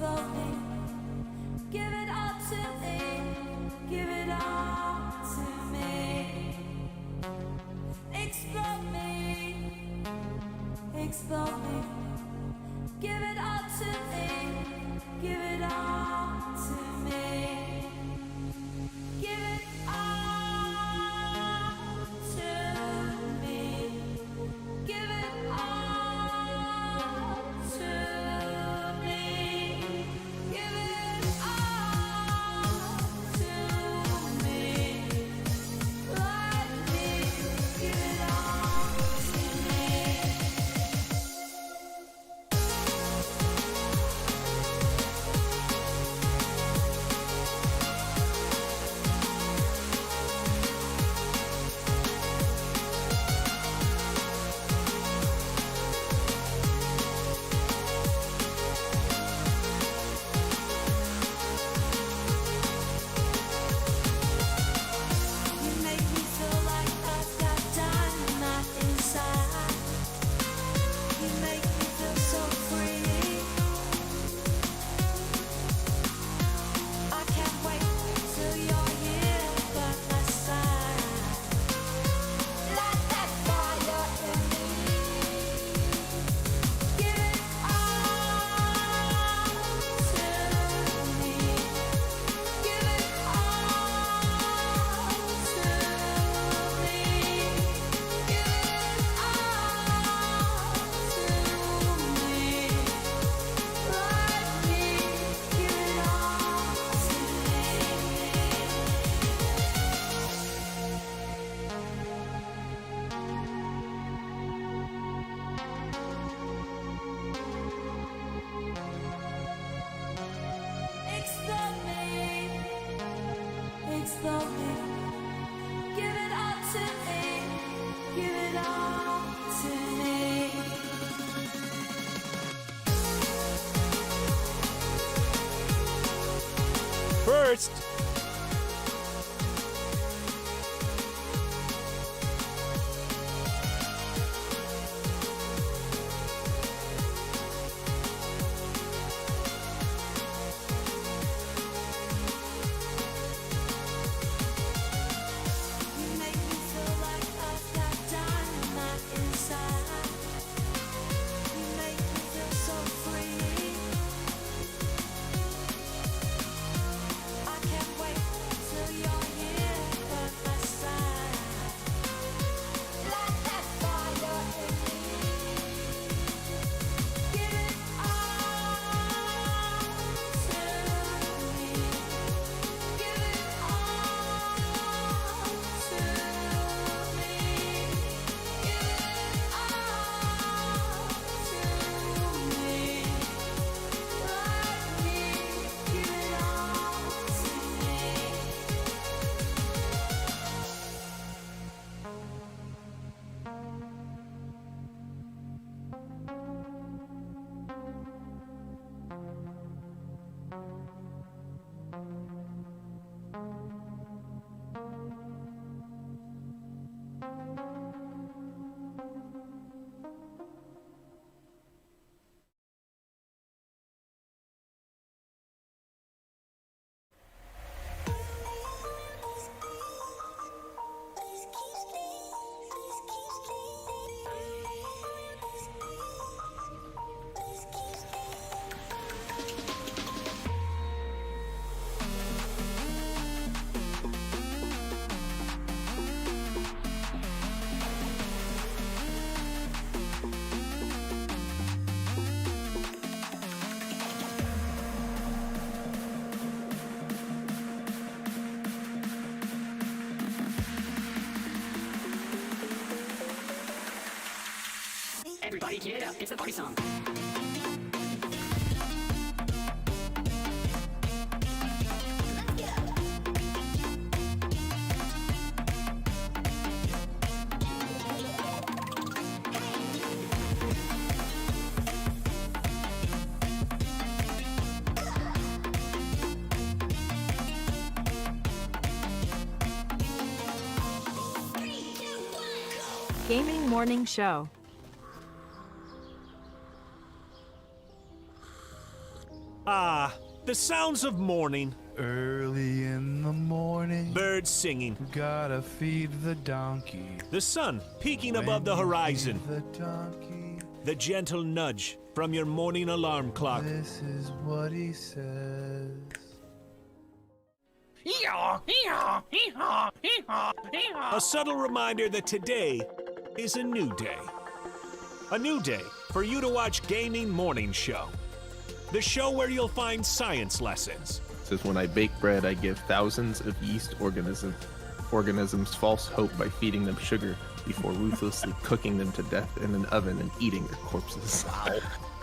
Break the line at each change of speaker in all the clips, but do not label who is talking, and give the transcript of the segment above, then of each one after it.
explode me. Give it all to me. Give it all to me. Explode me. Explode me. Give it all to me. Give it all to me. Give it all to me. Give it all to me. Give it all to me. Let me give it all to me. You make me feel like I've got dynamite inside. You make me feel so free. I can't wait till you're here by my side. Light that fire in me. Give it all to me. Give it all to me. Give it all to me. Let me give it all to me. Explode me. Explode me. Give it all to me. Give it all to me.
First,
You make me feel like I've got dynamite inside. You make me feel so free. I can't wait till you're here by my side. Light that fire in me. Give it all to me. Give it all to me. Give it all to me. Let me give it all to me.
Everybody get up, it's the party song.
Gaming Morning Show.
Ah, the sounds of morning.
Early in the morning,
Birds singing.
gotta feed the donkey.
The sun peeking above the
When you
horizon.
feed the donkey,
The gentle nudge from your morning alarm clock.
this is what he says.
A subtle reminder that today is a new day. A new day for you to watch Gaming Morning Show. The show where you'll find science lessons.
It says, when I bake bread, I give thousands of yeast organisms false hope by feeding them sugar before ruthlessly cooking them to death in an oven and eating their corpses. Wow.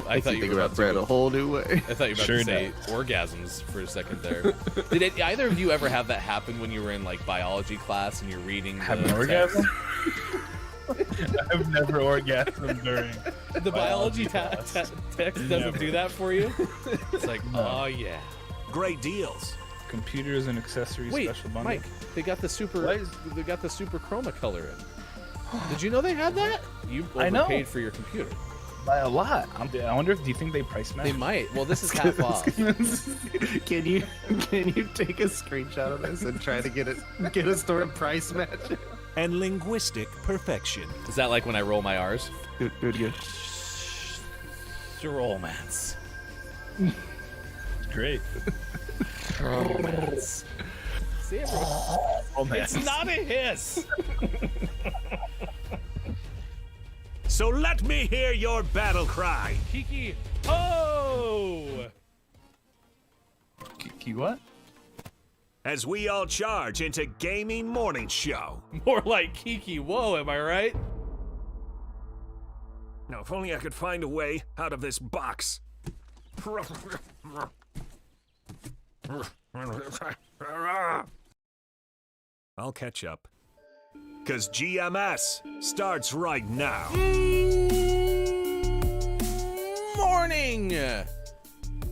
I thought
think
you were
about bread a whole new way.
I thought you were about to say orgasms for a second there. Did either of you ever have that happen when you were in like biology class and you're reading?
Have an orgasm? I've never orgasmed during
The biology text doesn't do that for you. It's like, oh yeah.
Great deals.
computers and accessories
Wait,
special bundle.
Mike, they got the super chroma color in. Did you know they had that? You
I know.
overpaid for your computer.
By a lot. I wonder if, do you think they price match?
They might. Well, this is half off.
Can you take a screenshot of this and try to get a store price match?
And linguistic perfection.
Is that like when I roll my R's?
Do it again.
Romance.
Great.
Romance. See, everyone. It's not a hiss.
So let me hear your battle cry.
Kiki. Oh!
Kiki what?
As we all charge into Gaming Morning Show.
More like Kiki. Whoa, am I right?
Now, if only I could find a way out of this box. I'll catch up. 'Cause GMS starts right now.
Morning,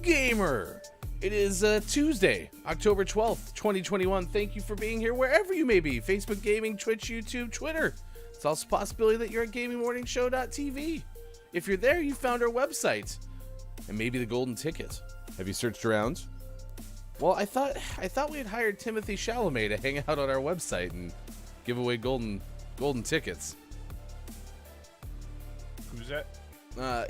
gamer. It is Tuesday, October 12th, 2021. Thank you for being here wherever you may be. Facebook Gaming, Twitch, YouTube, Twitter. It's also a possibility that you're at gamingmorningshow.tv. If you're there, you found our website. And maybe the golden ticket. Have you searched around? Well, I thought we had hired Timothy Chalamet to hang out on our website and give away golden tickets.
Who's that?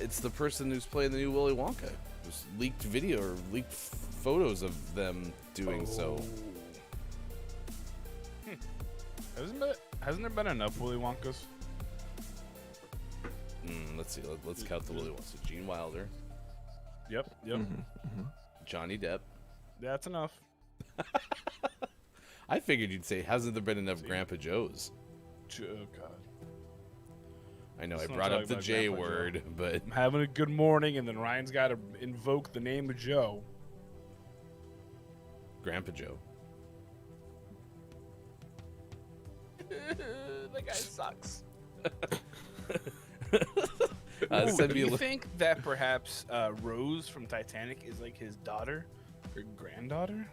It's the person who's playing the new Willy Wonka. There's leaked video or leaked photos of them doing so.
Hasn't there been enough Willy Wonkas?
Let's see. Let's count the Willy Wonka. So Gene Wilder,
Yep.
Johnny Depp.
That's enough.
I figured you'd say, hasn't there been enough Grandpa Joes?
Oh, God.
I know
Let's
I
not
brought
talk
up the
about
J
Grandpa Joe.
word, but
I'm having a good morning, and then Ryan's got to invoke the name of Joe.
Grandpa Joe. That guy sucks.
Ooh,
Send
do
me a
you
li-
think that perhaps Rose from Titanic is like his daughter or granddaughter?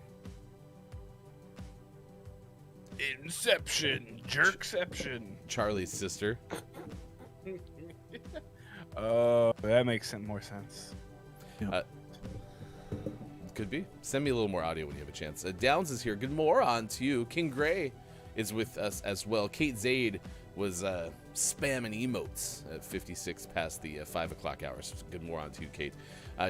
Inception, Jerkception.
Charlie's sister.
Oh, that makes more sense.
Could be. Send me a little more audio when you have a chance. Downs is here. Good morning to you. King Gray is with us as well. Kate Zaid was spamming emotes at 56 past the 5 o'clock hours. Good morning to you, Kate.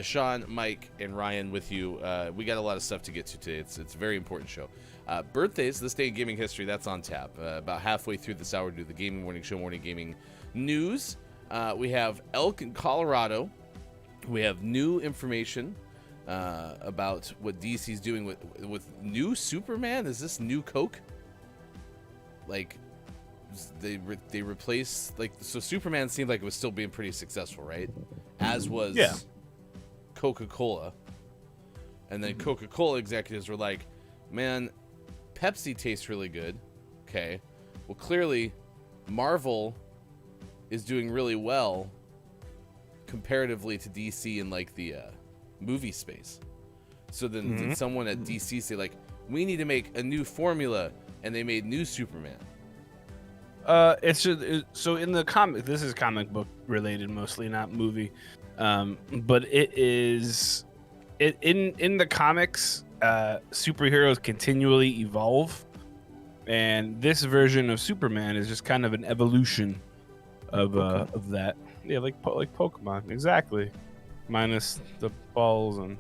Sean, Mike, and Ryan with you. We got a lot of stuff to get to today. It's a very important show. Birthdays, this day in gaming history, that's on tap. About halfway through this hour, do the Gaming Morning Show morning gaming news. We have Elk in Colorado. We have new information about what DC's doing with new Superman. Is this new Coke? Like, they replaced, like, so Superman seemed like it was still being pretty successful, right? As was Coca-Cola. And then Coca-Cola executives were like, man, Pepsi tastes really good. Okay. Well, clearly, Marvel is doing really well comparatively to DC in, like, the movie space. So then did someone at DC say, like, we need to make a new formula, and they made new Superman?
So in the comic, this is comic book related mostly, not movie. But it is in the comics, superheroes continually evolve, and this version of Superman is just kind of an evolution of that. Yeah, like Pokemon, exactly. Minus the balls and,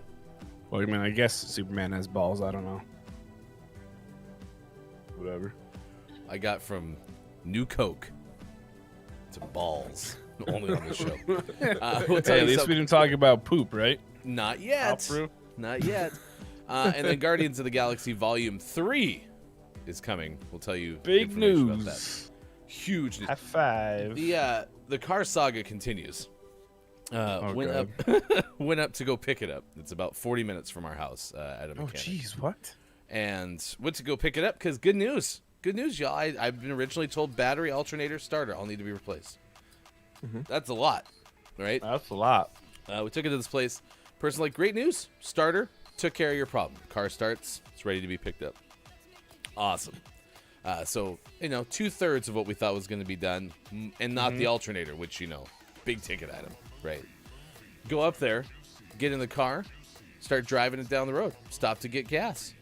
well, I mean, I guess Superman has balls. I don't know. Whatever.
I got from New Coke to balls. Only on the show. We'll tell
Hey, at
you
least we didn't talk about poop, right?
Not yet.
Alfru.
Not yet. And then Guardians of the Galaxy Volume 3 is coming. We'll tell you
Big
information about that.
news.
Huge news.
High five.
The car saga continues. Went up to go pick it up. It's about 40 minutes from our house at a
Oh,
mechanic.
jeez, what?
And went to go pick it up because good news. Good news, y'all. I've been originally told battery, alternator, starter all need to be replaced. That's a lot, right?
That's a lot.
We took it to this place. Person like, great news. Starter took care of your problem. Car starts. It's ready to be picked up. Awesome. So, 2/3 of what we thought was going to be done, and not the alternator, which, big ticket item, right? Go up there, get in the car, start driving it down the road. Stop to get gas.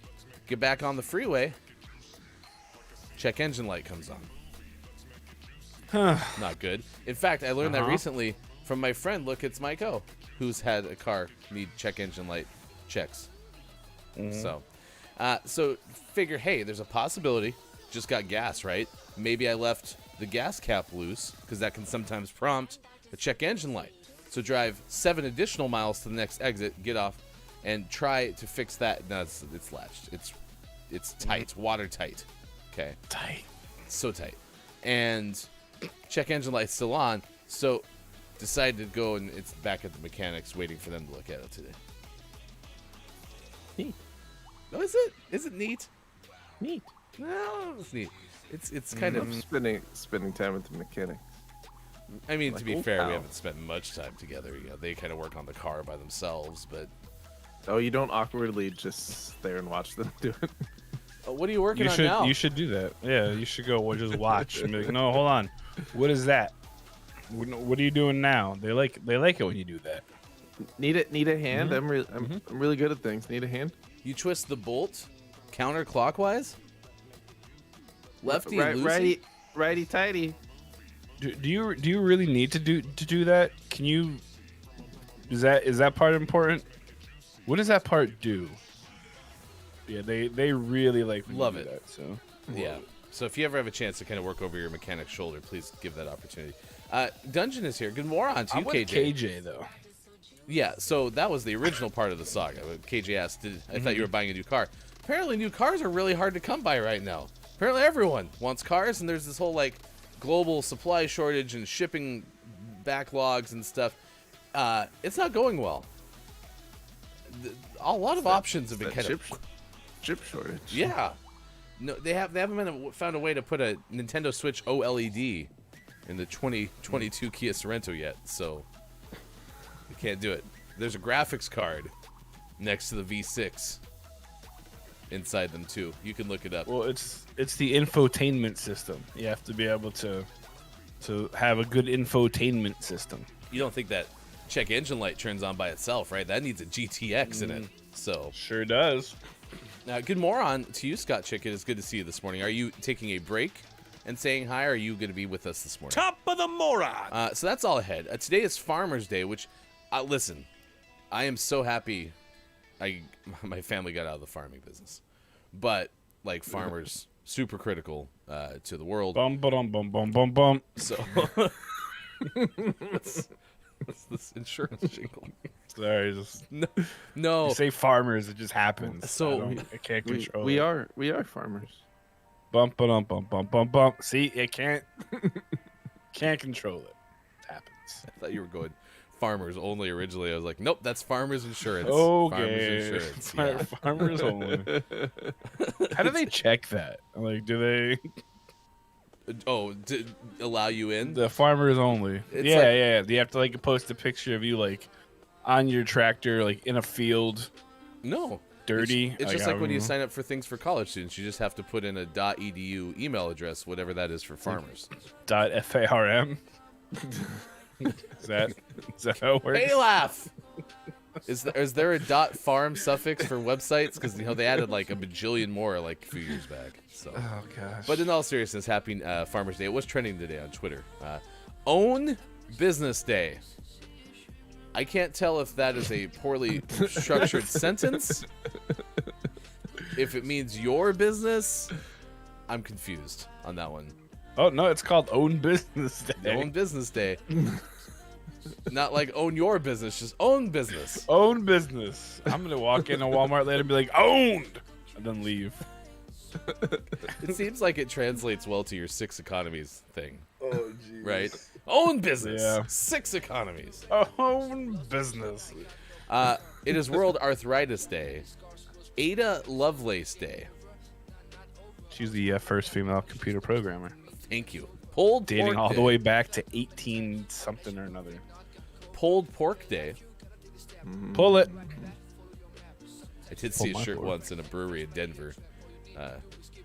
Get back on the freeway. Check engine light comes on. Not good. In fact, I learned that recently from my friend. Look, it's Mike O, who's had a car need check engine light checks. So figure, hey, there's a possibility. Just got gas, right? Maybe I left the gas cap loose because that can sometimes prompt a check engine light. So drive 7 additional miles to the next exit, get off, and try to fix that. No, it's latched. It's tight, watertight. Okay.
Tight.
So tight. And check engine light's still on, so decided to go, and it's back at the mechanics waiting for them to look at it today.
Neat.
No, is it? Is it neat?
Neat.
No, it's neat. It's kind of.
Spending time with the mechanic.
I mean, to be fair,
wow.
we haven't spent much time together. They kind of work on the car by themselves, but.
Oh, you don't awkwardly just stare and watch them do it.
What are you working on now?
You should do that. Yeah, you should go just watch and be like, no, hold on. What is that? What are you doing now? They like it when you do that.
Need a hand? I'm really good at things. Need a hand?
You twist the bolt counterclockwise. Lefty and loosey?
Righty tighty.
Do you really need to do that? Can you? Is that part important? What does that part do? Yeah, they really like when
Love
you do
it.
That, so
Yeah. So if you ever have a chance to kind of work over your mechanic's shoulder, please give that opportunity. Dungeon is here. Good morning to you,
I'm with
KJ.
KJ though.
Yeah, so that was the original part of the saga. KJ asked, I thought you were buying a new car. Apparently new cars are really hard to come by right now. Apparently everyone wants cars, and there's this whole global supply shortage and shipping backlogs and stuff. It's not going well. A lot of options have been kind of...
Chip shortage.
Yeah. No, they haven't found a way to put a Nintendo Switch OLED in the 2022 Kia Sorento yet, so they can't do it. There's a graphics card next to the V6 inside them too. You can look it up.
Well, it's the infotainment system. You have to be able to have a good infotainment system.
You don't think that check engine light turns on by itself, right? That needs a GTX in it. So
Sure does.
now, good morning to you, Scott Chicken. It's good to see you this morning. Are you taking a break and saying hi, or are you going to be with us this morning?
Top of the moron.
So that's all ahead. Today is Farmer's Day, which, listen, I am so happy my family got out of the farming business. But, farmers, super critical to the world.
Bum bum bum bum bum bum.
So, that's this insurance jingle.
Sorry, just
No.
you say farmers, it just happens.
So,
I can't control
We
it.
are farmers.
Bump bum bum bum bum bum. See, it can't control it. It happens.
I thought you were going farmers only originally. I was like, nope, that's farmers insurance.
Okay.
Farmers insurance. Yeah.
Farmers only. How do they check that? Do they
Oh, to allow you in?
the farmers only?
It's
Yeah. Do you have to post a picture of you on your tractor, in a field,
No.
dirty?
It's just like when you sign up for things for college students. You just have to put in a .edu email address, whatever that is for farmers.
.farm. Is that how it works?
Hey, laugh. Is there a .farm suffix for websites? Because they added like a bajillion more like a few years back. So.
Oh gosh.
But in all seriousness, happy Farmers Day. It was trending today on Twitter. Own Business Day. I can't tell if that is a poorly structured sentence. If it means your business, I'm confused on that one.
Oh no, it's called Own Business Day.
Own Business Day. Not like own your business, just own business.
Own business. I'm gonna walk into Walmart later and be like, owned, and then leave.
It seems like it translates well to your 6 economies thing.
Oh jeez.
Right? Own business.
Yeah.
6 economies.
Own business.
It is World Arthritis Day. Ada Lovelace Day.
She's the first female computer programmer.
Thank you. Pulled
Dating
Pork
all
Day.
the way back to 18 something or another.
Pulled Pork Day.
Pull it.
I did see a
my
shirt
pork.
once in a brewery in Denver.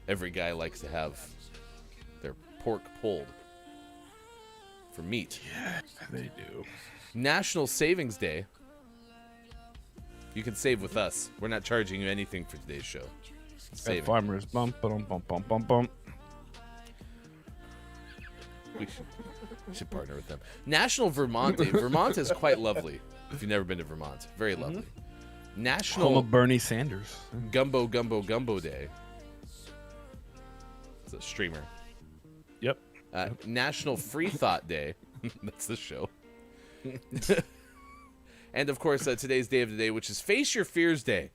Every guy likes to have their pork pulled for meat.
Yeah, they do.
National Savings Day. You can save with us. We're not charging you anything for today's show. Saving.
Farmers bump, bump, bump, bump, bump, bump.
We should partner with them. National Vermont Day. Vermont is quite lovely. If you've never been to Vermont, very lovely.
Home
National
of Bernie Sanders.
Gumbo Day. It's a streamer.
Yep.
National Freethought Day. That's the show. And of course, today's day of the day, which is Face Your Fears Day.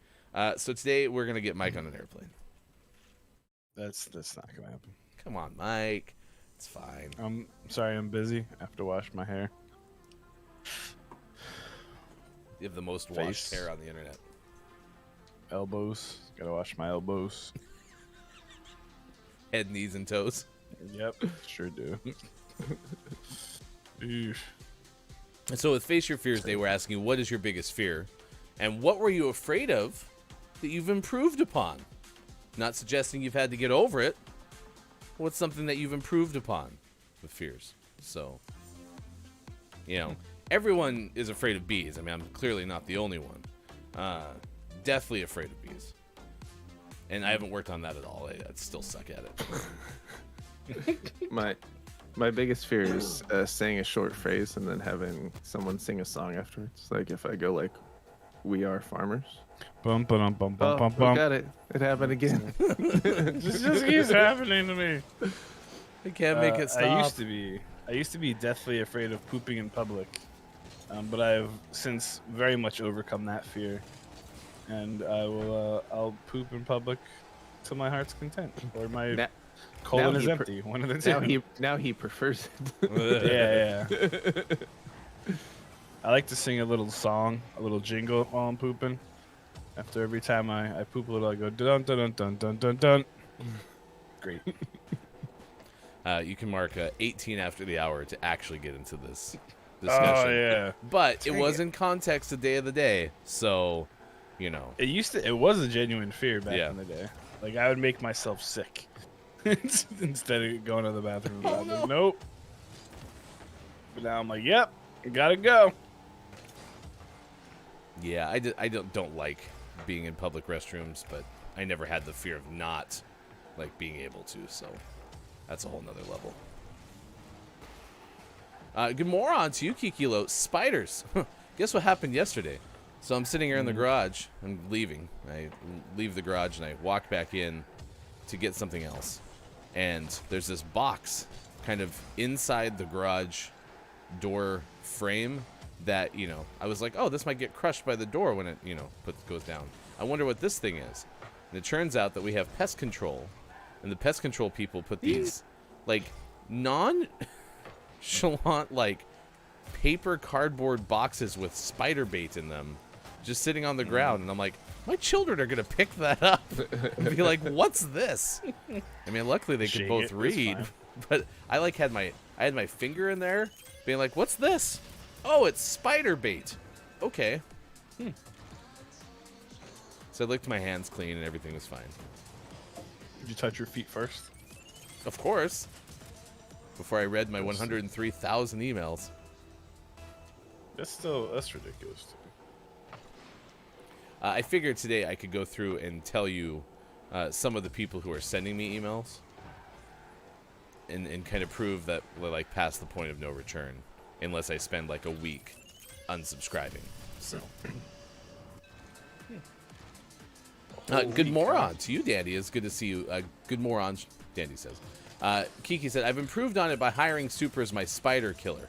So today we're gonna get Mike on an airplane.
That's not gonna happen.
Come on, Mike. It's fine.
I'm sorry, I'm busy. I have to wash my hair.
You have the most washed
Face.
hair on the internet.
Elbows. Gotta wash my elbows.
Head, knees, and toes.
Yep, sure do. Oof.
And so with Face Your Fears Day, we're asking you, what is your biggest fear? And what were you afraid of that you've improved upon? Not suggesting you've had to get over it. What's something that you've improved upon with fears? So, everyone is afraid of bees. I mean, I'm clearly not the only one. Deathly afraid of bees. And I haven't worked on that at all. I still suck at it.
My biggest fear is saying a short phrase and then having someone sing a song afterwards. Like if I go like, "We are farmers."
Bum, bum, bum, bum,
Oh,
bum,
we
bum.
got it. It happened again.
Just keeps happening to me.
I can't make it stop.
I used to be deathly afraid of pooping in public, but I've since very much overcome that fear, and I'll poop in public to my heart's content, or my
Na-
colon
now
is
he
empty. One of the two.
now he prefers it.
Yeah. I like to sing a little song, a little jingle while I'm pooping. After every time I poop a little, I go dun dun dun dun dun dun dun. Great.
You can mark 18 after the hour to actually get into this discussion.
Oh yeah.
But it was in context the day of the day, so
It was a genuine fear back
Yeah.
in the day. Like I would make myself sick instead of going to the bathroom. Like, nope. But now I'm like, yep, gotta go.
Yeah, I don't like being in public restrooms, but I never had the fear of not being able to, so that's a whole nother level. Good morning to you, Kiki Lowe. Spiders. Guess what happened yesterday? So I'm sitting here in the garage. I'm leaving. I leave the garage and I walk back in to get something else. And there's this box kind of inside the garage door frame that, I was like, oh, this might get crushed by the door when it, goes down. I wonder what this thing is. And it turns out that we have pest control. And the pest control people put these, nonchalant, paper cardboard boxes with spider bait in them just sitting on the ground. And I'm like, my children are going to pick that up and be like, what's this? I mean, luckily they could
Shake
both
it, it's
read.
fine.
But I had my finger in there being like, what's this? Oh, it's spider bait. Okay. So I licked my hands clean and everything was fine.
Did you touch your feet first?
Of course. Before I read my 103,000 emails.
That's ridiculous to me.
I figured today I could go through and tell you some of the people who are sending me emails and kind of prove that we're like past the point of no return unless I spend like a week unsubscribing. So, good moron to you, Dandy. It's good to see you. Good moron, Dandy says. Kiki said, I've improved on it by hiring Super as my spider killer.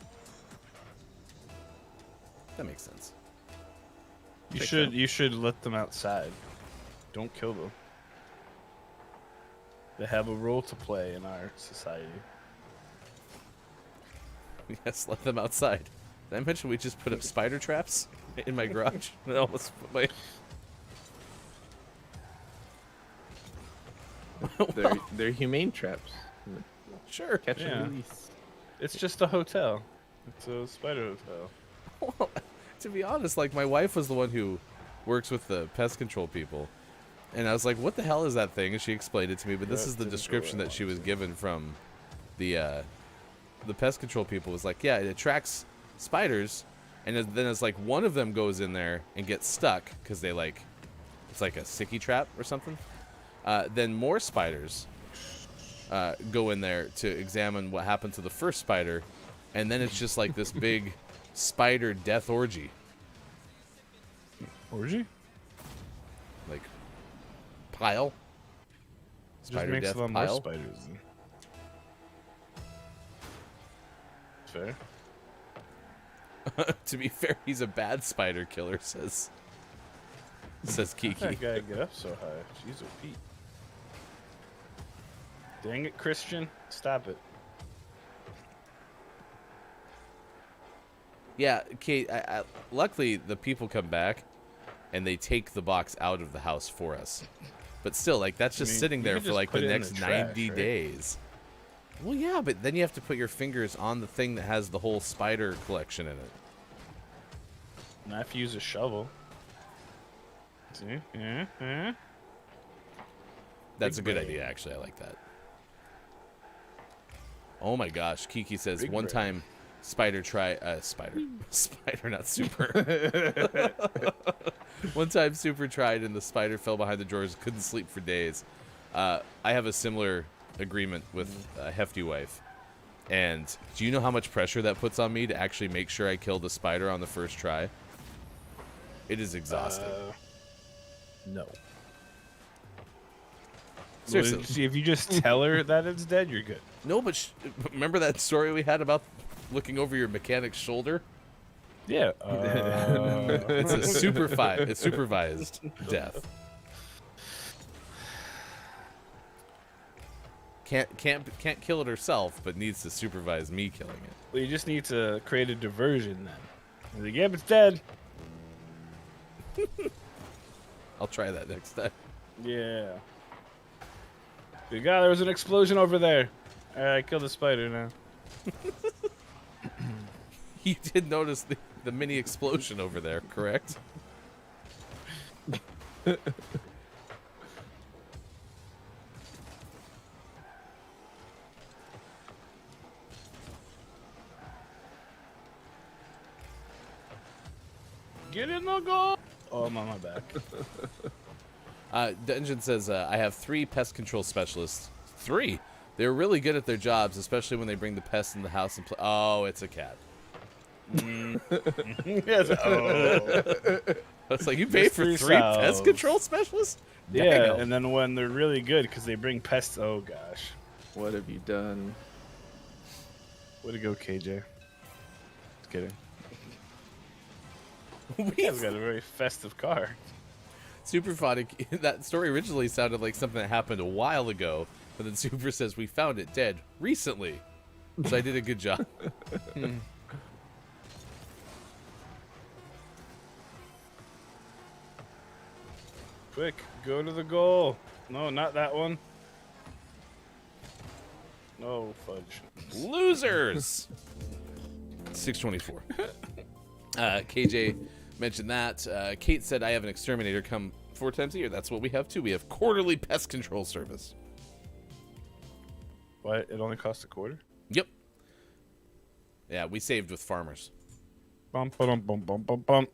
That makes sense.
You should let them outside. Don't kill them. They have a role to play in our society.
Yes, let them outside. Did I mention we just put up spider traps in my garage? I almost put my...
They're humane traps.
Sure.
Catch
Yeah.
and release.
It's just a hotel. It's a spider hotel.
Well, to be honest, like, my wife was the one who works with the pest control people. And I was like, what the hell is that thing? And she explained it to me, but this is the description that she was given from the pest control people. Was like, yeah, it attracts spiders, and then it's like one of them goes in there and gets stuck because they like, it's like a sticky trap or something. Then more spiders go in there to examine what happened to the first spider, and then it's just like this big spider death orgy.
Orgy?
Like, pile.
Just
Spider
makes
death
them
pile.
more spiders. Fair.
To be fair, he's a bad spider killer, says Kiki.
That guy get up so high. Jeez, oh Pete. Dang it, Christian. Stop it.
Yeah, Kate, luckily the people come back and they take the box out of the house for us. But still, like, that's just sitting
you
there
could
for
just
like the
put it in
next
the trash,
90
right?
days. Well, yeah, but then you have to put your fingers on the thing that has the whole spider collection in it.
And I have to use a shovel. See? Yeah.
That's
Big
a good
brain.
idea, actually. I like that. Oh my gosh, Kiki says
Big
one
brain.
time spider, not Super. One time Super tried and the spider fell behind the drawers, couldn't sleep for days. I have a similar agreement with a Hefty Wife. And do you know how much pressure that puts on me to actually make sure I kill the spider on the first try? It is exhausting.
No.
Seriously.
See, if you just tell her that it's dead, you're good.
No, but remember that story we had about looking over your mechanic's shoulder?
Yeah.
It's a supervised death. Can't kill it herself, but needs to supervise me killing it.
Well, you just need to create a diversion then. You're like, yep, it's dead.
I'll try that next time.
Yeah. Good God, there was an explosion over there. I killed the spider now.
You did notice the mini explosion over there, correct?
Get in the goal. Oh, I'm on my back.
Dungeon says, I have 3 pest control specialists. 3? They're really good at their jobs, especially when they bring the pests in the house and play. Oh, it's a cat.
Yes. Oh.
It's like, you paid for 3
Mystery
pest
solved.
control specialists?
Yeah,
Damn.
and then when they're really good because they bring pests. Oh gosh.
What have you done?
Way to go, KJ. Just kidding.
We've
He's got a very festive car.
Super Phonic, that story originally sounded like something that happened a while ago, but then Super says we found it dead recently. So I did a good job.
Quick, go to the goal. No, not that one. No, fudge.
Losers! 624. KJ mentioned that. Kate said, I have an exterminator come 4 times a year. That's what we have too. We have quarterly pest control service.
What? It only costs $0.25?
Yep. Yeah, we saved with farmers.
Bum, bum, bum, bum, bum, bum.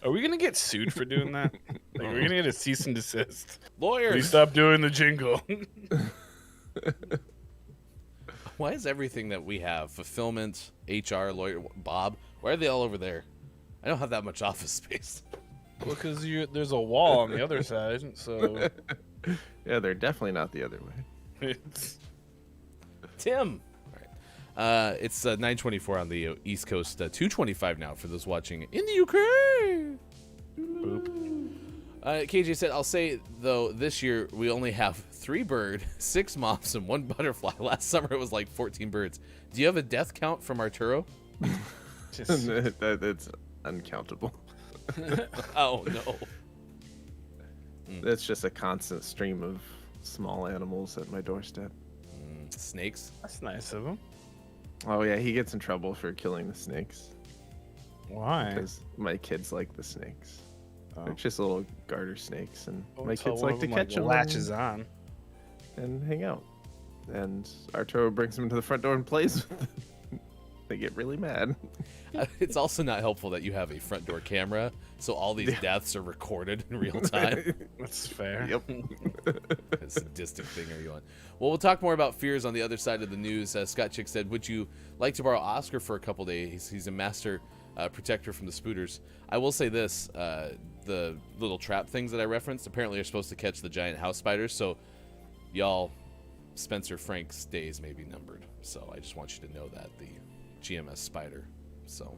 Are we gonna get sued for doing that? Like, are we gonna get a cease and desist?
Lawyers.
Please stop doing the jingle.
Why is everything that we have, fulfillment, HR, lawyer, Bob, why are they all over there? I don't have that much office space.
Well, because there's a wall on the other side, so
Yeah, they're definitely not the other way.
it's
Tim. All right. It's 9:24 on the East Coast, 2:25 now for those watching in the UK. KJ said, I'll say, though, this year we only have 3 bird, 6 moths, and 1 butterfly. Last summer it was like 14 birds. Do you have a death count from Arturo?
just
It's uncountable.
Oh, no.
It's just a constant stream of small animals at my doorstep.
Snakes?
that's nice of him.
Oh yeah, he gets in trouble for killing the snakes
Why?
because my kids like the snakes.
Oh.
They're just little garter snakes, and
Well,
my
until
kids
one
like
of
to
them,
catch them
latches on.
and hang out. And Arturo brings them to the front door and plays with them. They get really mad.
It's also not helpful that you have a front door camera, so all these deaths are recorded in real time.
That's fair.
Yep.
What sadistic thing are you on? Well, we'll talk more about fears on the other side of the news. Scott Chick said, would you like to borrow Oscar for a couple days? He's a master protector from the spooters. I will say this, the little trap things that I referenced apparently are supposed to catch the giant house spiders, so y'all, Spencer Frank's days may be numbered. So I just want you to know that, the GMS spider. So,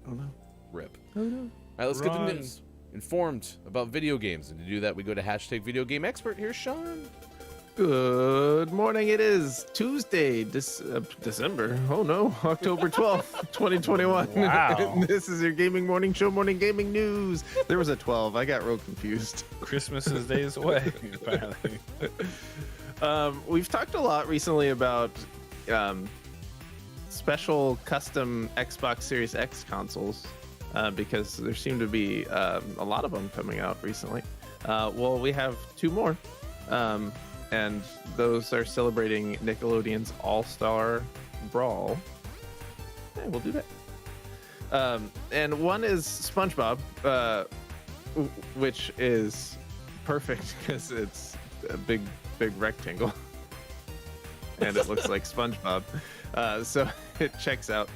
Oh no.
rip.
Oh no.
All right, let's get
Run.
the news. Informed about video games. And to do that, we go to hashtag video game expert. Here's Sean.
Good morning. It is Tuesday, December. Oh no, October 12th, 2021.
Wow.
This is your gaming morning show, morning gaming news. There was a 12. I got real confused.
Christmas is days away, apparently.
We've talked a lot recently about special custom Xbox Series X consoles because there seem to be a lot of them coming out recently. Well, we have 2 more. And those are celebrating Nickelodeon's All-Star Brawl. Yeah, we'll do that. And one is SpongeBob, which is perfect because it's a big rectangle, and it looks like SpongeBob. So it checks out.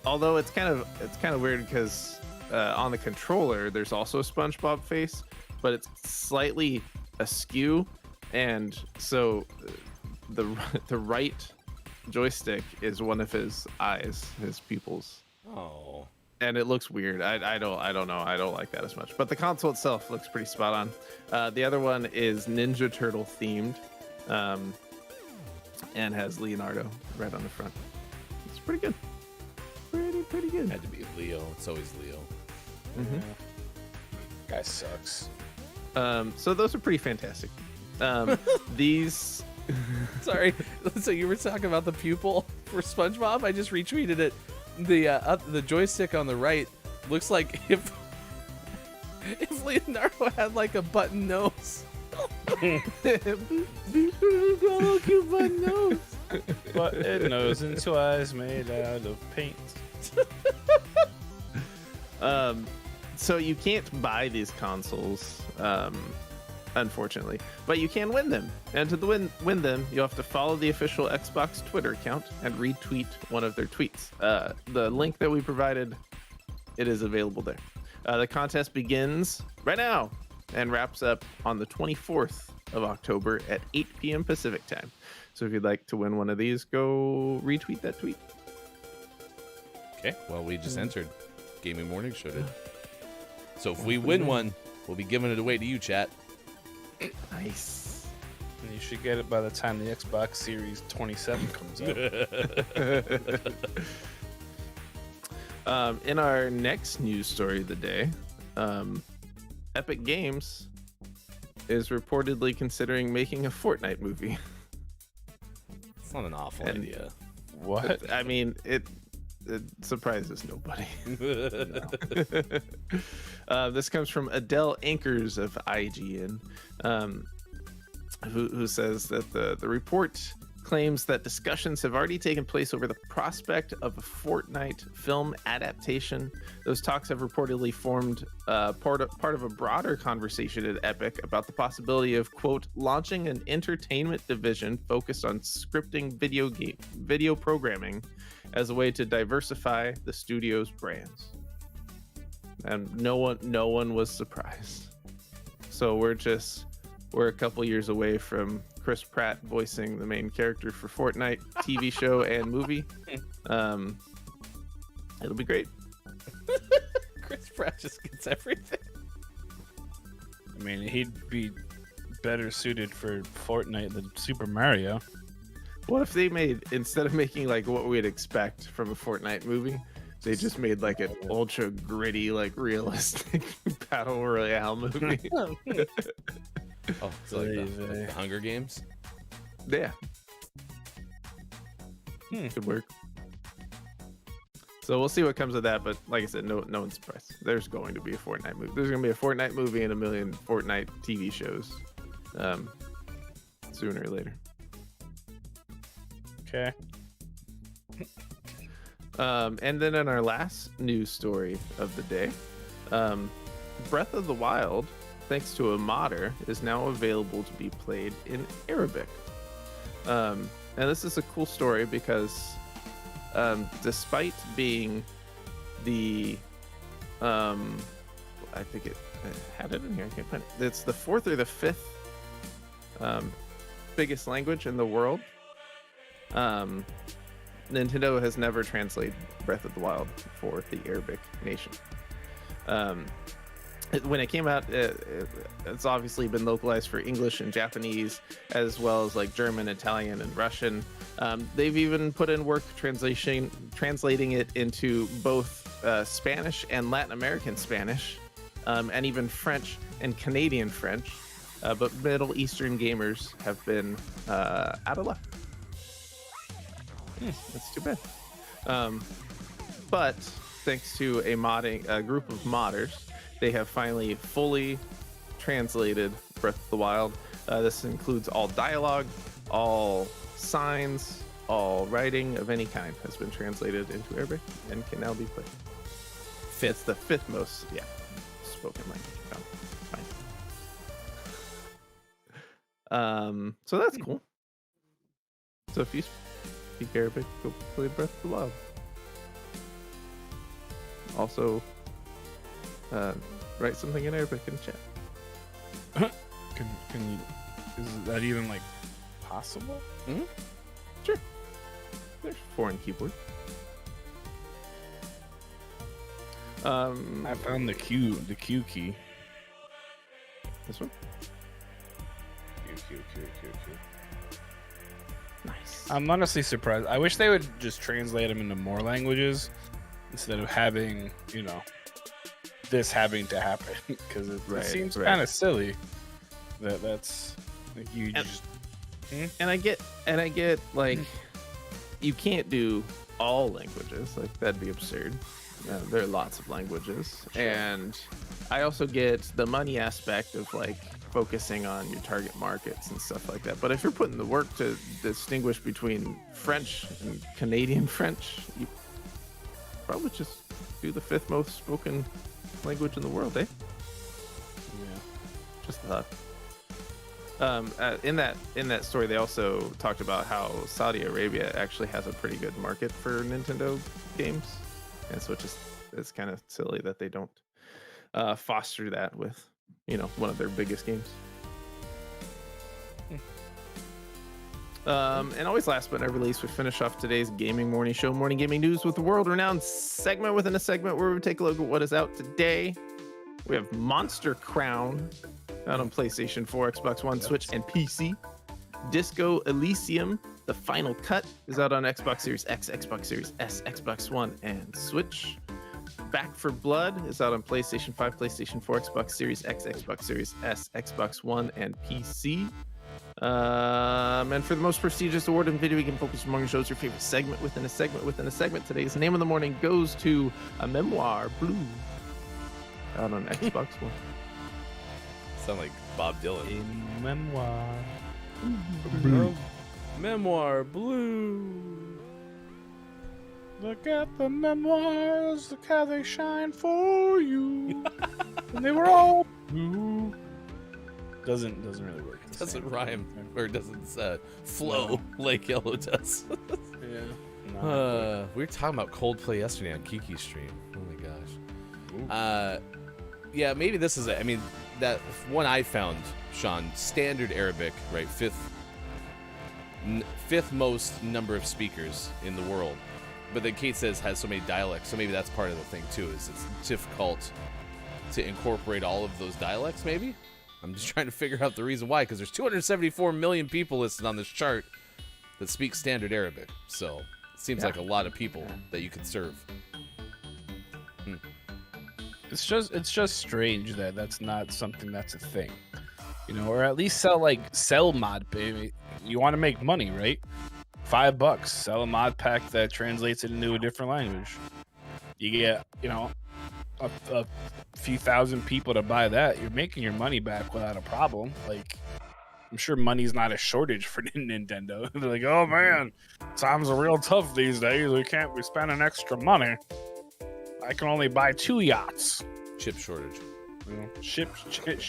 Although it's kind of weird because on the controller there's also a SpongeBob face, but it's slightly askew. And so the right joystick is one of his eyes, his pupils.
Oh.
And it looks weird. I don't know. I don't like that as much. But the console itself looks pretty spot on. The other one is Ninja Turtle themed, and has Leonardo right on the front. It's pretty good. Pretty good.
Had to be Leo. It's always Leo.
Guy sucks.
So those are pretty fantastic. These
Sorry. So you were talking about the pupil for SpongeBob? I just retweeted it. The joystick on the right looks like if Leonardo had like a button nose. Cute button nose.
But it nose and 2 eyes made out of paint.
So you can't buy these consoles, unfortunately, but you can win them. And to win them, you have to follow the official Xbox Twitter account and retweet one of their tweets. The link that we provided, it is available there. The contest begins right now and wraps up on the 24th of October at 8 p.m. Pacific time. So if you'd like to win one of these, go retweet that tweet.
Okay. Well, we just entered. Gaming Morning Show did. So if we win one, we'll be giving it away to you, chat.
Nice.
And you should get it by the time the Xbox Series 27 comes out.
In our next news story of the day, Epic Games is reportedly considering making a Fortnite movie.
It's not an awful
And-
idea.
What?
I mean, it surprises nobody. This comes from Adele Anchors of IGN, who says that the report claims that discussions have already taken place over the prospect of a Fortnite film adaptation. Those talks have reportedly formed part of a broader conversation at Epic about the possibility of, quote, launching an entertainment division focused on scripting video programming as a way to diversify the studio's brands. And no one was surprised. So we're a couple years away from Chris Pratt voicing the main character for Fortnite TV show and movie. It'll be great.
Chris Pratt just gets everything.
I mean, he'd be better suited for Fortnite than Super Mario.
What if they made, instead of making like what we'd expect from a Fortnite movie, they just made like an ultra gritty, like realistic battle royale movie?
Oh, so like the Hunger Games?
Yeah. Could work. So we'll see what comes of that, but like I said, no one's surprised. There's going to be a Fortnite movie. There's going to be a Fortnite movie and a million Fortnite TV shows sooner or later.
Okay.
And then in our last news story of the day, Breath of the Wild, thanks to a modder, is now available to be played in Arabic. And this is a cool story because despite being the I think it had it in here, I can't find it. It's the fourth or the fifth biggest language in the world. Nintendo has never translated Breath of the Wild for the Arabic nation. When it came out, it's obviously been localized for English and Japanese, as well as like German, Italian, and Russian. They've even put in work translating it into both Spanish and Latin American Spanish, and even French and Canadian French. But Middle Eastern gamers have been out of luck. That's too bad. But thanks to a group of modders, they have finally fully translated Breath of the Wild. This includes all dialogue, all signs, all writing of any kind has been translated into Arabic and can now be played. It's the fifth most, spoken language. Fine. So that's cool. So if you speak Arabic, go play Breath of the Wild. Also, write something in Arabic in chat.
Can you? Is that even like possible?
Mm-hmm. Sure. There's foreign keyboard.
I found the Q key.
This one.
Q.
Nice.
I'm honestly surprised. I wish they would just translate them into more languages instead of having, this having to happen, because it seems kind of silly that's like you just.
And I get like you can't do all languages, like that'd be absurd. There are lots of languages, and I also get the money aspect of like focusing on your target markets and stuff like that. But if you're putting the work to distinguish between French and Canadian French, you probably just do the fifth most spoken language in the world, eh?
Yeah.
Just a thought. In that story, they also talked about how Saudi Arabia actually has a pretty good market for Nintendo games, and so it's kind of silly that they don't foster that with one of their biggest games. And always last but not least, we finish off today's gaming morning show, morning gaming news with the world-renowned segment within a segment where we take a look at what is out today. We have Monster Crown out on PlayStation 4, Xbox One, Switch, and PC. Disco Elysium, The Final Cut, is out on Xbox Series X, Xbox Series S, Xbox One, and Switch. Back for Blood is out on PlayStation 5, PlayStation 4, Xbox Series X, Xbox Series S, Xbox One, and PC. And for the most prestigious award in video game focused morning shows, your favorite segment within a segment within a segment, today's Name of the Morning goes to A Memoir Blue, out on Xbox One.
Sound like Bob Dylan.
A memoir.
Blue.
Memoir Blue.
Look at the memoirs, look how they shine for you. And they were all blue. Doesn't really work. the
Doesn't
same.
rhyme or doesn't flow like Yellow does.
Yeah.
We were talking about Coldplay yesterday on Kiki's stream. Oh my gosh. Yeah, maybe this is it. I mean, that one I found, Sean, standard Arabic, right? Fifth most number of speakers in the world. But then Kate says has so many dialects, so maybe that's part of the thing too. Is it's difficult to incorporate all of those dialects? Maybe. I'm just trying to figure out the reason why, because there's 274 million people listed on this chart that speak standard Arabic. So it seems like a lot of people that you could serve.
It's just strange that that's not something that's a thing, you know, or at least sell mod, baby. You want to make money, right? $5, sell a mod pack that translates it into a different language. You get, you know, a few thousand people to buy that. You're making your money back without a problem. Like, I'm sure money's not a shortage for Nintendo. They're like, oh man, times are real tough these days. We can't be spending extra money. I can only buy 2 yachts.
Chip shortage.
You know, ship.
Ship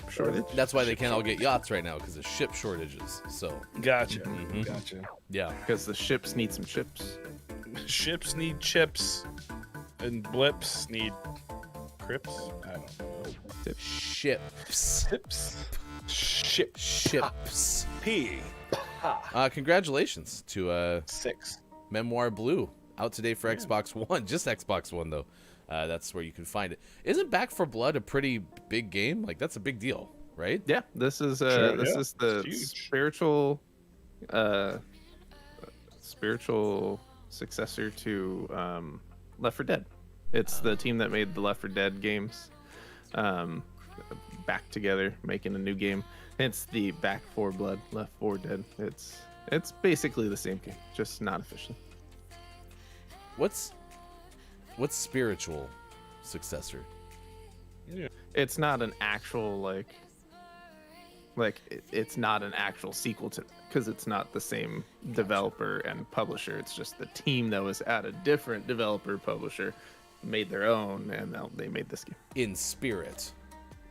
shortage.
That's why they can't all get yachts right now, because of ship shortages. So
Gotcha.
Mhm.
Gotcha.
yeah.
Because the ships need some ships.
Ships need chips, and blips need crips. I don't know.
Ships.
Ships.
P.
Congratulations to
6.
Memoir Blue, out today for Xbox One. Just Xbox One though. That's where you can find it. Isn't Back for Blood a pretty big game? Like, that's a big deal, right?
Yeah, this is is the
It's huge.
spiritual successor to Left 4 Dead. It's the team that made the Left 4 Dead games back together, making a new game. It's the Back 4 Blood, Left 4 Dead. It's basically the same game, just not officially.
What's spiritual successor?
It's not an actual it's not an actual sequel to, because it's not the same developer and publisher. It's just the team that was at a different developer publisher made their own, and they made this game.
In spirit,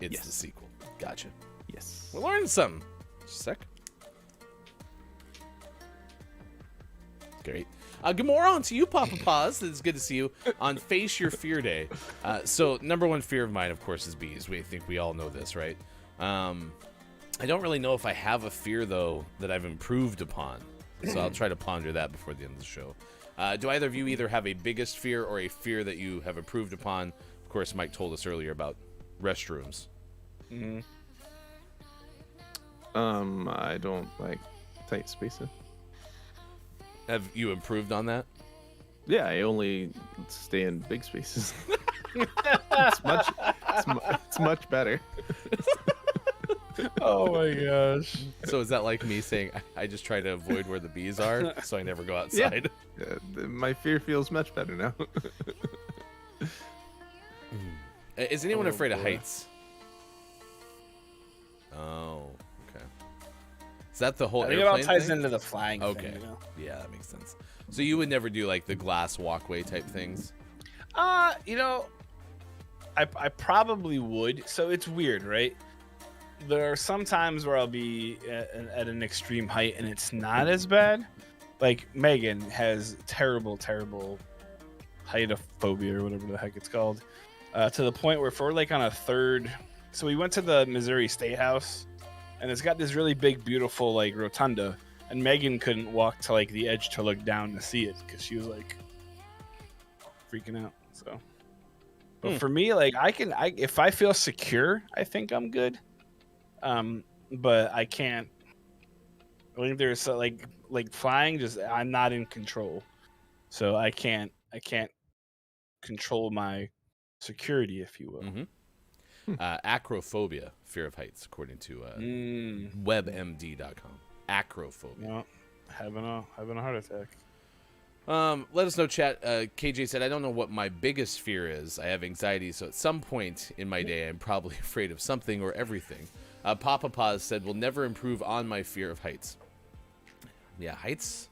it's
Yes.
the sequel. Gotcha.
Yes.
We're learning something. Just a sec. Great. Good morning to you, Papa Paws. It's good to see you on Face Your Fear Day. So, number one fear of mine, of course, is bees. We think we all know this, right? I don't really know if I have a fear, though, that I've improved upon. So I'll try to ponder that before the end of the show. Do either of you either have a biggest fear or a fear that you have improved upon? Of course, Mike told us earlier about restrooms.
I don't like tight spaces.
Have you improved on that?
Yeah, I only stay in big spaces. It's much better.
Oh my gosh.
So is that like me saying I just try to avoid where the bees are, so I never go outside?
My fear feels much better now.
Is anyone afraid of
boy.
heights? Oh, okay. Is that the whole
I think it all
airplane
ties
thing?
into the flying
Okay.
thing, you know?
Yeah, that makes sense. So you would never do like the glass walkway type things?
You know, I probably would. So it's weird, right? There are some times where I'll be at an extreme height and it's not as bad. Like Megan has terrible heightophobia or whatever the heck it's called. To the point where if we're like on a third, so we went to the Missouri State House and it's got this really big, beautiful like rotunda, and Megan couldn't walk to like the edge to look down to see it because she was like freaking out. So, but for me, like if I feel secure, I think I'm good. But I can't. I think there's like flying. Just I'm not in control, so I can't control my security, if you will.
Acrophobia, fear of heights, according to WebMD.com. Acrophobia.
No, having a heart attack.
Let us know, chat. KJ said, I don't know what my biggest fear is. I have anxiety, so at some point in my day, I'm probably afraid of something or everything. Papaphobia said, "Will never improve on my fear of heights." Yeah, heights,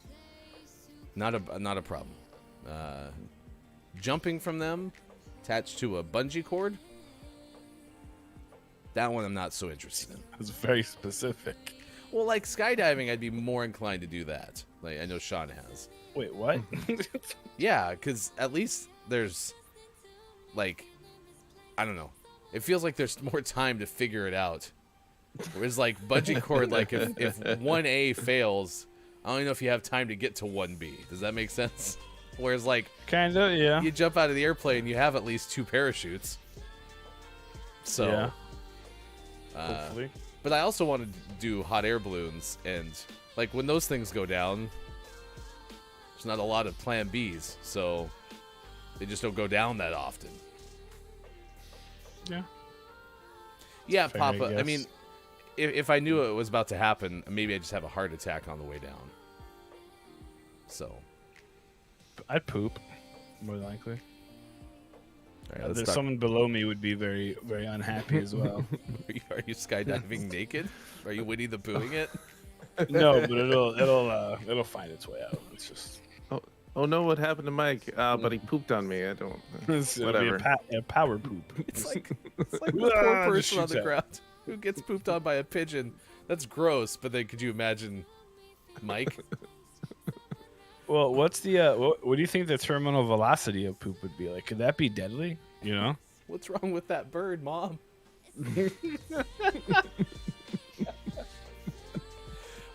not a problem. Jumping from them, attached to a bungee cord, that one I'm not so interested in.
It's very specific.
Well, like skydiving, I'd be more inclined to do that. Like I know Sean has.
Wait, what?
Yeah, because at least there's, like, I don't know. It feels like there's more time to figure it out. Whereas, like, bungee cord, like, if 1A fails, I don't know if you have time to get to 1B. Does that make sense? Whereas, like,
Kinda, yeah.
you jump out of the airplane, you have at least 2 parachutes. So,
Yeah. Hopefully.
but I also want to do hot air balloons, and, like, when those things go down, there's not a lot of plan Bs, so they just don't go down that often.
Yeah.
Yeah,
Fair, I
Papa. I
guess.
mean, if I knew it was about to happen, maybe I just have a heart attack on the way down. So,
I'd poop, more likely.
all right, let's
There's
talk.
someone below me would be very, very unhappy as well.
Are you skydiving naked? Are you Winnie the Poohing it?
No, but it'll find its way out. It's just
Oh no, what happened to Mike? But he pooped on me. I don't.
it'll be
Whatever.
a power poop.
It's like the
Ah,
poor
just
person on
shoots
the
out.
ground who gets pooped on by a pigeon. That's gross. But then, could you imagine Mike?
Well, what's the what do you think the terminal velocity of poop would be like? Could that be deadly? You know?
What's wrong with that bird, Mom?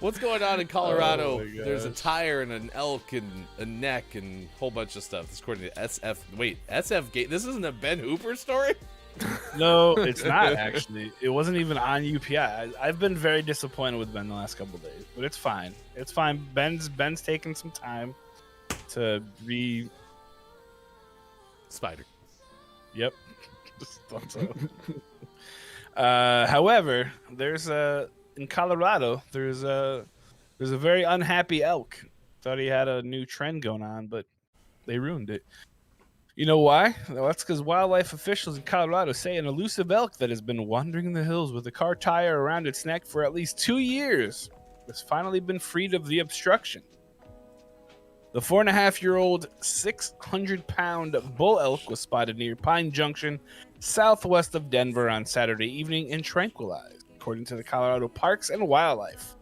What's going on in Colorado?
Oh my
There's a
gosh.
tire and an elk and a neck and a whole bunch of stuff. This is according to SF. Wait, SF Gate. This isn't a Ben Hooper story?
No, it's not actually. It wasn't even on UPI. I've been very disappointed with Ben the last couple of days, but it's fine. It's fine. Ben's taking some time to be.
Spider.
Yep. Just thought so. However, there's in Colorado. There's a very unhappy elk. Thought he had a new trend going on, but they ruined it. You know why? Well, that's because wildlife officials in Colorado say an elusive elk that has been wandering the hills with a car tire around its neck for at least 2 years has finally been freed of the obstruction. The 4.5-year-old, 600-pound bull elk was spotted near Pine Junction, southwest of Denver on Saturday evening and tranquilized, according to the Colorado Parks and Wildlife.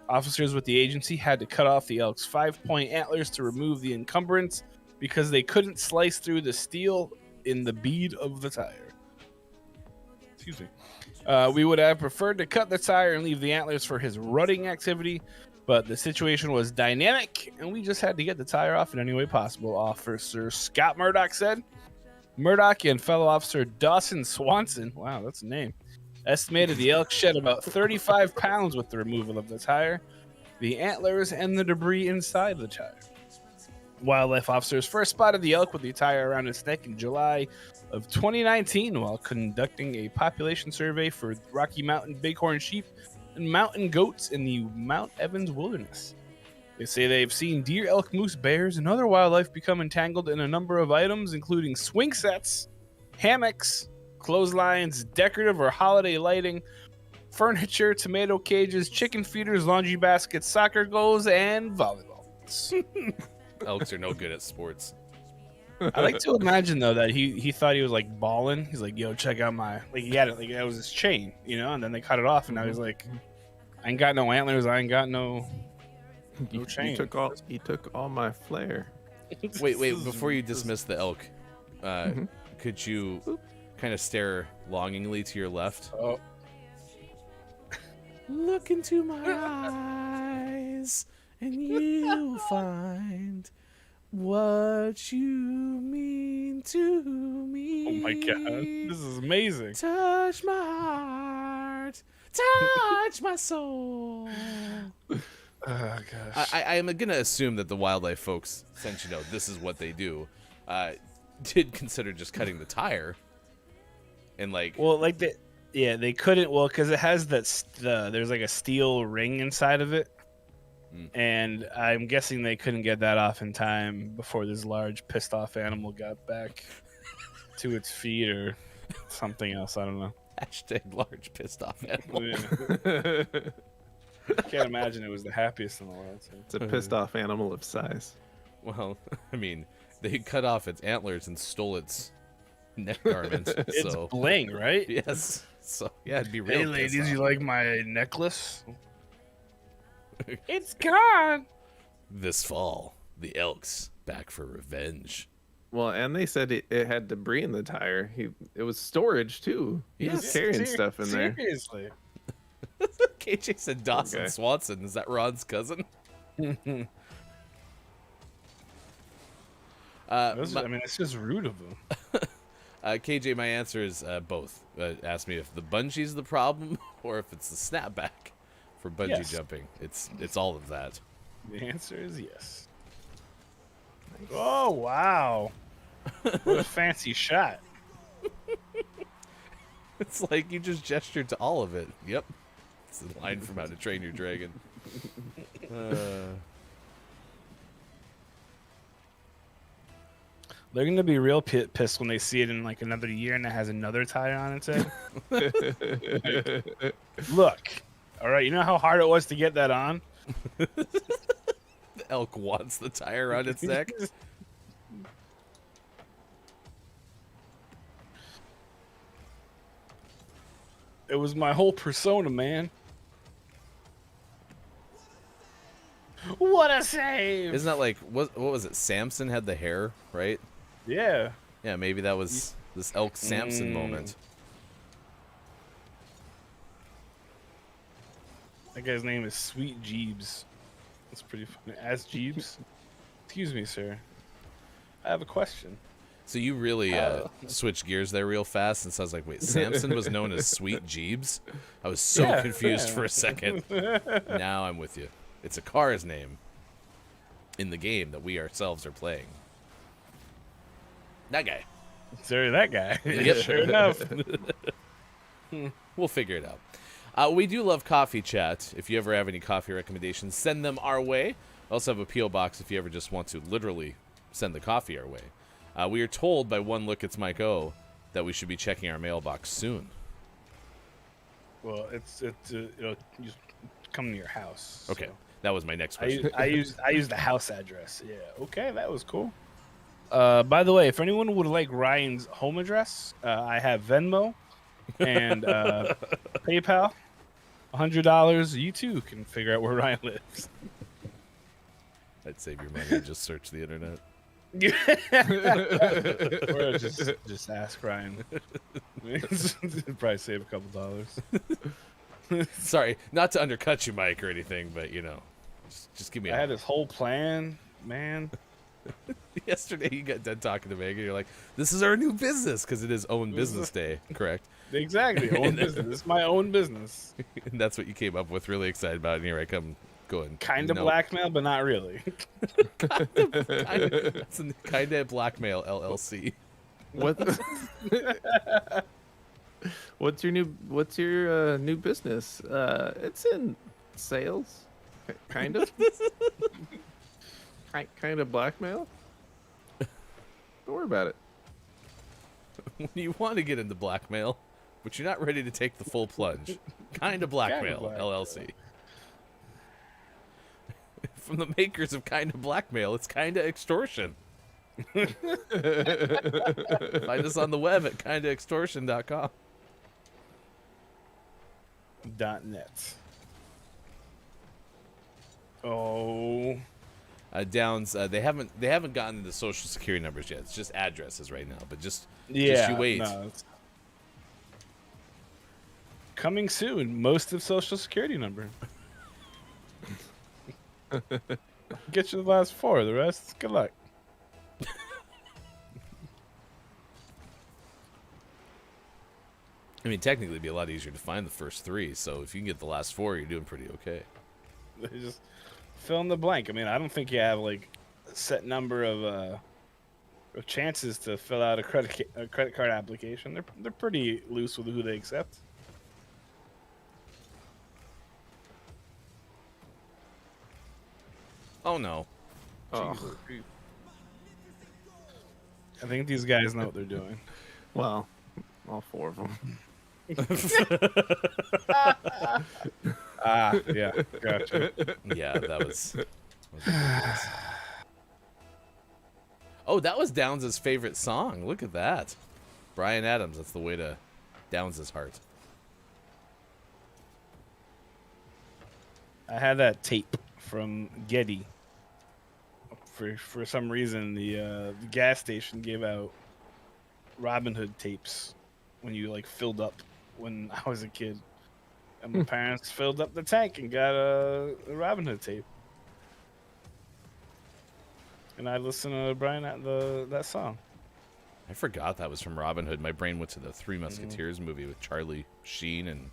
Officers with the agency had to cut off the elk's 5-point antlers to remove the encumbrance because they couldn't slice through the steel in the bead of the tire. Excuse me. We would have preferred to cut the tire and leave the antlers for his rutting activity, but the situation was dynamic, and we just had to get the tire off in any way possible, Officer Scott Murdoch said. Murdoch and fellow officer Dawson Swanson, wow, that's a name, estimated the elk shed about 35 pounds with the removal of the tire, the antlers, and the debris inside the tire. Wildlife officers first spotted the elk with the tire around its neck in July of 2019 while conducting a population survey for Rocky Mountain bighorn sheep and mountain goats in the Mount Evans wilderness. They say they've seen deer, elk, moose, bears, and other wildlife become entangled in a number of items, including swing sets, hammocks, clotheslines, decorative or holiday lighting, furniture, tomato cages, chicken feeders, laundry baskets, soccer goals, and volleyballs.
Elks are no good at sports.
I like to imagine though that he thought he was like balling. He's like, "Yo, check out my," like he had it like that was his chain, you know. And then they cut it off, and now he's like, "I ain't got no antlers. I ain't got no chain."
He took all my flair.
Wait, before you dismiss the elk, could you kind of stare longingly to your left?
Oh,
Look into my eyes, and you'll find what you mean to me.
oh my god, this is amazing.
Touch my heart, touch my soul.
Oh gosh.
I am gonna assume that the wildlife folks, since you know this is what they do, did consider just cutting the tire, and like,
Well, like they couldn't. Well, because it has there's like a steel ring inside of it, and I'm guessing they couldn't get that off in time before this large pissed off animal got back to its feet or something else. I don't know.
Hashtag large pissed off animal.
Yeah. Can't imagine it was the happiest in the world. So.
It's a pissed off animal of size.
Well, I mean, they cut off its antlers and stole its neck garment.
It's
So
bling, right?
yes. So yeah, it'd be real.
Hey,
pissed
ladies,
off.
you like my necklace? It's gone.
This fall, the Elks back for revenge.
Well, and they said it had debris in the tire. It was storage too. He was
Yes.
carrying stuff in there.
Seriously.
KJ said Dawson
Okay.
Swanson. Is that Ron's cousin?
I mean, it's just rude of them.
KJ, my answer is both. Ask me if the bungee's the problem or if it's the snapback for bungee
Yes.
jumping. It's all of that.
The answer is yes. Oh, wow. What a fancy shot.
It's like you just gestured to all of it. Yep. It's a line from How to Train Your Dragon.
They're going to be real pissed when they see it in like another year and it has another tire on its head. Look. All right, you know how hard it was to get that on?
The elk wants the tire on its neck.
It was my whole persona, man. What a save!
Isn't that like what was it? Samson had the hair, right?
Yeah.
Yeah, maybe that was this elk Samson moment.
That guy's name is Sweet Jeebs. That's pretty funny. As Jeebs? Excuse me, sir. I have a question.
So you really switched gears there real fast, and so I was like, wait, Samson was known as Sweet Jeebs? I was so
Yeah,
confused
yeah.
for a second. Now I'm with you. It's a car's name in the game that we ourselves are playing. That guy.
Sorry, that guy.
Yep.
Sure enough.
We'll figure it out. We do love coffee chat. If you ever have any coffee recommendations, send them our way. I also have a P.O. box if you ever just want to literally send the coffee our way. We are told by one look it's Mike O that we should be checking our mailbox soon.
Well, it'll just come to your house.
Okay,
so.
that was my next question.
I use the house address. Yeah. Okay, that was cool. By the way, if anyone would like Ryan's home address, I have Venmo and PayPal. $100. You too can figure out where Ryan lives.
I'd save your money and just search the internet.
Or just ask Ryan. Probably save a couple dollars.
Sorry, not to undercut you, Mike, or anything, but you know, just give me.
I had this whole plan, man.
Yesterday, you got done talking to Megan. You're like, "This is our new business because it is own business day, correct?"
Exactly, own business. It's my own business.
And that's what you came up with, really excited about. And here I come, going
Kind of
no.
blackmail, but not really.
That's a kind of blackmail LLC.
What? What's your new business? It's in sales, kind of. Kind of blackmail. Don't worry about it.
When you want to get into blackmail, but you're not ready to take the full plunge, kind of blackmail
blackmail.
LLC. From the makers of Kind of Blackmail, it's kind of extortion. Find us on the web at kindaextortion.com.
.net. Oh,
Downs, they haven't gotten the social security numbers yet. It's just addresses right now, but just
yeah.
you wait.
No, it's coming soon. Most of social security number. Get you the last four. The rest, good luck.
I mean, technically, it'd be a lot easier to find the first three. So if you can get the last four, you're doing pretty okay.
They just fill in the blank. I mean, I don't think you have like a set number of chances to fill out a credit card application. They're pretty loose with who they accept.
Oh no.
Oh,
I think these guys know what they're doing.
well, all four of them.
Yeah, gotcha.
Yeah, that was ridiculous. Oh, that was Downs' favorite song. Look at that. Bryan Adams, that's the way to Downs' heart.
I had that tape from Getty. For some reason, the gas station gave out Robin Hood tapes when you like filled up when I was a kid, and my parents filled up the tank and got a Robin Hood tape, and I listened to that song.
I forgot that was from Robin Hood. My brain went to the Three Musketeers movie with Charlie Sheen and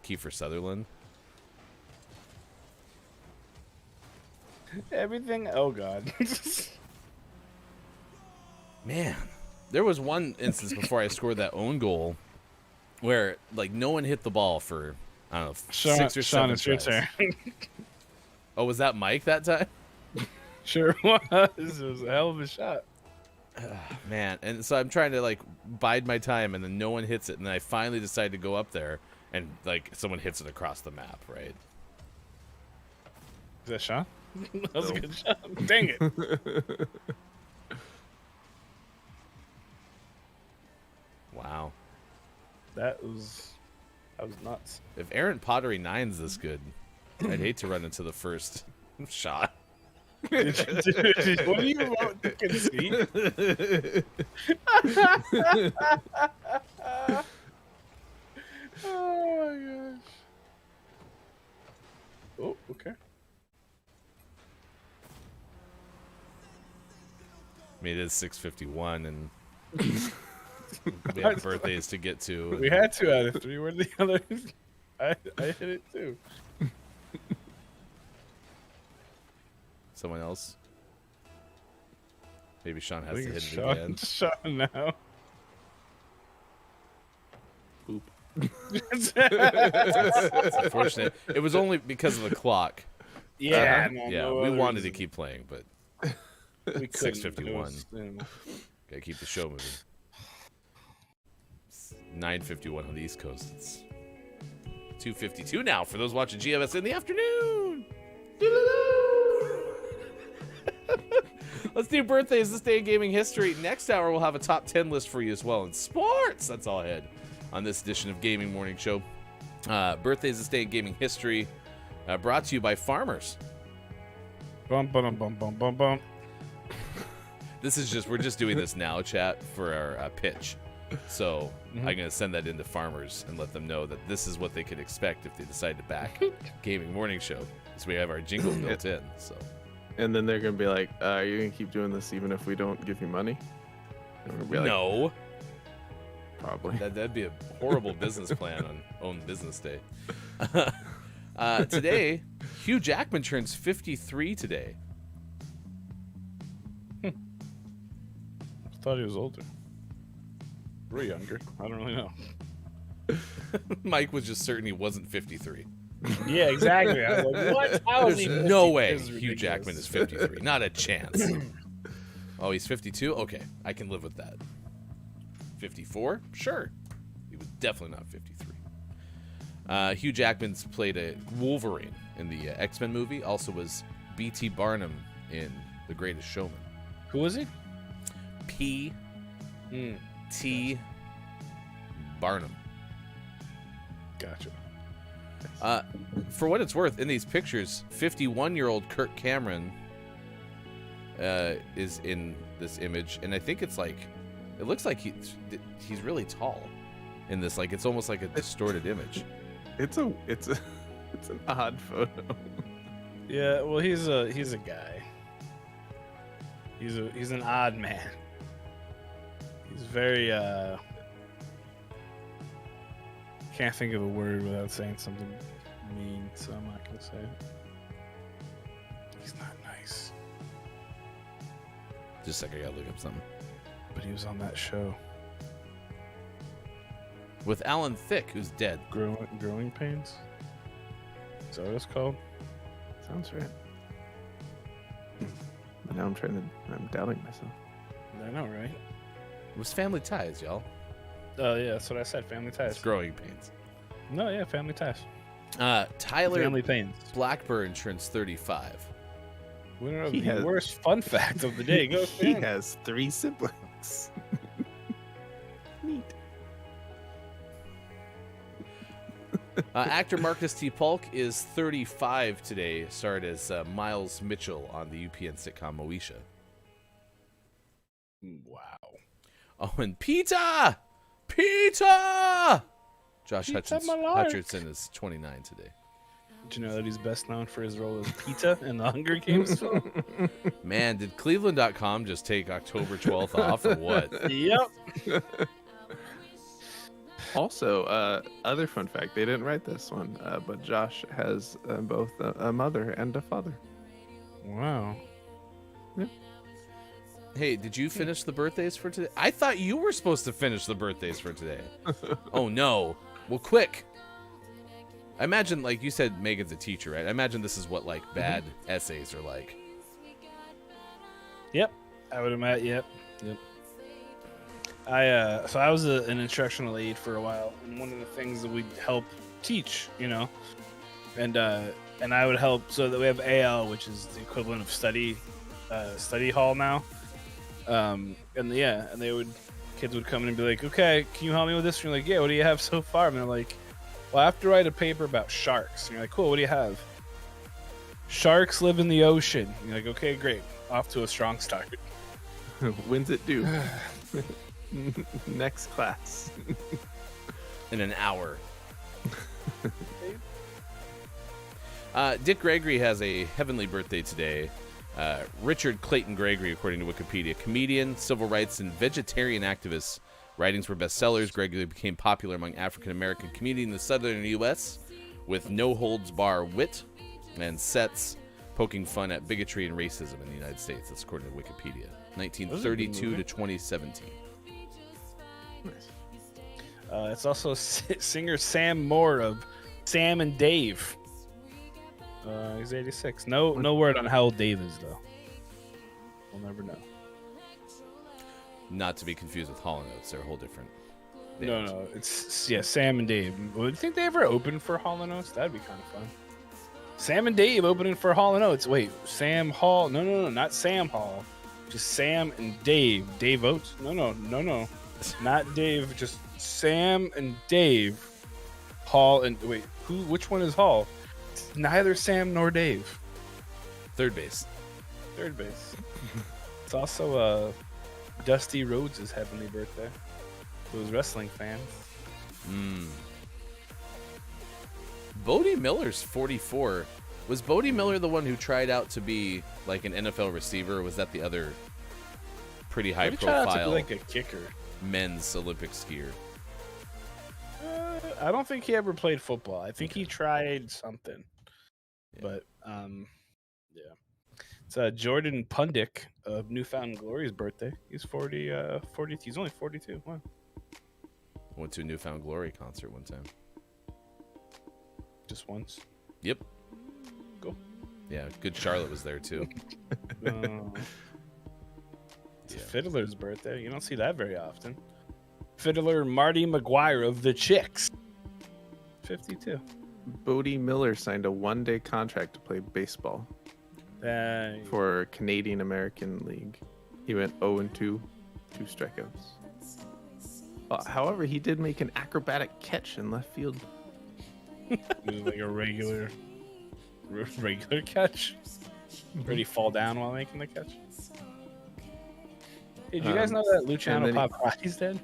Kiefer Sutherland.
Everything. Oh God.
Man, there was one instance before I scored that own goal where like no one hit the ball for I don't know 6 or 7
it's your
tries.
turn.
Oh, was that Mike that time?
Sure was. It was a hell of a shot.
Man, and so I'm trying to like bide my time, and then no one hits it, and then I finally decide to go up there, and like someone hits it across the map, right?
Is that Sean? That was a good shot. Dang it.
Wow.
That was nuts.
If Aaron Pottery 9's this good, I'd hate to run into the first shot.
What do you want to concede? Oh my gosh. Oh, okay.
I mean, it is 6:51, and we have birthdays to get to.
We had 2 out of 3. Where the others? I hit it too.
Someone else? Maybe Sean
I
has to
think
hit
it's
it
Sean,
again.
Sean now.
Poop. It's unfortunate. It was only because of the clock.
Yeah,
We wanted to keep playing, but
we
6:51. Gotta keep the show moving. It's 9:51 on the East Coast. It's 2:52 now for those watching GMS in the afternoon. Let's do birthdays this day in gaming history. Next hour, we'll have a top 10 list for you as well in sports. That's all ahead on this edition of Gaming Morning Show. Birthdays this day in gaming history, brought to you by Farmers.
Bum bum bum bum bum bum.
This is just, we're just doing this now, chat, for our pitch. So I'm going to send that into Farmers and let them know that this is what they could expect if they decide to back Gaming Morning Show. So we have our jingle built in. So.
And then they're gonna be like, "Are you gonna keep doing this even if we don't give you money?" And we're gonna be like,
No.
probably.
That'd be a horrible business plan on Own Business Day. Today, Hugh Jackman turns 53 today.
I thought he was older. Or younger. I don't really know.
Mike was just certain he wasn't 53.
Yeah, exactly. I was like, what? How is he
There's
50?
no way
This is
Hugh
ridiculous.
Jackman is 53. Not a chance. Oh, he's 52? Okay, I can live with that. 54? Sure. He was definitely not 53. Hugh Jackman's played a Wolverine in the X-Men movie. Also was B.T. Barnum in The Greatest Showman.
Who was he?
P.T. Barnum.
Gotcha.
For what it's worth, in these pictures, 51-year-old Kirk Cameron is in this image, and I think it's like, it looks like he's really tall in this. Like, it's almost like a distorted image.
It's an odd photo.
Yeah, well, he's a guy. He's an odd man. He's very can't think of a word without saying something mean, so I'm not gonna say it. He's not nice.
Just a second, I gotta look up something.
But he was on that show.
With Alan Thicke, who's dead.
Growing Pains? Is that what it's called?
Sounds right. But now I'm doubting myself.
I know, right?
It was Family Ties, y'all.
Oh yeah, that's what I said. Family ties.
Growing pains.
No, yeah, family ties.
Tyler
Family pains.
Blackburn turns 35.
Winner of
He
the
has-
worst fun fact of the day. Go
He
Sam.
has 3 siblings. Neat.
Actor Marcus T. Paulk is 35 today. Starred as Miles Mitchell on the UPN sitcom Moesha.
Wow.
Oh, and Peter! Josh
Peter
Hutcherson,
Malloy.
Hutcherson is 29 today.
Did you know that he's best known for his role as Peter in the Hunger Games film?
Man, did Cleveland.com just take October 12th off or what?
Yep.
Also, other fun fact, they didn't write this one, but Josh has both a mother and a father.
Wow.
Hey, did you finish the birthdays for today? I thought you were supposed to finish the birthdays for today. Oh, no. Well, quick. I imagine, like you said, Megan's a teacher, right? I imagine this is what, like, bad essays are like.
Yep. I would imagine. Yep. So I was an instructional aide for a while, and one of the things that we help teach, and I would help so that we have AL, which is the equivalent of study hall now. And kids would come in and be like, "Okay, can you help me with this?" And you're like, "Yeah, what do you have so far?" And they're like, "Well, I have to write a paper about sharks." And you're like, "Cool, what do you have?" "Sharks live in the ocean." And you're like, "Okay, great, off to a strong start."
When's it due? Next class.
In an hour. Dick Gregory has a heavenly birthday today. Richard Clayton Gregory, according to Wikipedia, comedian, civil rights, and vegetarian activist. Writings were bestsellers. Gregory became popular among African-American community in the southern U.S. with no-holds-bar wit and sets poking fun at bigotry and racism in the United States. That's according to Wikipedia. 1932 to 2017.
Nice.
It's also singer Sam Moore of Sam and Dave. He's 86. No word on how old Dave is, though. We'll never know.
Not to be confused with Hall & Oates. They're a whole different band.
No. It's Sam and Dave. Do you think they ever opened for Hall & Oates? That'd be kind of fun. Sam and Dave opening for Hall & Oates. Wait, Sam Hall? No, not Sam Hall. Just Sam and Dave. Dave Oates? No. Not Dave. Just Sam and Dave. Hall and wait, which one is Hall? It's neither Sam nor Dave.
Third base.
It's also Dusty Rhodes' heavenly birthday. Those wrestling fans.
Bodie Miller's 44. Was Bodie Miller the one who tried out to be like an NFL receiver, or was that the other pretty high
Maybe try out to be
profile
like a kicker.
men's Olympic skier?
I don't think he ever played football. I think he tried something.
Yeah.
But yeah. It's Jordan Pundick of Newfound Glory's birthday. He's 40. He's only 42. Wow.
Went to a Newfound Glory concert one time.
Just once.
Yep.
Cool.
Yeah, Good Charlotte was there too.
It's
Yeah.
Fiddler's birthday. You don't see that very often. Fiddler Marty McGuire of the Chicks. 52.
Bodie Miller signed a 1-day contract to play baseball for Canadian American League. He went 0-2, 2 strikeouts. However, he did make an acrobatic catch in left field.
It was like a regular catch. Or did he fall down while making the catch? Hey, did you guys know that Luciano Pavarotti dead?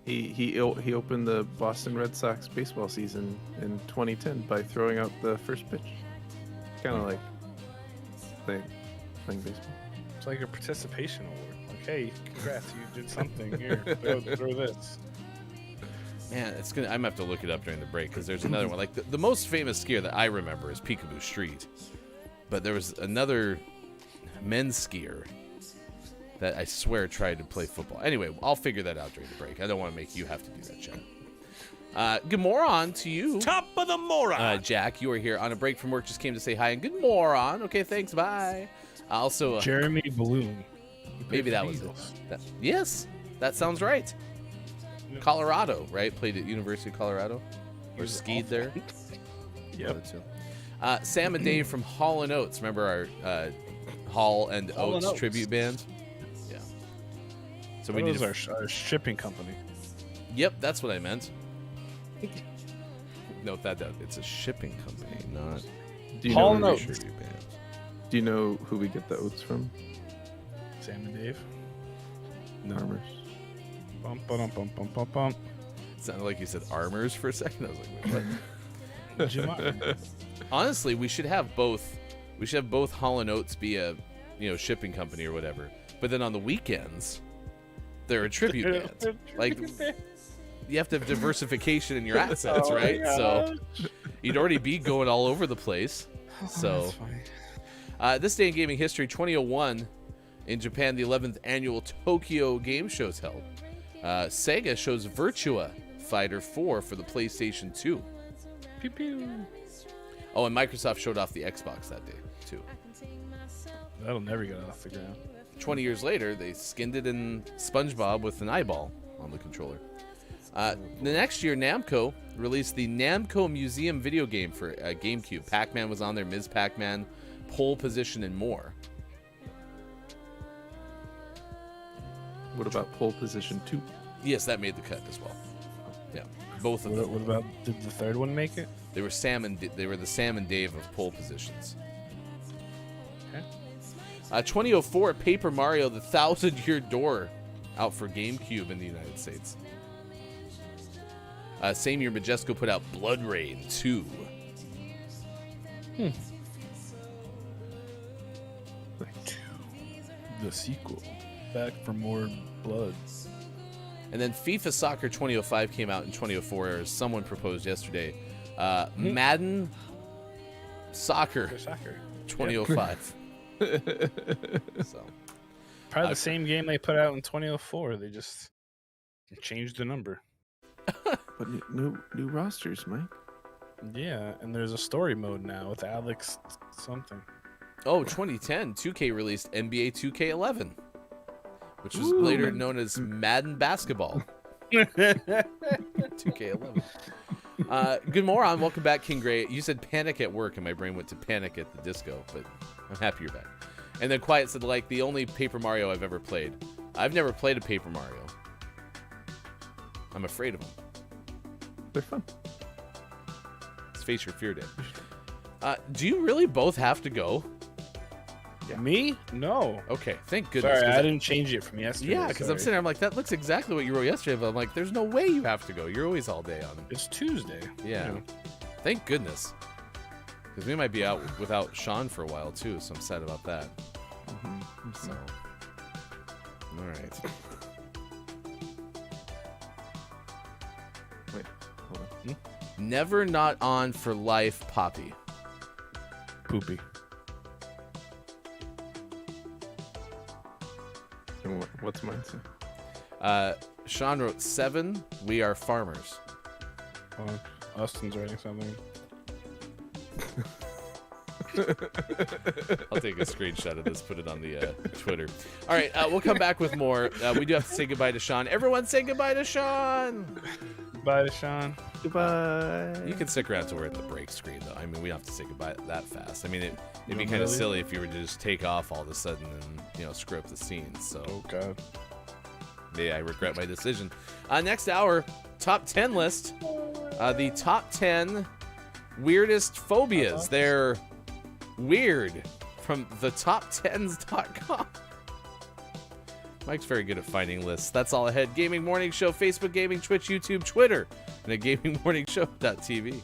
He opened the Boston Red Sox baseball season in 2010 by throwing out the first pitch. Kind of like playing baseball.
It's like a participation award. Like, hey, congrats, you did something. Here, throw this.
Man, I'm gonna have to look it up during the break because there's another one. Like the most famous skier that I remember is Peekaboo Street, but there was another men's skier that I swear tried to play football. Anyway, I'll figure that out during the break. I don't want to make you have to do that, Jack. Good moron to you.
Top of the moron.
Jack, you are here on a break from work. Just came to say hi and good moron. Okay, thanks. Bye. Also,
Jeremy Bloom.
maybe that was it. Yes, that sounds right. Colorado, right? Played at University of Colorado, or skied there.
Yep.
One of the two. Sam and Dave from Hall and Oates. Remember our Hall and
Hall and
Oates
Oates.
tribute band? Yeah. So we
That
need
was our shipping company.
Yep, that's what I meant. Note that down. It's a shipping company, not
Do you
Hall
know?
and
Who,
Oates.
tribute band.
do you know who we get the oats from?
Sam and Dave.
Farmers.
Bum, ba-dum, bum, bum, bum, bum.
It sounded like you said armors for a second. I was like, wait, what?
Jim Martin.
Honestly, we should have both. We should have both Hall and Oates be a, shipping company or whatever. But then on the weekends, they're a tribute band. Like, you have to have diversification in your assets,
Oh my
right? So
gosh.
you'd already be going all over the place. So
That's funny.
this day in gaming history, 2001, in Japan, the 11th annual Tokyo Game Show's held. Sega shows Virtua Fighter 4 for the PlayStation 2.
Pew pew.
Oh, and Microsoft showed off the Xbox that day, too.
That'll never get off the ground.
20 years later, they skinned it in SpongeBob with an eyeball on the controller. The next year, Namco released the Namco Museum video game for GameCube. Pac-Man was on there, Ms. Pac-Man, Pole Position, and more.
What about pole position 2?
Yes, that made the cut as well. Yeah, both of them.
What about, did the third one make it?
They were they were the Sam and Dave of pole positions.
Okay.
2004, Paper Mario: The Thousand-Year Door, out for GameCube in the United States. Same year, Majesco put out Blood Rain 2.
The sequel. Back for more blood.
And then FIFA Soccer 2005 came out in 2004, as someone proposed yesterday. Madden Soccer
Soccer.
2005. So,
Probably the same game they put out in 2004. They just changed the number.
But new rosters, Mike.
Yeah, and there's a story mode now with Alex something.
2010, 2K released NBA 2K11, which was
Ooh.
later known as Madden Basketball 2K11. Good morning. Welcome back, King Gray. You said panic at work, and my brain went to panic at the disco, but I'm happy you're back. And then Quiet said, like, the only Paper Mario I've ever played. I've never played a Paper Mario. I'm afraid of them.
They're fun.
It's Face Your Fear Day. Do you really both have to go?
Me? No.
Okay, thank goodness.
Sorry,
'cause
I didn't change it from yesterday.
Yeah, because I'm
sorry.
sitting there, I'm like, that looks exactly what you wrote yesterday, but I'm like, there's no way you have to go. You're always all day on them.
It's Tuesday.
Yeah.
You know.
Thank goodness. Because we might be out without Sean for a while, too, so I'm sad about that. So, all right.
Wait, hold on.
Never not on for life, Poppy.
Poopy.
And what's mine say?
Sean wrote 7. We are farmers.
Austin's writing something.
I'll take a screenshot of this, put it on the Twitter. All right, we'll come back with more. We do have to say goodbye to Sean. Everyone say goodbye to Sean.
Bye to Sean.
Goodbye.
You can stick around till we're at the break screen, though. I mean, we don't have to say goodbye that fast. I mean, it'd be
No,
kind of
really?
silly if you were to just take off all of a sudden and, screw up the scene. So,
Oh, God.
yeah, I regret my decision. Next hour, top 10 list. The top 10 weirdest phobias. They're weird from thetop10s.com. Mike's very good at finding lists. That's all ahead. Gaming Morning Show, Facebook Gaming, Twitch, YouTube, Twitter, and at gamingmorningshow.tv.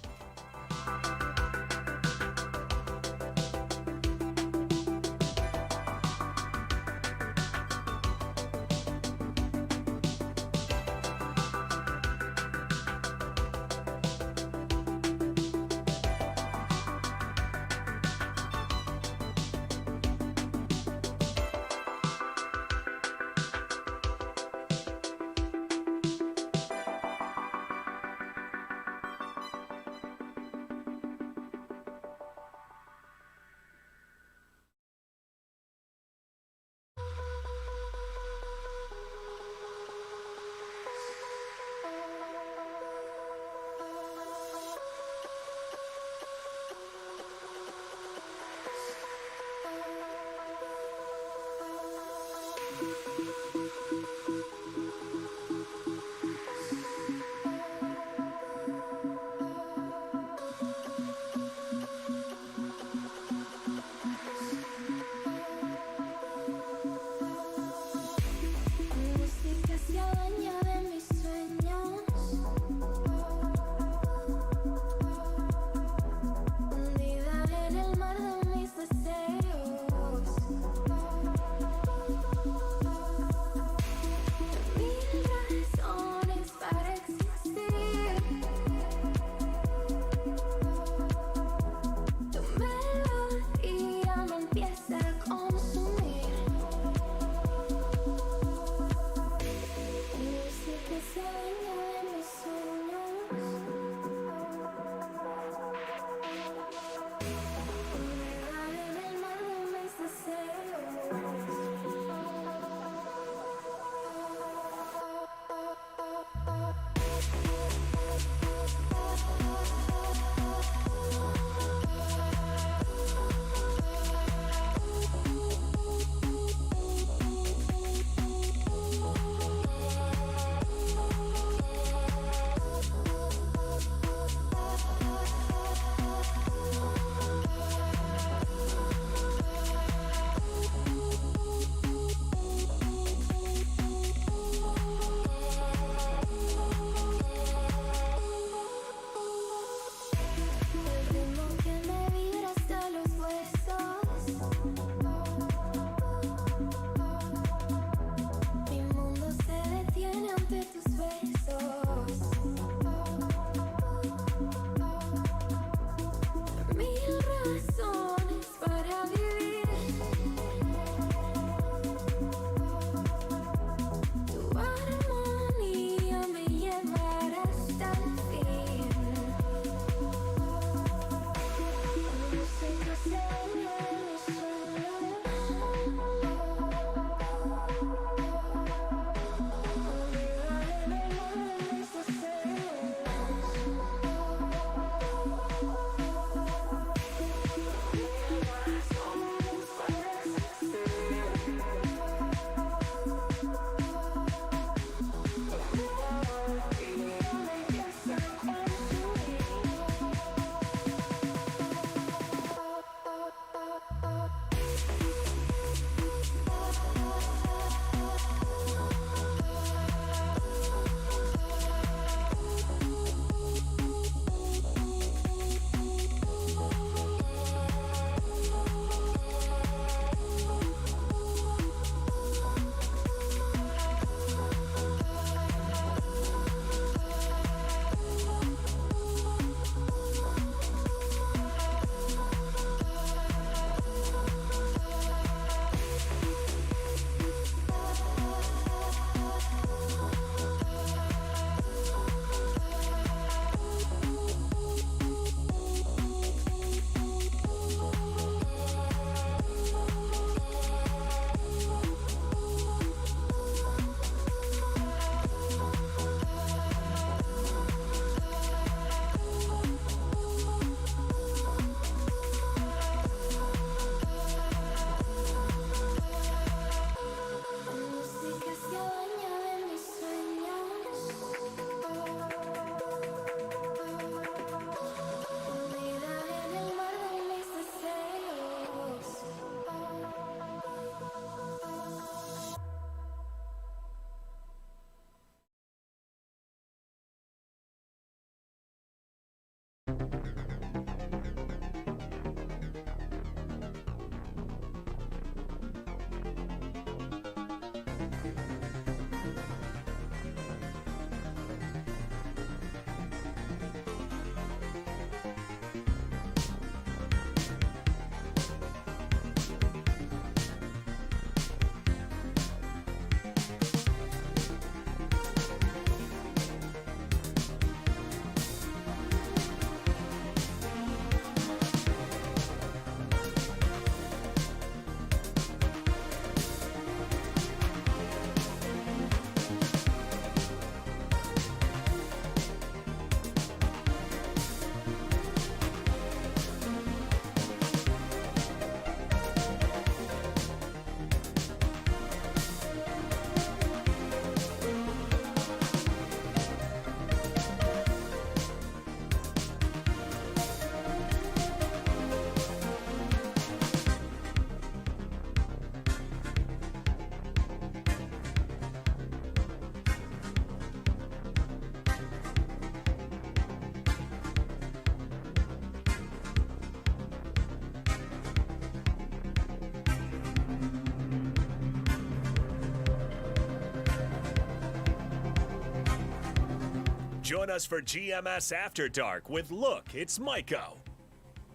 Join us for GMS After Dark with Look, It's Maiko.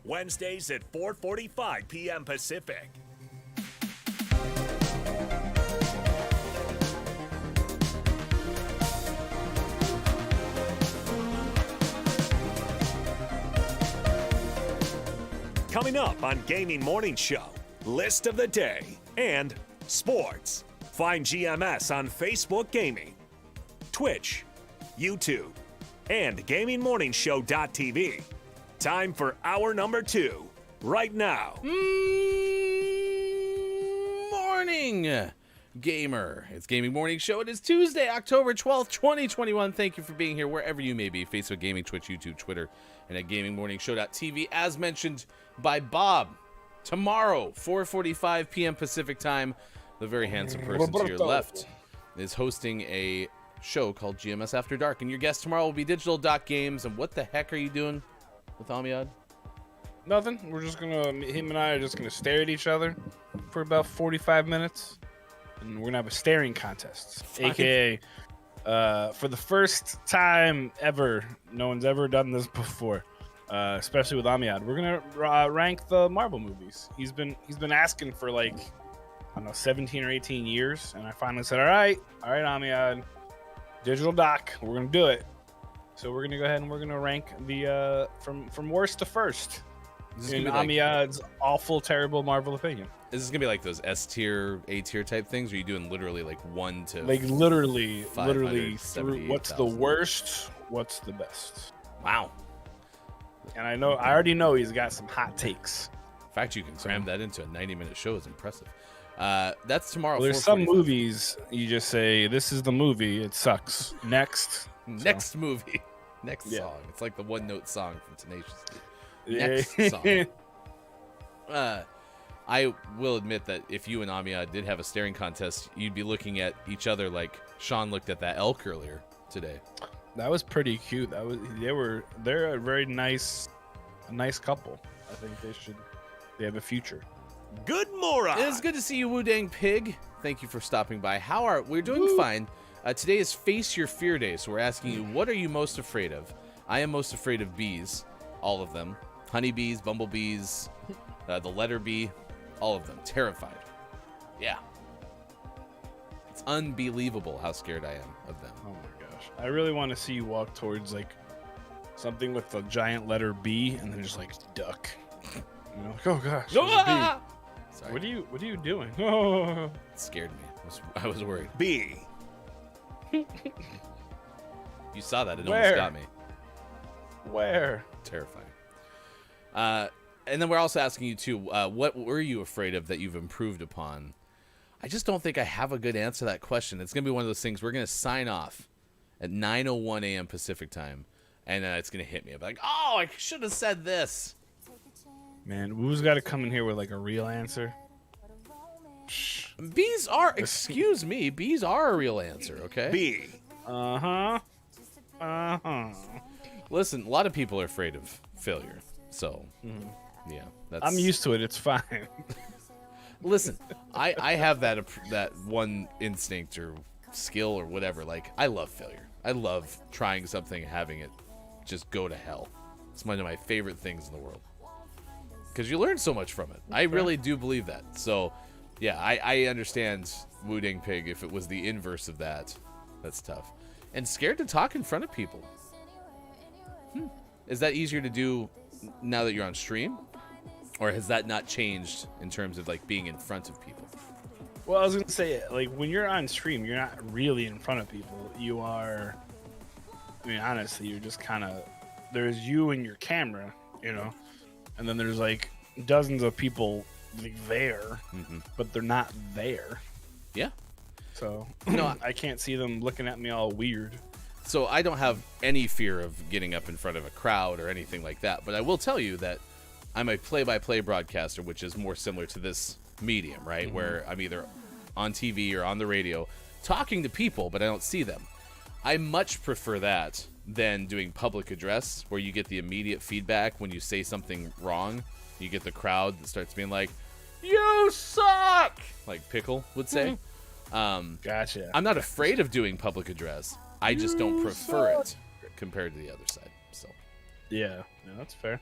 Wednesdays at 4:45 p.m. Pacific. Coming up on Gaming Morning Show, List of the Day, and Sports. Find GMS on Facebook Gaming, Twitch, YouTube, and GamingMorningShow.tv. Time for hour number 2, right now.
Morning, gamer. It's Gaming Morning Show. It is Tuesday, October 12th, 2021. Thank you for being here wherever you may be. Facebook Gaming, Twitch, YouTube, Twitter, and at GamingMorningShow.tv. As mentioned by Bob, tomorrow, 4:45 p.m. Pacific time, the very handsome person to your left is hosting a show called GMS After Dark. And your guest tomorrow will be Digital Doc Games. And what the heck are you doing with Amiad?
Nothing. We're just gonna, him and I are just gonna stare at each other for about 45 minutes, and we're gonna have a staring contest, aka, for the first time ever, no one's ever done this before, especially with Amiad. We're gonna rank the Marvel movies. He's been asking for like, I don't know, 17 or 18 years, and I finally said, all right, Amiad, Digital Doc, we're gonna do it. So we're gonna go ahead and we're gonna rank the from worst to first. In Amiad's awful, terrible Marvel opinion.
Is this gonna be like those S tier, A tier type things? Or are you doing literally like 1 to
like literally through
578,000?
what's the worst, what's the best?
Wow.
And I already know he's got some hot takes.
The fact you can cram that into a 90-minute show is impressive. That's tomorrow.
Well, there's some movies you just say, this is the movie, it sucks. Next.
Next movie. Next
Yeah.
song. It's like the one-note song from Tenacious D.
Yeah.
Next song. I will admit that if you and Amiad did have a staring contest, you'd be looking at each other like Sean looked at that elk earlier today.
That was pretty cute. They're a very nice couple. I think they have a future.
Good moron.
It is good to see you, Wu Dang Pig. Thank you for stopping by. We're doing fine. Today is Face Your Fear Day, so we're asking you, what are you most afraid of? I am most afraid of bees, all of them. Honeybees, bumblebees, the letter B, all of them. Terrified. Yeah. It's unbelievable how scared I am of them.
Oh my gosh. I really want to see you walk towards like something with the giant letter B and then just like duck. You know, like, oh gosh. there's a bee.
Sorry.
What are you doing? Oh.
It scared me. I was worried.
B.
You saw that. It
Where?
almost got me.
Where?
Terrifying. And then we're also asking you too, what were you afraid of that you've improved upon? I just don't think I have a good answer to that question. It's going to be one of those things. We're going to sign off at 9:01 a.m. Pacific time, and it's going to hit me. I'm like, oh, I should have said this.
Man, Woo's got to come in here with like a real answer.
Bees are, excuse me, bees are a real answer, okay?
B.
Uh-huh.
Listen, a lot of people are afraid of failure, so, yeah. That's...
I'm used to it. It's fine.
Listen, I have that one instinct or skill or whatever. Like, I love failure. I love trying something and having it just go to hell. It's one of my favorite things in the world. Because you learn so much from it. I really do believe that. So, yeah, I understand Wu Dang Pig. If it was the inverse of that, that's tough. And scared to talk in front of people. Is that easier to do now that you're on stream? Or has that not changed in terms of like being in front of people?
Well, I was gonna say, like, when you're on stream, you're not really in front of people. You are, I mean, honestly, you're just kind of, there's you and your camera, you know, and then there's like dozens of people like there, but they're not there.
Yeah.
So
No,
I can't see them looking at me all weird.
So I don't have any fear of getting up in front of a crowd or anything like that. But I will tell you that I'm a play-by-play broadcaster, which is more similar to this medium, right? Where I'm either on TV or on the radio talking to people, but I don't see them. I much prefer that than doing public address, where you get the immediate feedback when you say something wrong. You get the crowd that starts being like, "You suck," like Pickle would say.
Gotcha.
I'm not afraid of doing public address. I just don't prefer it compared to the other side. So,
Yeah, that's fair.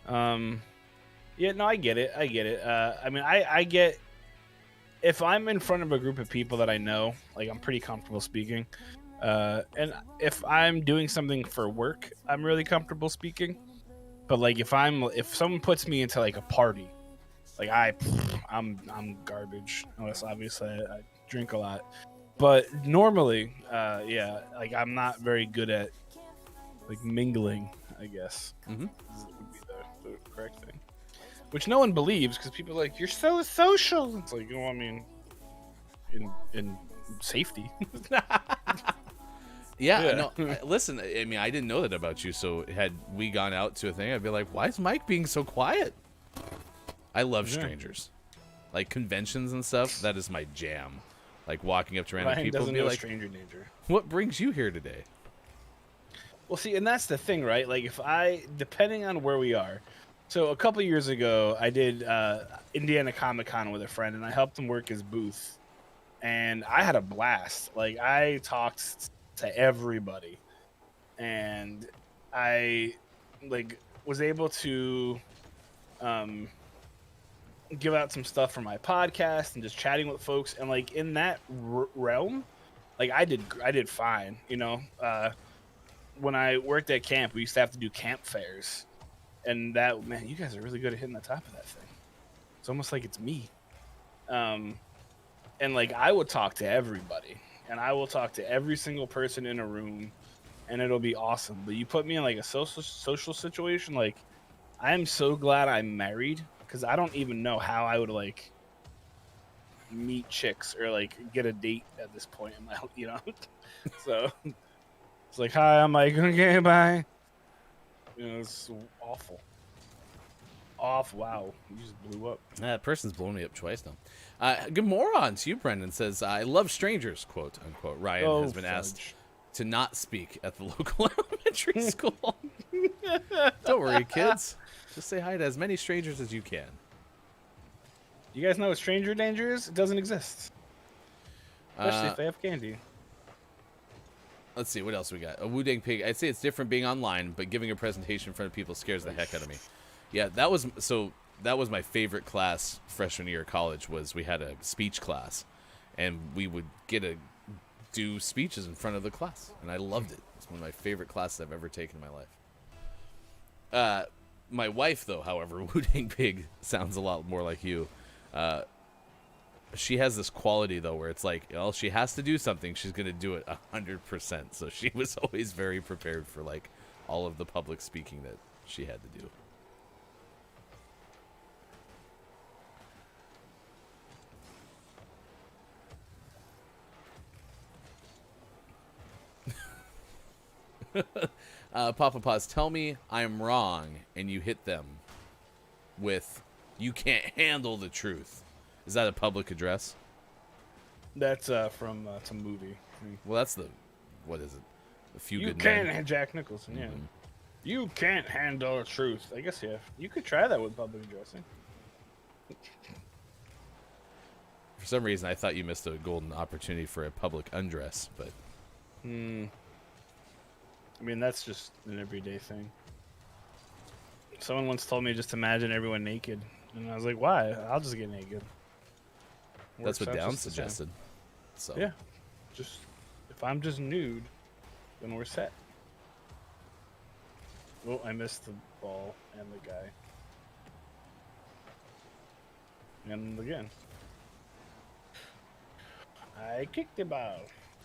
Yeah, no, I get it. I mean, I get, if I'm in front of a group of people that I know, like, I'm pretty comfortable speaking. And if I'm doing something for work, I'm really comfortable speaking. But like, if someone puts me into like a party, like I'm garbage. Unless obviously I drink a lot. But normally, yeah, like I'm not very good at like mingling, I guess.
Mhm.
Would be the correct thing. Which no one believes because people are like, you're so social. It's like, I mean, in safety.
Yeah,
Yeah.
no. Listen, I mean, I didn't know that about you. So had we gone out to a thing, I'd be like, "Why is Mike being so quiet?" I love strangers, like conventions and stuff. That is my jam. Like walking up to random
Ryan
people
doesn't
and be
know
like,
stranger danger.
"What brings you here today?"
Well, see, and that's the thing, right? Like, depending on where we are. So a couple years ago, I did Indiana Comic Con with a friend, and I helped him work his booth, and I had a blast. Like, I talked to everybody, and I was able to give out some stuff for my podcast and just chatting with folks, and like in that realm, like I did fine, you know. When I worked at camp, we used to have to do camp fairs, and that, man, you guys are really good at hitting the top of that thing. It's almost like it's me. And like I would talk to everybody, and I will talk to every single person in a room, and it'll be awesome. But you put me in like a social situation, like I'm so glad I'm married, because I don't even know how I would like meet chicks or like get a date at this point in my, you know. So it's like, hi, I'm Mike. Okay, bye. You know, it's awful. Wow, you just blew up.
That person's blown me up twice now. Good moron to you, Brendan says, "I love strangers," quote unquote. Ryan has been asked to not speak at the local elementary school. Don't worry, kids. Just say hi to as many strangers as you can.
You guys know what stranger danger is? It doesn't exist. Especially if they have candy.
Let's see, what else we got? A Wu-Dang Pig. I'd say it's different being online, but giving a presentation in front of people scares the heck out of me. Yeah, that was my favorite class freshman year of college. Was we had a speech class, and we would do speeches in front of the class, and I loved it. It's one of my favorite classes I've ever taken in my life. My wife, though, however, Wu-Dang Pig sounds a lot more like you. She has this quality, though, where it's like, well, she has to do something, she's going to do it 100%. So she was always very prepared for, like, all of the public speaking that she had to do. Papa Paws, tell me I'm wrong, and you hit them with, "You can't handle the truth." Is that a public address?
That's from some movie.
Well, that's what is it? A Few
You
Good
can't,
Men.
Jack Nicholson, yeah. You can't handle the truth. I guess, yeah. You could try that with public addressing.
For some reason, I thought you missed a golden opportunity for a public undress, but
I mean, that's just an everyday thing. Someone once told me just imagine everyone naked. And I was like, why? I'll just get naked.
that's what
Works out
Down
just the same.
suggested. So
Yeah. Just, if I'm just nude, then we're set. Oh, I missed the ball and the guy. And again. I kicked the ball.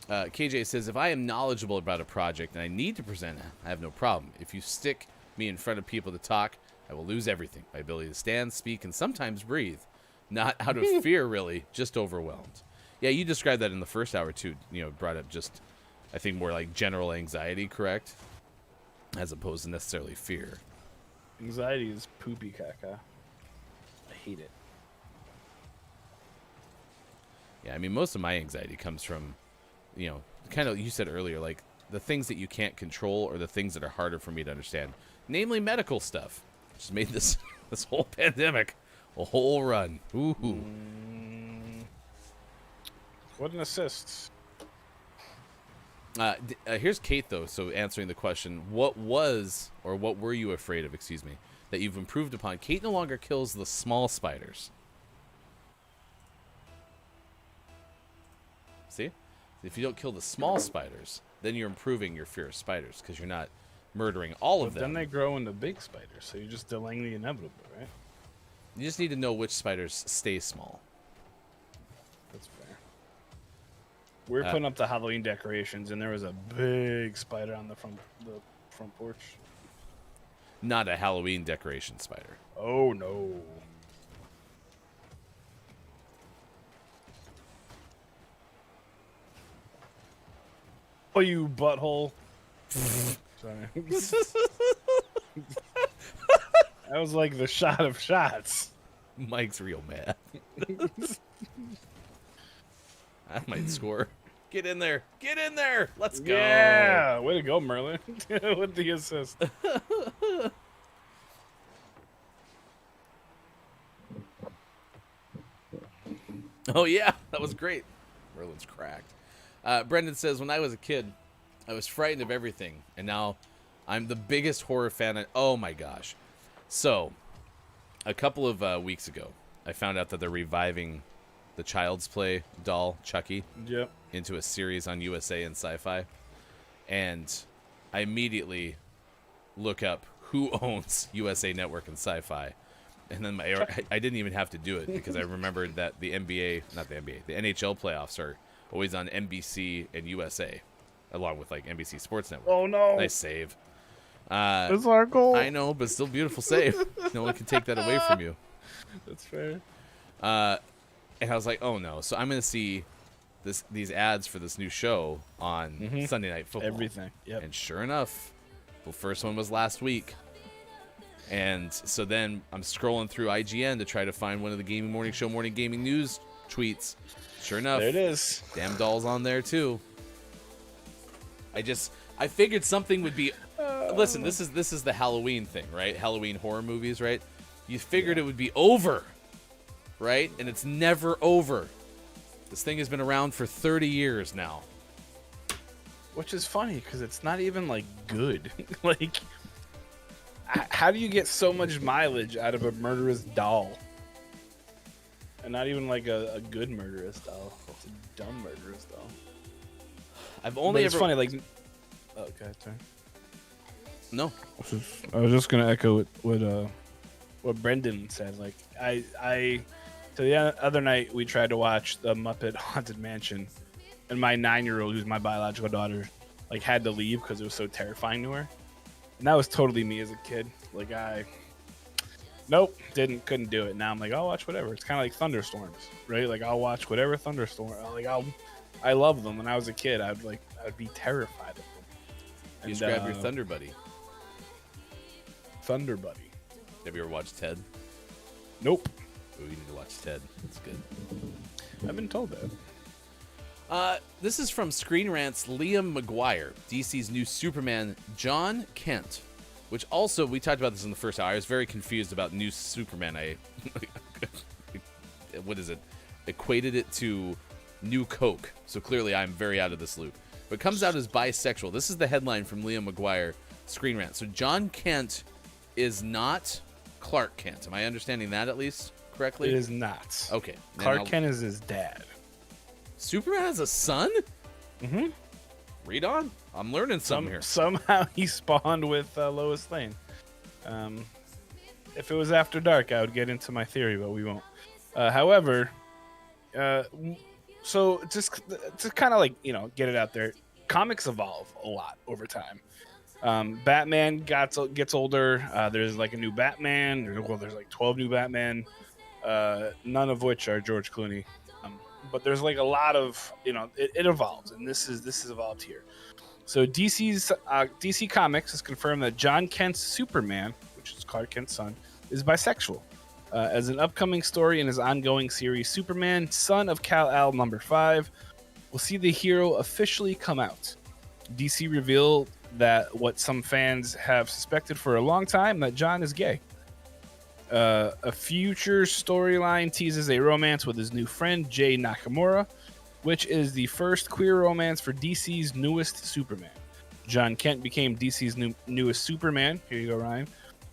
KJ says, "If I am knowledgeable about a project and I need to present, I have no problem. If you stick me in front of people to talk, I will lose everything. My ability to stand, speak, and sometimes breathe. Not out of fear, really, just overwhelmed." Yeah, you described that in the first hour, too. You know, brought up just, I think, more like general anxiety, correct? As opposed to necessarily fear.
Anxiety is poopy caca. I hate it.
Yeah, I mean, most of my anxiety comes from, you know, kind of, you said earlier, like, the things that you can't control or the things that are harder for me to understand. Namely medical stuff. Just made this whole pandemic a whole run. Ooh.
What an assist.
Here's Kate, though, so answering the question, what were you afraid of, that you've improved upon? Kate no longer kills the small spiders. See? If you don't kill the small spiders, then you're improving your fear of spiders, because you're not murdering all of them.
Then they grow into big spiders, so you're just delaying the inevitable, right?
You just need to know which spiders stay small.
That's fair. We were putting up the Halloween decorations, and there was a big spider on the front porch.
Not a Halloween decoration spider.
Oh no! Oh, you butthole! Sorry. That was like the shot of shots.
Mike's real mad. I might score. Get in there. Get in there. Let's go.
Yeah, way to go, Merlin, with the assist.
Oh, yeah. That was great. Merlin's cracked. Brendan says, when I was a kid, I was frightened of everything. And now I'm the biggest horror fan. Oh, my gosh. So, a couple of weeks ago, I found out that they're reviving the Child's Play doll, Chucky,
Yep.
into a series on USA and Sci-Fi. And I immediately look up who owns USA Network and Sci-Fi. And then I didn't even have to do it because I remembered that the NBA, not the NBA, the NHL playoffs are always on NBC and USA, along with like NBC Sports Network.
Oh no!
Nice save.
That's our goal.
I know, but still beautiful save. No one can take that away from you.
That's fair.
And I was like, oh no. So I'm going to see these ads for this new show on Sunday Night Football.
Everything. Yep.
And sure enough, the first one was last week. And so then I'm scrolling through IGN to try to find one of the Gaming Morning Show Morning Gaming News tweets. Sure enough.
There it is.
Damn doll's on there too. I figured something would be. Listen, this is the Halloween thing, right? Halloween horror movies, right? You figured it would be over, right? And it's never over. This thing has been around for 30 years now.
Which is funny because it's not even like good. Like, how do you get so much mileage out of a murderous doll? And not even like a good murderous doll. It's a dumb murderous doll.
I've only
It's
ever.
funny, like. Oh, okay, sorry.
No.
I was just gonna echo what Brendan said. Like so the other night we tried to watch the Muppet Haunted Mansion, and my 9-year-old, who's my biological daughter, like had to leave because it was so terrifying to her. And that was totally me as a kid. Like couldn't do it. Now I'm like, I'll watch whatever. It's kind of like thunderstorms, right? Like I'll watch whatever thunderstorm. I love them. When I was a kid, I'd be terrified of them.
You just grab your Thunder Buddy.
Thunder Buddy.
Have you ever watched Ted?
Nope.
Oh, you need to watch Ted. It's good.
I've been told that.
This is from Screen Rant's Liam McGuire, DC's new Superman, John Kent, which also, we talked about this in the first hour. I was very confused about new Superman. Equated it to new Coke. So clearly I'm very out of this loop. But comes out as bisexual. This is the headline from Liam McGuire, Screen Rant. So John Kent is not Clark Kent. Am I understanding that at least correctly?
It is not.
Okay.
Clark Kent is his dad.
Superman has a son?
Mm-hmm.
Read on. I'm learning something here.
Somehow he spawned with Lois Lane. If it was after dark, I would get into my theory, but we won't. However, so just kind of like, get it out there. Comics evolve a lot over time. Batman gets older. There's like a new Batman. There's like 12 new Batman, none of which are George Clooney. But there's like a lot of, it evolves, and this is evolved here. So DC Comics has confirmed that John Kent's Superman, which is Clark Kent's son, is bisexual. As an upcoming story in his ongoing series, Superman, Son of Kal-El #5, will see the hero officially come out. DC revealed that what some fans have suspected for a long time, that John is gay. A future storyline teases a romance with his new friend, Jay Nakamura, which is the first queer romance for DC's newest Superman. John Kent became DC's newest Superman. Here you go, Ryan.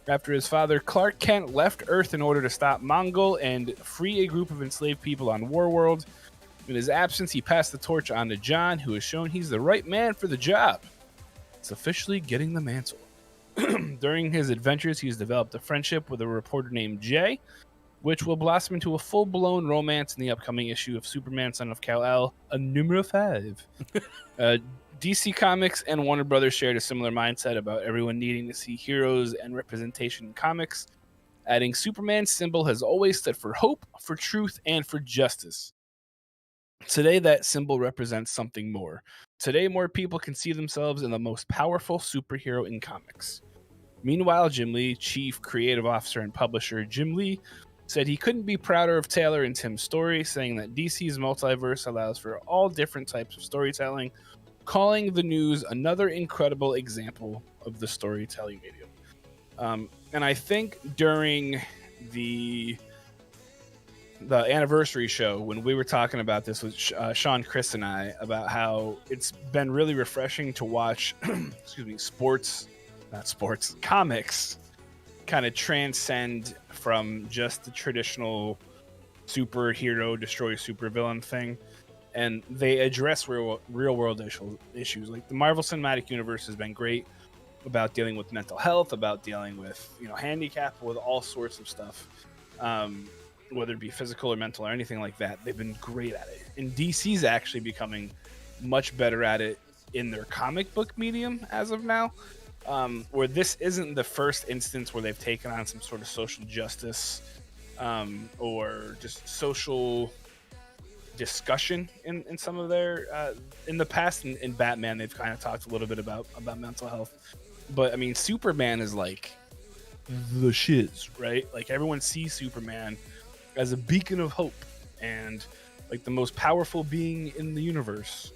After his father, Clark Kent, left Earth in order to stop Mongol and free a group of enslaved people on Warworld. In his absence, he passed the torch on to John, who has shown he's the right man for the job. It's officially getting the mantle. During his adventures, he's developed a friendship with a reporter named Jay. which will blossom into a full-blown romance in the upcoming issue of Superman Son of Kal-El, a numero 5. DC Comics and Warner Brothers shared a similar mindset about everyone needing to see heroes and representation in comics, adding Superman's symbol has always stood for hope, for truth, and for justice. Today, that symbol represents something more. Today, more people can see themselves in the most powerful superhero in comics. Meanwhile, Jim Lee, Chief Creative Officer and Publisher Jim Lee, said he couldn't be prouder of Taylor and Tim's story, saying that DC's multiverse allows for all different types of storytelling, calling the news another incredible example of the storytelling medium. And I think during the anniversary show, when we were talking about this with Sean, Chris, and I, about how it's been really refreshing to watch comics kind of transcend from just the traditional superhero destroy supervillain thing, and they address real world issues. Like the Marvel Cinematic Universe has been great about dealing with mental health, about dealing with handicap, with all sorts of stuff, whether it be physical or mental or anything like that. They've been great at it, and DC's actually becoming much better at it in their comic book medium as of now. Where this isn't the first instance where they've taken on some sort of social justice or just social discussion in some of their in the past. In Batman, they've kind of talked a little bit about mental health, but I mean, Superman is like the shiz, right? Like everyone sees Superman as a beacon of hope and like the most powerful being in the universe.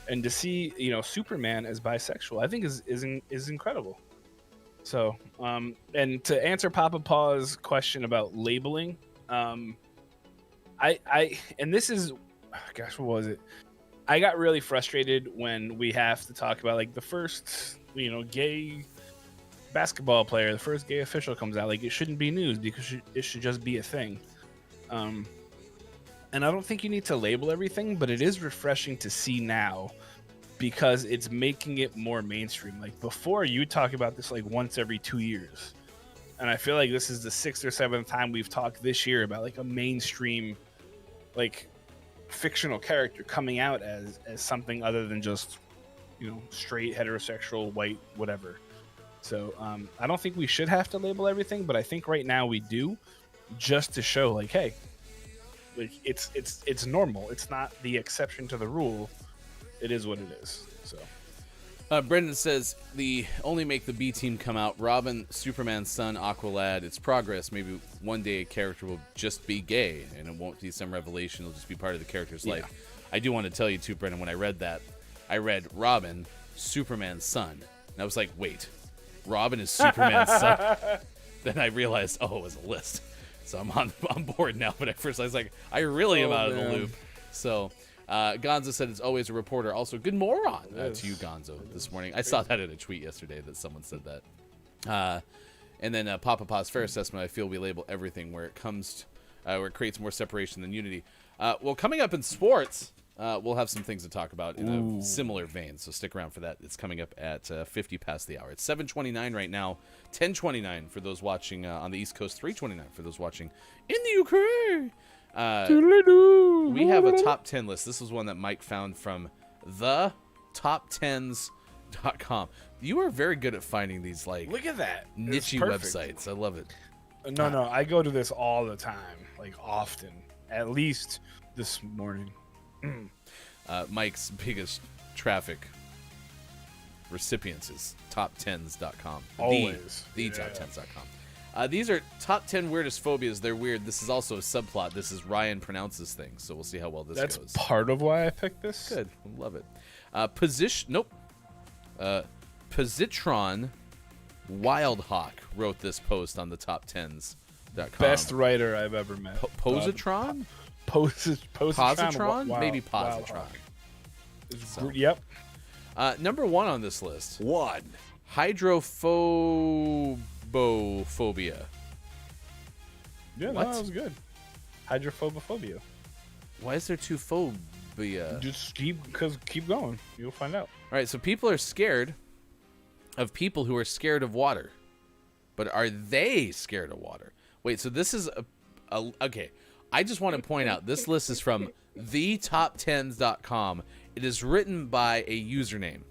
And to see, Superman as bisexual, I think is incredible. So, and to answer Papa Paw's question about labeling, and this is, gosh, what was it? I got really frustrated when we have to talk about like the first, gay basketball player, the first gay official comes out. Like it shouldn't be news because it should just be a thing. And I don't think you need to label everything, but it is refreshing to see now because it's making it more mainstream. Like before, you would talk about this like once every 2 years. And I feel like this is the 6th or 7th time we've talked this year about like a mainstream, like fictional character coming out as something other than just, straight, heterosexual, white, whatever. So I don't think we should have to label everything, but I think right now we do, just to show like, hey, like it's normal. It's not the exception to the rule. It is what it is. So,
Brendan says the only make the B team come out: Robin, Superman's son, Aqualad. It's progress. Maybe one day a character will just be gay, and it won't be some revelation. It'll just be part of the character's life. I do want to tell you too, Brendan. When I read that, I read Robin, Superman's son, and I was like, wait, Robin is Superman's son. Then I realized, it was a list. So I'm on board now, but at first I was like, I really am out of the loop. So Gonzo said it's always a reporter. Also, good moron to you, Gonzo, this morning. I saw that in a tweet yesterday that someone said that. And then Papa Pa's fair assessment, I feel we label everything where it comes to, where it creates more separation than unity. Well, coming up in sports, we'll have some things to talk about in a similar vein, so stick around for that. It's coming up at 50 past the hour. It's 7:29 right now, 10:29 for those watching on the East Coast, 3:29 for those watching in the UK. We have a top 10 list. This is one that Mike found from the top10s.com. You are very good at finding these like
look at that
niche websites. I love it.
No, I go to this all the time, like often, at least this morning.
Mike's biggest traffic recipients is top10s.com.
Always.
The top10s.com. These are top 10 weirdest phobias. They're weird. This is also a subplot. This is Ryan pronounces things, so we'll see how well this goes.
That's part of why I picked this.
Good. Love it. Positron Wildhawk wrote this post on the top10s.com.
Best writer I've ever met.
Positron?
Positron?
Maybe positron.
So. Yep.
Number 1 on this list.
1.
Hydrophobia.
Yeah,
What?
that was good. Hydrophobia.
Why is there 2 phobia?
Just keep going. You'll find out.
All right, so people are scared of people who are scared of water. But are they scared of water? Wait, so this is Okay, I just want to point out this list is from thetop10s.com. It is written by a username.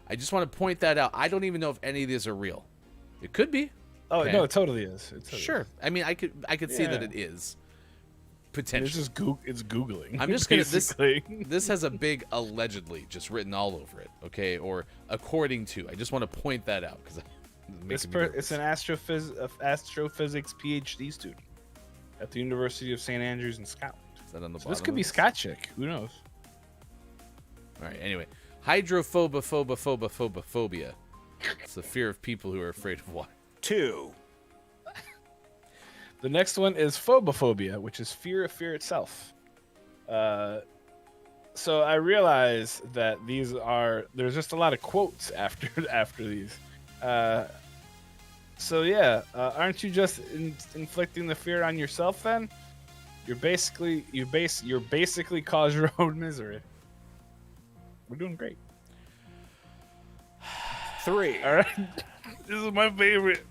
I just want to point that out. I don't even know if any of these are real. It could be.
Oh
Okay.
no, it totally is. It totally
Sure.
is.
I mean, I could see that
Yeah.
it is
It's
potentially.
just it's googling.
I'm just gonna this.
basically.
This has a big allegedly just written all over it. Okay, or according to. I just want to point that out because
It's an astrophysics PhD student at the University of St Andrews in Scotland.
Is that on the
So
bottom?
this could
of
be
this?
Scotchick. Who knows?
All right. Anyway, hydrophobia. It's the fear of people who are afraid of water.
2,
The next one is phobophobia, which is fear of fear itself. So I realize that there's just a lot of quotes after these. So yeah, aren't you just inflicting the fear on yourself then? You're basically cause your own misery. We're doing great.
3,
All right, this is my favorite.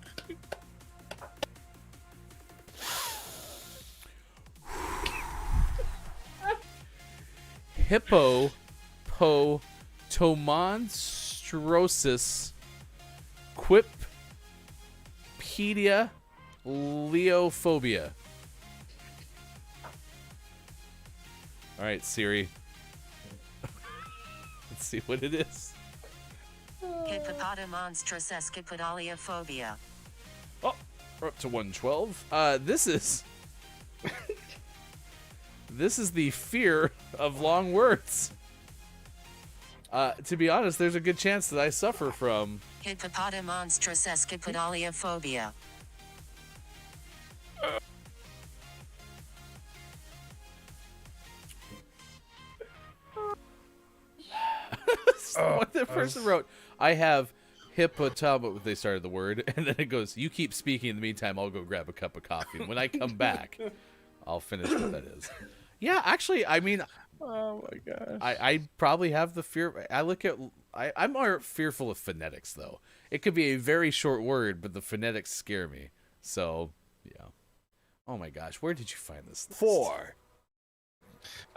Hippopotomonstrosis quippedia leophobia. All right, Siri. Let's see what it is.
Hippopotomonstrosis.
Oh, we're up to 112. This is this is the fear of long words. To be honest, there's a good chance that I suffer from
Hippopotomonstrosis.
what the person wrote. I have hippopotam. They started the word, and then it goes. You keep speaking. In the meantime, I'll go grab a cup of coffee. When I come back, I'll finish what that is. Yeah, actually, I mean,
Oh my gosh.
I probably have the fear. I'm more fearful of phonetics, though. It could be a very short word, but the phonetics scare me. So, yeah. Oh my gosh, where did you find this list?
4,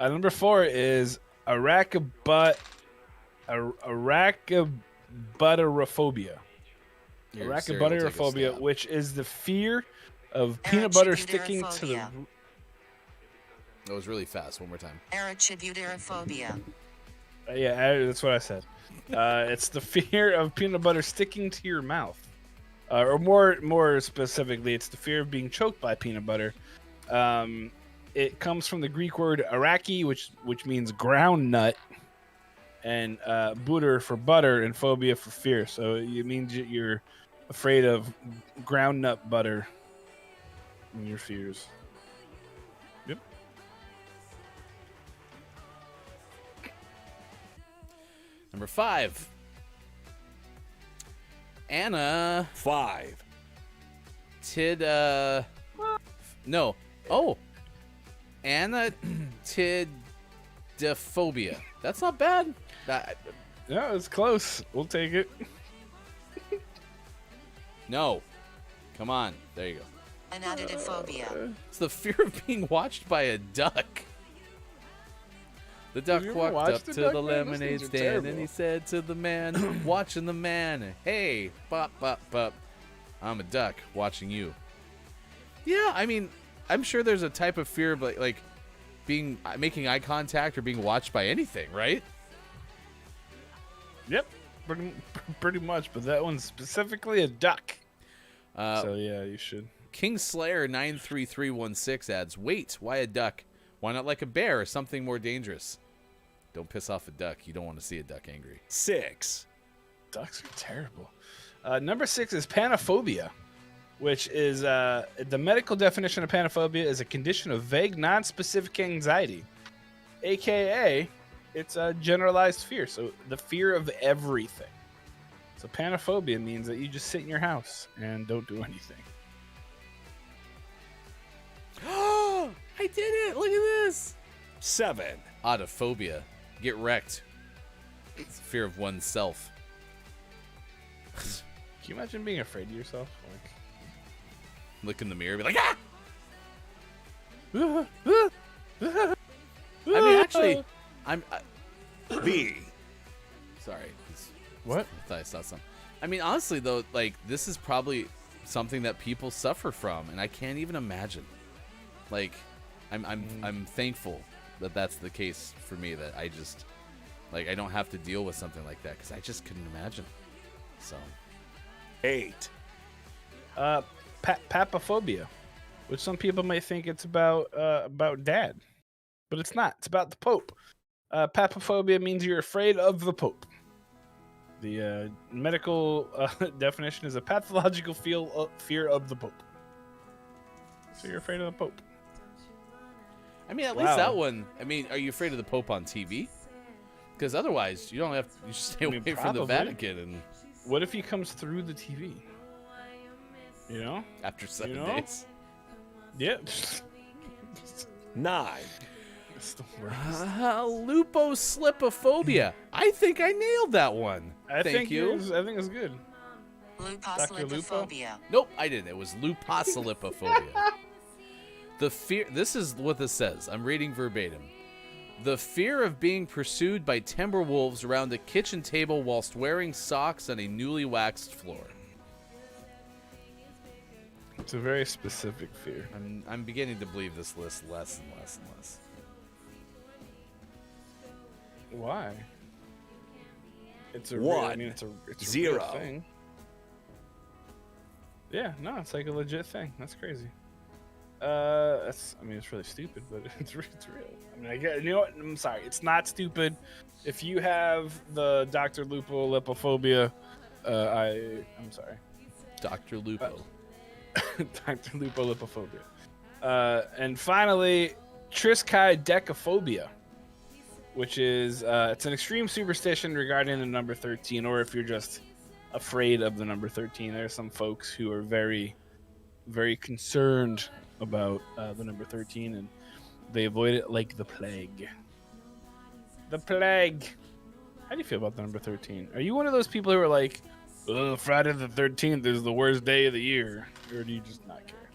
Number 4 is arachibutterophobia. Arachibutterophobia, which is the fear of peanut butter sticking to the.
That was really fast. One more time.
Arachibuterophobia.
Yeah, that's what I said. It's the fear of peanut butter sticking to your mouth, or more specifically, it's the fear of being choked by peanut butter. It comes from the Greek word araki, which means ground nut, and butter for butter, and phobia for fear. So it means you're afraid of ground nut butter in your fears. Yep.
Number 5. Anna
5,
no. Oh. Anatidophobia. That's not bad.
Yeah, it's close. We'll take it.
No. Come on. There you go.
Anatidophobia.
It's the fear of being watched by a duck. The duck
you ever
walked
watched
up
the
to
duck,
the
man? Those
lemonade
things are
stand and
terrible.
he said to the man watching the man, "Hey, bop, bop, bop. I'm a duck watching you." Yeah, I mean, I'm sure there's a type of fear of like making eye contact or being watched by anything, right?
Yep, pretty much. But that one's specifically a duck. So yeah, you should.
King Slayer 93316 adds, "Wait, why a duck? Why not like a bear or something more dangerous? Don't piss off a duck. You don't want to see a duck angry."
6,
Ducks are terrible. Number 6 is panophobia, which is the medical definition of panophobia is a condition of vague, non-specific anxiety, aka it's a generalized fear. So the fear of everything. So panophobia means that you just sit in your house and don't do anything.
I did it! Look at this!
7,
Autophobia. Get wrecked. It's the fear of oneself.
Can you imagine being afraid of yourself? Like,
Look in the mirror, be like, ah! I mean, actually,
B.
sorry.
What?
I thought I saw something. I mean, honestly, though, like, this is probably something that people suffer from, and I can't even imagine. Like, I'm thankful that that's the case for me, that I just, like, I don't have to deal with something like that, because I just couldn't imagine. So.
8.
Papaphobia, which some people might think it's about dad, but it's not. It's about the Pope. Papaphobia means you're afraid of the Pope. The medical definition is a pathological fear of the Pope. So you're afraid of the Pope.
I mean, at least that one. I mean, are you afraid of the Pope on TV? Because otherwise, you don't have. You should stay away from the
probably.
Vatican. And
What if he comes through the TV? You know?
after 7
know?
days.
Yeah.
9.
It's the worst.
Luposlipophobia. I think I nailed that one.
I
Thank
think
you.
I think it's good.
Luposlipophobia.
Nope, I didn't. It was luposlipophobia. The fear. This is what this says. I'm reading verbatim. The fear of being pursued by timber wolves around a kitchen table whilst wearing socks on a newly waxed floor.
It's a very specific fear.
I'm beginning to believe this list less and less and less.
Why? It's a
1,
I mean, it's a
0.
real thing. Yeah, no, it's like a legit thing. That's crazy. That's. I mean, it's really stupid, but it's real. I mean, I get. You know what? I'm sorry. It's not stupid. If you have the Dr. Lupo-lipophobia, I'm sorry.
Dr. Lupo.
Dr. Lupo-lipophobia. And finally, triskaidekaphobia, which is it's an extreme superstition regarding the number 13, or if you're just afraid of the number 13. There are some folks who are very, very concerned about the number 13, and they avoid it like the plague. The plague. How do you feel about the number 13? Are you one of those people who are like, oh, Friday the 13th is the worst day of the year, or do you just not care?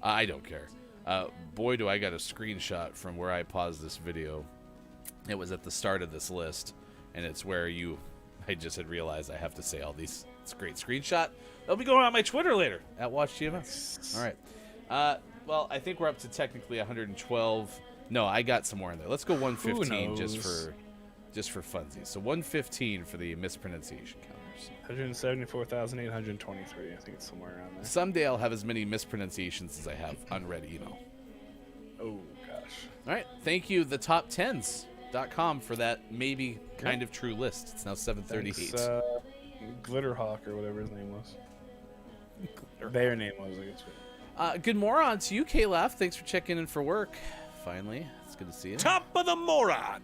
I don't care. Boy, do I got a screenshot from where I paused this video. It was at the start of this list, and it's where I just had realized I have to say all these. It's a great screenshot. They'll be going on my Twitter later at WatchGMS. All right. Well, I think we're up to technically 112. No, I got some more in there. Let's go 115 just for funsies. So 115 for the mispronunciation counters.
174,823. I think it's somewhere around there.
Someday I'll have as many mispronunciations as I have unread email.
Oh gosh.
All right. Thank you, thetop10s.com, for that maybe kind of true list. It's now 7:38.
Thanks, Glitterhawk or whatever his name was. Their name was, I guess.
Good moron to you, Calaf. Thanks for checking in for work. Finally, it's good to see you.
Top of the moron.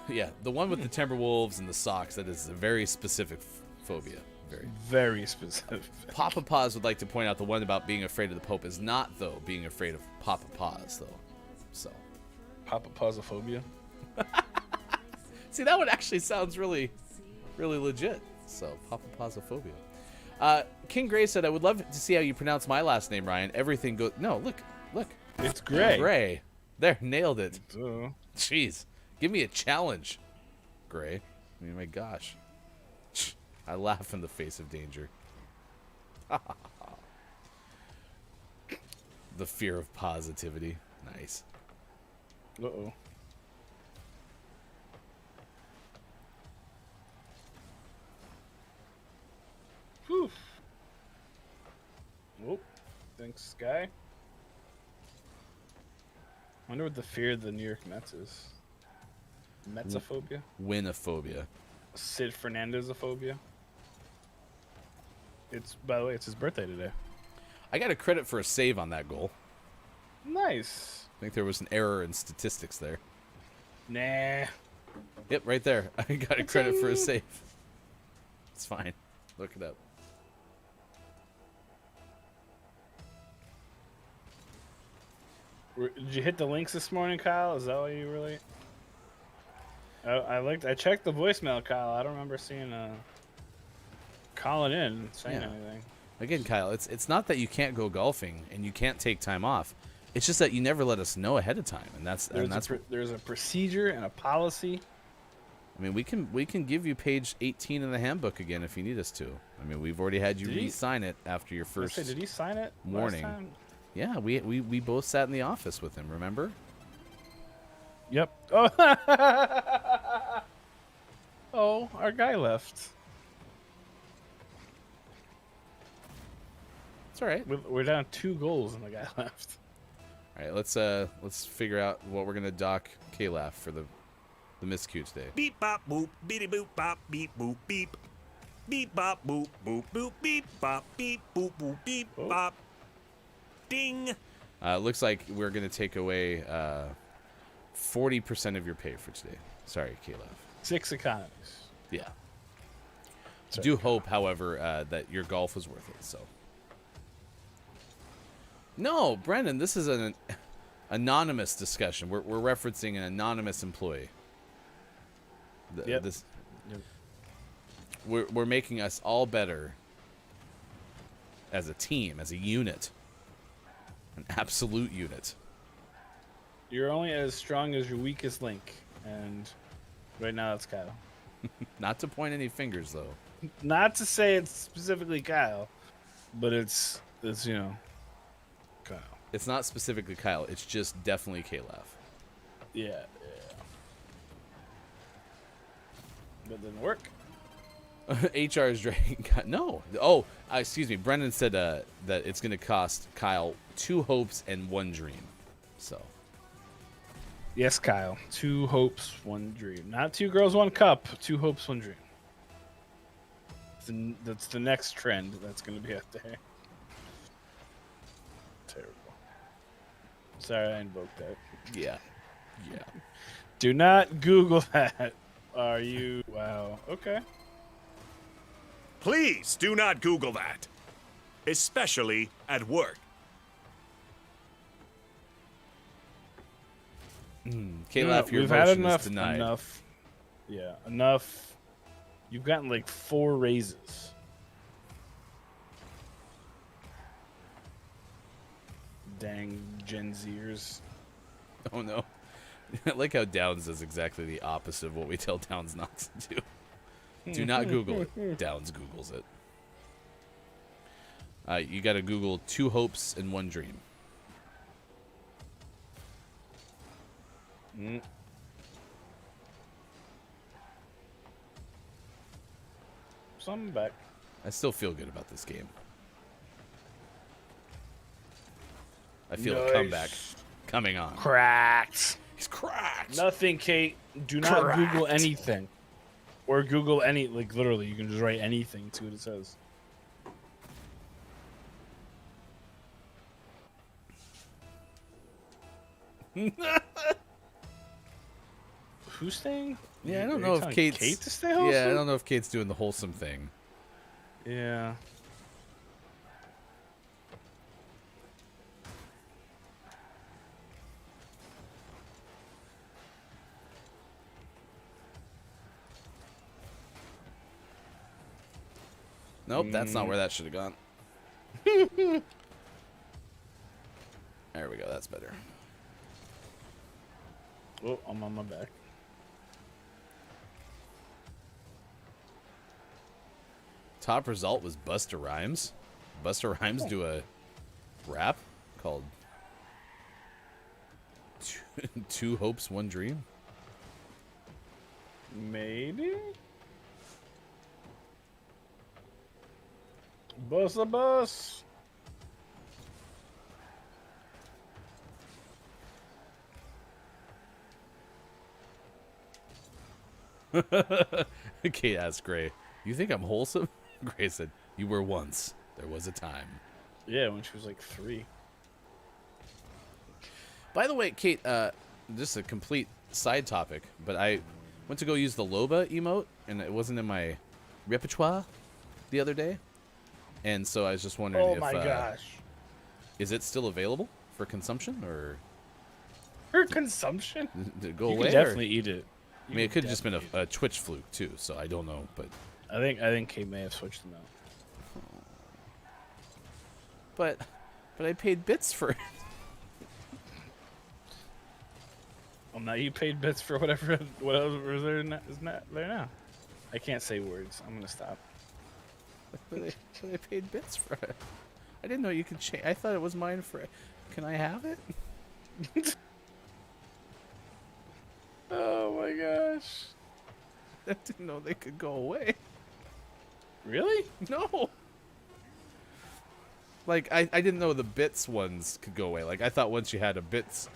Yeah, the one with the Timberwolves and the socks, that is a very specific phobia.
Very specific.
Papa Paws would like to point out the one about being afraid of the Pope is not, though, being afraid of Papa Paws, though. So.
Papaphobia.
See, that one actually sounds really, really legit. So, Papaphobia. King Gray said, I would love to see how you pronounce my last name, Ryan. Everything goes... No, look.
It's Gray.
Gray. There, nailed it.
Duh.
Jeez. Give me a challenge, Gray. I mean, my gosh. I laugh in the face of danger. The fear of positivity. Nice.
Uh-oh. Whew. Whoop. Thanks, Sky. Wonder what the fear of the New York Mets is. Metsophobia?
Winophobia.
Sid Fernandez-ophobia? It's, by the way, it's his birthday today.
I got a credit for a save on that goal.
Nice.
I think there was an error in statistics there.
Nah.
Yep, right there. I got a credit for a save. It's fine. Look it up.
Did you hit the links this morning, Kyle? Is that why you really... I checked the voicemail, Kyle. I don't remember seeing calling in and saying anything.
Again, Kyle, it's not that you can't go golfing and you can't take time off. It's just that you never let us know ahead of time, and that's
There's a procedure and a policy.
I mean, we can give you page 18 in the handbook again if you need us to. I mean, we've already had you re-sign it after your first
Did he sign it
morning.
last time?
Yeah, we both sat in the office with him, remember?
Yep. Oh, oh, our guy left.
It's all right.
We're down 2 goals and the guy left.
All right, let's figure out what we're gonna dock K-Laugh for the miscue today.
Beep bop boop, beady boop bop, beep boop beep. Beep bop boop boop boop beep bop beep boop boop beep bop. Ding.
Looks like we're gonna take away 40% of your pay for today. Sorry, K-Laugh.
6 economies.
Yeah.
Sorry.
Do hope, however, that your golf was worth it. So. No, Brendan, this is an anonymous discussion. We're referencing an anonymous employee.
Yep.
We're making us all better as a team, as a unit, an absolute unit.
You're only as strong as your weakest link, and right now it's Kyle.
Not to point any fingers, though.
Not to say it's specifically Kyle, but it's Kyle.
It's not specifically Kyle. It's just definitely K-Laugh.
Yeah. That didn't work.
HR is dragging. No. Oh, excuse me. Brendan said that it's going to cost Kyle 2 hopes and 1 dream. So.
Yes, Kyle. 2 hopes, 1 dream. Not 2 girls, 1 cup. 2 hopes, 1 dream. That's the next trend that's going to be out there. Terrible. Sorry, I invoked that.
Yeah.
Do not Google that. Are you? Wow. Okay.
Please do not Google that, especially at work.
K-Laugh, your
we've had
motion
enough.
is denied.
Enough. Yeah, enough. You've gotten like 4 raises. Dang Gen Zers.
Oh no. I like how Downs does exactly the opposite of what we tell Downs not to do. Do not Google it. Downs Googles it. You got to Google 2 hopes and 1 dream.
So I'm back.
I still feel good about this game. I feel a comeback coming on.
Cracked.
He's cracked.
Nothing, Kate. Do not Google anything. Or Google any, like literally, you can just write anything, see what it says. Who's staying?
Yeah, I don't
Are
know
you
if
telling
Kate's.
Kate to stay wholesome?
Yeah, I don't know if Kate's doing the wholesome thing.
Yeah.
Nope, that's not where that should have gone. There we go. That's better.
Oh, I'm on my back.
Top result was Busta Rhymes. Busta Rhymes do a rap called Two Hopes, One Dream.
Maybe? Bus a bus.
Kate asked Gray, "You think I'm wholesome?" Gray said, "You were once. There was a time."
Yeah, when she was like 3.
By the way, Kate, just a complete side topic, but I went to go use the Loba emote, and it wasn't in my repertoire the other day. And so I was just wondering if...
Oh my gosh.
Is it still available for consumption, or...
For consumption?
Did it go
You
away?
can definitely eat it.
I mean, it could have just been a Twitch fluke, too, so I don't know, but...
I think Kate may have switched them out.
But I paid bits for it.
now you paid bits for whatever is there is not there now. I can't say words. I'm gonna stop.
They paid bits for it. I didn't know you could change. I thought it was mine for. Can I have it?
Oh my gosh.
I didn't know they could go away.
Really?
No. Like, I didn't know the bits ones could go away. Like, I thought once you had a bits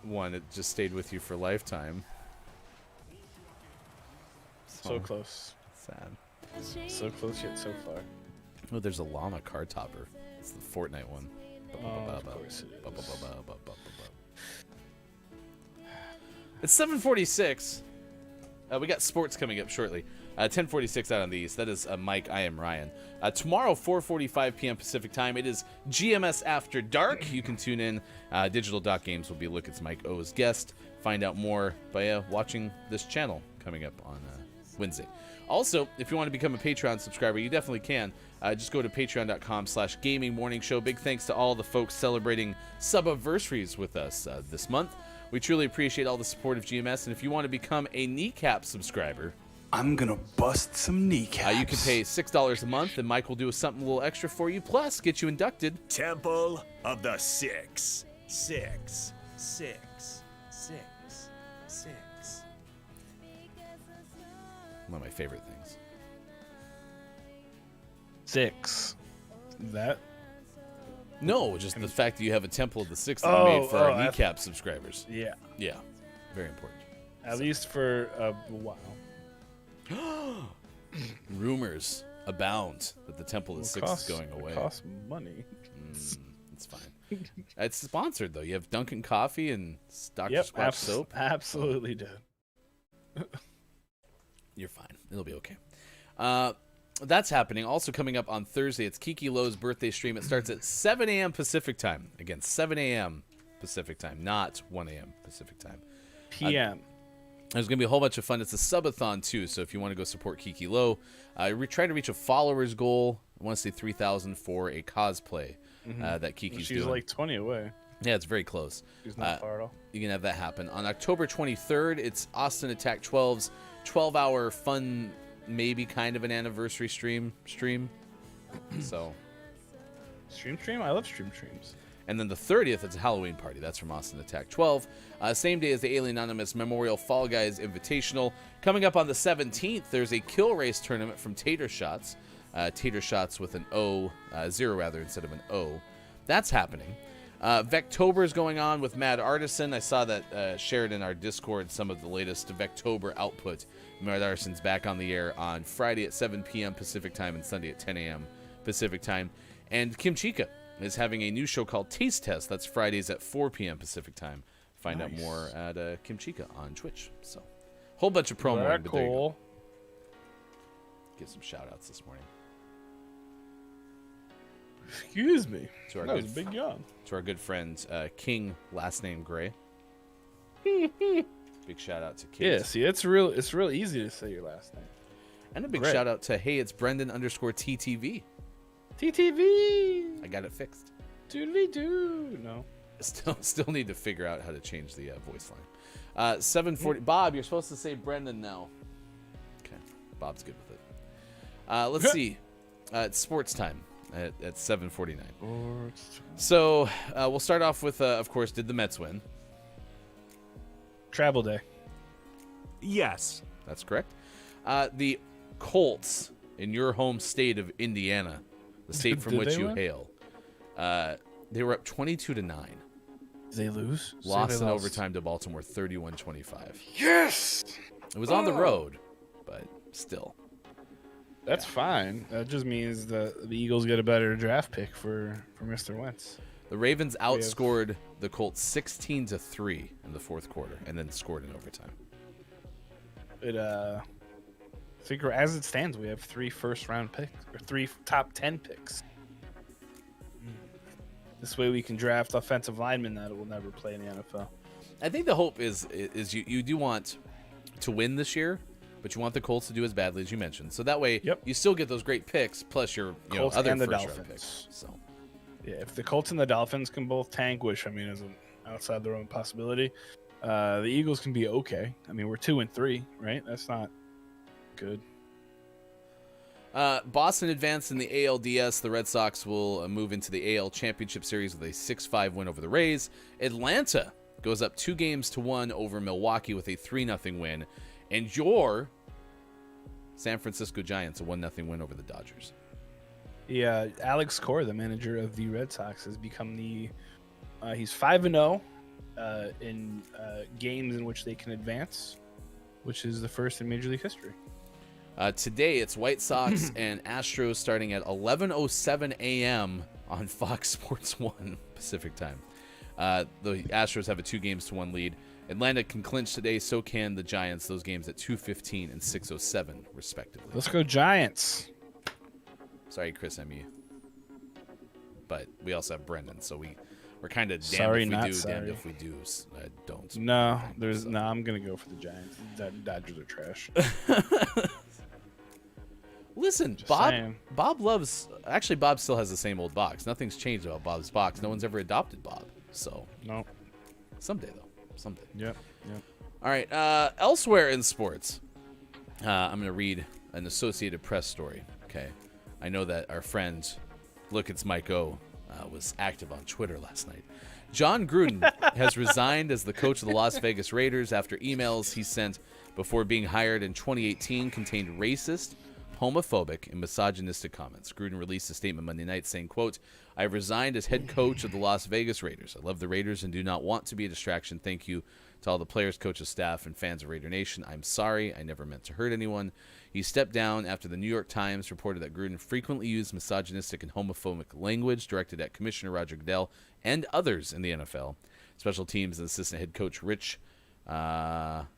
one, it just stayed with you for lifetime.
So close.
Sad.
So close yet so far.
Oh, there's a llama card topper. It's the Fortnite one.
Of course it is.
It's 7:46. We got sports coming up shortly. 10:46 out on the East. That is Mike. I am Ryan. Tomorrow, 4:45 p.m. Pacific time. It is GMS After Dark. You can tune in. Digital Doc Games will be a look. It's Mike O's guest. Find out more by watching this channel coming up on Wednesday. Also, if you want to become a Patreon subscriber, you definitely can. Just go to patreon.com/gamingmorningshow. Big thanks to all the folks celebrating sub-anniversaries with us this month. We truly appreciate all the support of GMS. And if you want to become a kneecap subscriber,
I'm gonna bust some kneecaps.
you can pay $6 a month, and Mike will do something a little extra for you, plus get you inducted.
Temple of the Six. Six. Six. Six. Six.
One of my favorite things.
6. That?
No, just the fact that you have a Temple of the Six that
Oh,
you made for our
oh,
kneecap subscribers.
Yeah.
Yeah, very important.
At least for a while.
Rumors abound that the Temple of the Six is going away.
It costs money.
It's fine. It's sponsored, though. You have Dunkin' Coffee and Dr.
Yep,
Squatch soap.
absolutely do.
You're fine. It'll be okay. That's happening. Also coming up on Thursday, it's Kiki Lowe's birthday stream. It starts at 7 a.m. Pacific time. Again, 7 a.m. Pacific time, not 1 a.m. Pacific time.
PM.
There's going to be a whole bunch of fun. It's a subathon, too, so if you want to go support Kiki Lowe, we try to reach a followers goal. I want to say 3,000 for a cosplay that Kiki's doing.
She's like 20 away.
Yeah, it's very close.
She's not far at all.
You can have that happen. On October 23rd, it's Austin Attack 12's 12-hour fun, maybe kind of an anniversary stream. So,
Stream? I love streams.
and then the 30th, it's a Halloween party. That's from Austin Attack 12. Same day as the Alien Anonymous Memorial Fall Guys Invitational. Coming up on the 17th, there's a kill race tournament from Tater Shots. Tater Shots with an O, 0 rather, instead of an O. That's happening. Vectober is going on with Mad Artisan. I saw that shared in our Discord some of the latest Vectober output. Mad Artisan's back on the air on Friday at 7 p.m. Pacific time and Sunday at 10 a.m. Pacific time. And Kim Chica is having a new show called Taste Test. That's Fridays at 4 p.m. Pacific time. Find out more at Kim Chica on Twitch. So, whole bunch of promo.
Very cool.
Give some shout outs this morning.
Excuse me.
To our
That
good
was a big yawn.
To our good friend King, last name Gray. Big shout out to King.
Yeah, see, it's real easy to say your last name.
And a big
Gray.
shout out to it's Brendan_TTV.
TTV.
I got it fixed.
Doodly doo. No.
Still need to figure out how to change the voice line. 7:40. Bob, you're supposed to say Brendan now. Okay, Bob's good with it. Let's see. It's sports time at 7:49. So we'll start off with, of course, did the Mets win?
Travel day.
Yes.
That's correct. The Colts in your home state of Indiana, the state from
Did
which
they
you
win?
hail, they were up 22-9.
Did they lose?
Lost in overtime to Baltimore, 31-25.
Yes.
It was on the road, but still.
That's fine. That just means the Eagles get a better draft pick for Mr. Wentz.
The Ravens outscored the Colts 16-3 in the fourth quarter, and then scored in overtime.
I think as it stands, we have 3 first-round picks or 3 top 10 picks. This way, we can draft offensive linemen that will never play in the NFL.
I think the hope is you do want to win this year, but you want the Colts to do as badly as you mentioned. So that way, you still get those great picks plus your
Colts
other
and the
first-round
Dolphins.
picks. So.
Yeah, if the Colts and the Dolphins can both tank, which I mean is an outside the realm possibility, The Eagles can be okay. I mean, we're 2-3, right? That's not good.
Boston advanced in the ALDS. The Red Sox will move into the AL Championship Series with a 6-5 win over the Rays. Atlanta goes up 2-1 over Milwaukee with a 3-0 win. And your San Francisco Giants, a 1-0 win over the Dodgers.
Yeah, Alex Cora, the manager of the Red Sox, has become he's 5-0 in games in which they can advance, which is the first in Major League history.
Today, it's White Sox and Astros starting at 11:07 a.m. on Fox Sports 1 Pacific time. The Astros have a 2-1 lead. Atlanta can clinch today, so can the Giants. Those games at 2:15 and 6:07, respectively.
Let's go Giants.
Sorry, Chris, I'm you. But we also have Brendan, so we're kind of damned
Sorry,
if we
not
do,
sorry.
damned if we do. Don't.
No, I'm gonna go for the Giants. Dodgers are trash.
Listen,
Just
Bob.
saying.
Bob loves. Actually, Bob still has the same old box. Nothing's changed about Bob's box. No one's ever adopted Bob. So
No.
someday, though. Someday.
Yep.
All right. Elsewhere in sports, I'm going to read an Associated Press story. Okay. I know that our friend, Look, It's Mike O, was active on Twitter last night. John Gruden has resigned as the coach of the Las Vegas Raiders after emails he sent before being hired in 2018 contained racist, homophobic, and misogynistic comments. Gruden released a statement Monday night saying, quote, "I have resigned as head coach of the Las Vegas Raiders. I love the Raiders and do not want to be a distraction. Thank you to all the players, coaches, staff, and fans of Raider Nation. I'm sorry. I never meant to hurt anyone." He stepped down after the New York Times reported that Gruden frequently used misogynistic and homophobic language directed at Commissioner Roger Goodell and others in the NFL. Special teams and assistant head coach Rich Bisaccia,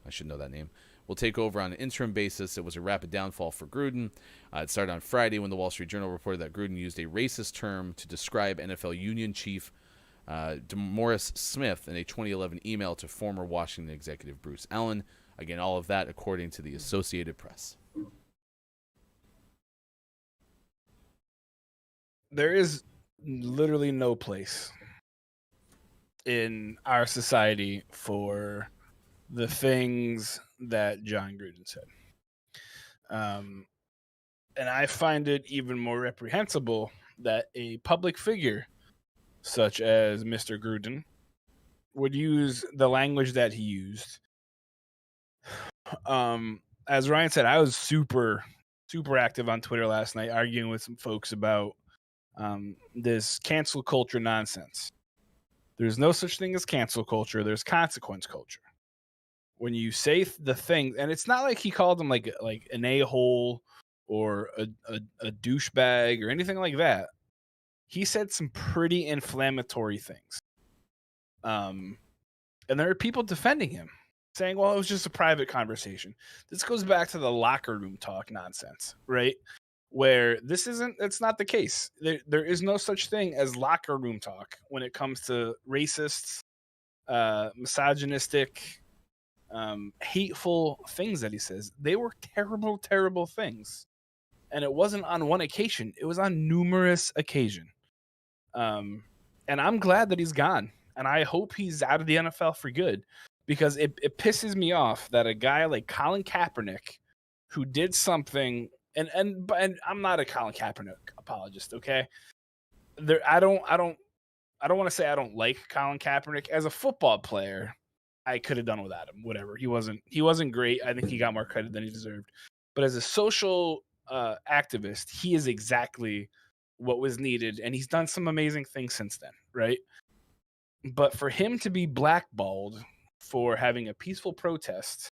I should know that name, will take over on an interim basis. It was a rapid downfall for Gruden. It started on Friday when the Wall Street Journal reported that Gruden used a racist term to describe NFL Union Chief DeMaurice Smith in a 2011 email to former Washington executive Bruce Allen. Again, all of that according to the Associated Press.
There is literally no place in our society for the things that John Gruden said. And I find it even more reprehensible that a public figure such as Mr. Gruden would use the language that he used. As Ryan said, I was super active on Twitter last night arguing with some folks about this cancel culture nonsense. There's no such thing as cancel culture. There's consequence culture. When you say the thing, and it's not like he called him like an a-hole or a douchebag or anything like that. He said some pretty inflammatory things. And there are people defending him, saying, well, it was just a private conversation. This goes back to the locker room talk nonsense, right? Where it's not the case. There is no such thing as locker room talk when it comes to racists, misogynistic, hateful things that he says. They were terrible, terrible things. And it wasn't on one occasion. It was on numerous occasions. And I'm glad that he's gone. And I hope he's out of the NFL for good. Because it pisses me off that a guy like Colin Kaepernick, who did something, and I'm not a Colin Kaepernick apologist, okay? I don't want to say I don't like Colin Kaepernick as a football player. I could have done without him. Whatever. He wasn't great. I think he got more credit than he deserved. But as a social activist, he is exactly what was needed, and he's done some amazing things since then, right? But for him to be blackballed for having a peaceful protest,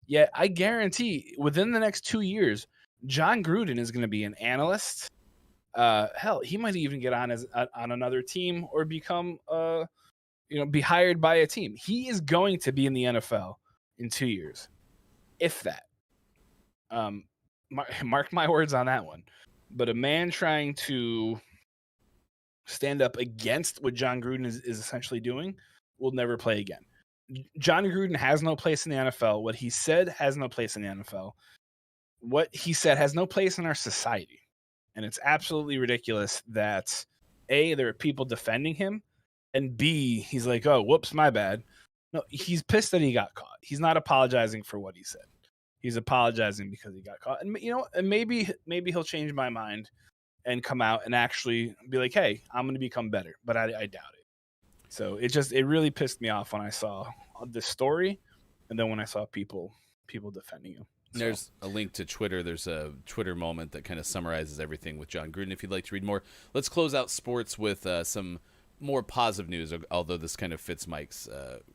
yet I guarantee within the next 2 years, John Gruden is going to be an analyst. Hell, he might even get on another team or become, be hired by a team. He is going to be in the NFL in 2 years, if that. Mark my words on that one. But a man trying to stand up against what John Gruden is essentially doing will never play again. John Gruden has no place in the NFL. What he said has no place in the NFL. What he said has no place in our society. And it's absolutely ridiculous that, A, there are people defending him, and B, he's like, oh, whoops, my bad. No, he's pissed that he got caught. He's not apologizing for what he said. He's apologizing because he got caught. And and maybe he'll change my mind and come out and actually be like, hey, I'm going to become better. But I doubt it. So it really pissed me off when I saw this story, and then when I saw people defending him. So.
There's a link to Twitter. There's a Twitter moment that kind of summarizes everything with John Gruden. If you'd like to read more, let's close out sports with some more positive news, although this kind of fits Mike's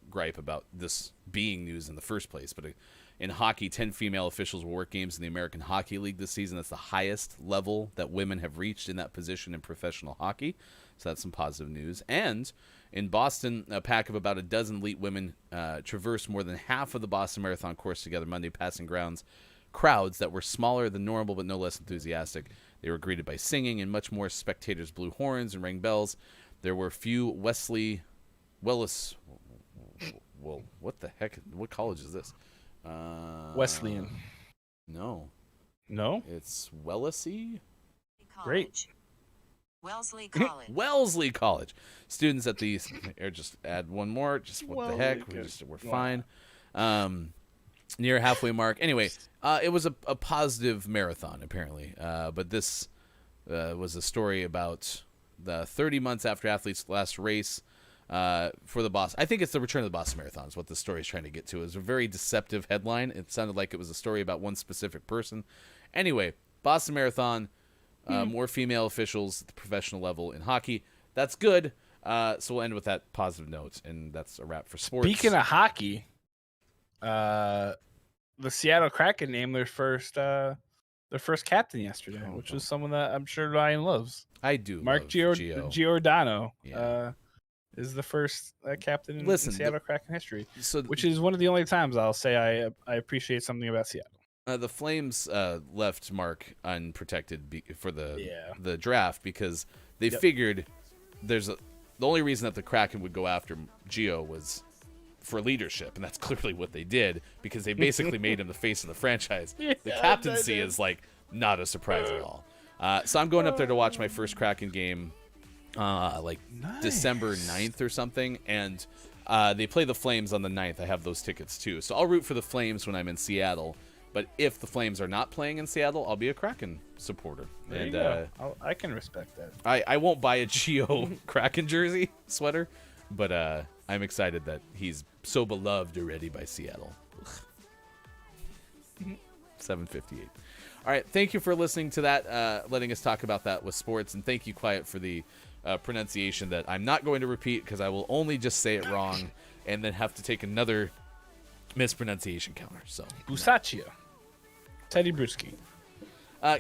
gripe about this being news in the first place. But in hockey, 10 female officials will work games in the American Hockey League this season. That's the highest level that women have reached in that position in professional hockey. So that's some positive news. And in Boston, a pack of about a dozen elite women traversed more than half of the Boston Marathon course together Monday, passing crowds that were smaller than normal but no less enthusiastic. They were greeted by singing and much more. Spectators blew horns and rang bells. There were few Wellis. Well, what the heck? What college is this?
Wesleyan.
No. It's Wellesley.
Great.
Wellesley College.
Wellesley College. Students at the just add one more. Just what the heck? We're fine. Near halfway mark. Anyway, it was a positive marathon apparently. But this was a story about the 30 months after athletes' last race for the Boston. I think it's the return of the Boston Marathon is what the story is trying to get to. It was a very deceptive headline. It sounded like it was a story about one specific person. Anyway, Boston Marathon. More female officials at the professional level in hockey. That's good. So we'll end with that positive note, and that's a wrap for sports.
Speaking of hockey, the Seattle Kraken named their first captain yesterday, which is someone that I'm sure Ryan loves.
I do.
Mark Giordano
Yeah.
is the first captain in Seattle Kraken history, which is one of the only times I'll say I appreciate something about Seattle.
The Flames left Mark unprotected for the draft because they figured the only reason that the Kraken would go after Gio was for leadership, and that's clearly what they did because they basically made him the face of the franchise. The captaincy is like not a surprise at all. So I'm going up there to watch my first Kraken game December 9th or something, and they play the Flames on the 9th. I have those tickets too, so I'll root for the Flames when I'm in Seattle. But if the Flames are not playing in Seattle, I'll be a Kraken supporter.
There you go. I can respect that.
I won't buy a Gio Kraken jersey sweater, but I'm excited that he's so beloved already by Seattle. 7:58. All right, thank you for listening to that, letting us talk about that with sports, and thank you, Quiet, for the pronunciation that I'm not going to repeat because I will only just say it wrong and then have to take another mispronunciation counter. So
Busaccia. Teddy Bruschi.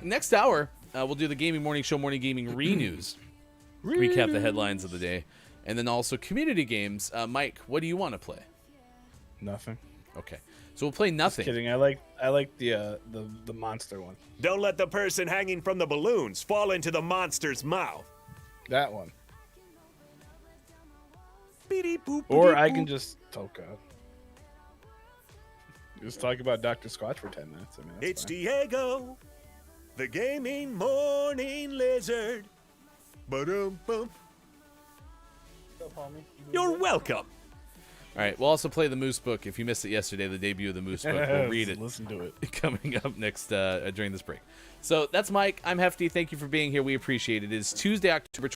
Next hour, we'll do the Gaming Morning Show Morning Gaming Re-News. Recap the headlines of the day. And then also community games. Mike, what do you want to play?
Nothing.
Okay. So we'll play nothing.
Just kidding. I like the monster one.
Don't let the person hanging from the balloons fall into the monster's mouth.
That one.
Beep-de-boop,
Or
beep-de-boop.
I can just just talk about Dr. Squatch for 10 minutes. I mean, that's
It's
fine.
Diego, the gaming morning lizard. Ba-dum-bum. You're welcome.
All right. We'll also play the Moose Book. If you missed it yesterday, the debut of the Moose Book, we'll read it.
Listen to it.
Coming up next during this break. So that's Mike. I'm Hefty. Thank you for being here. We appreciate it. It is Tuesday, October 20th.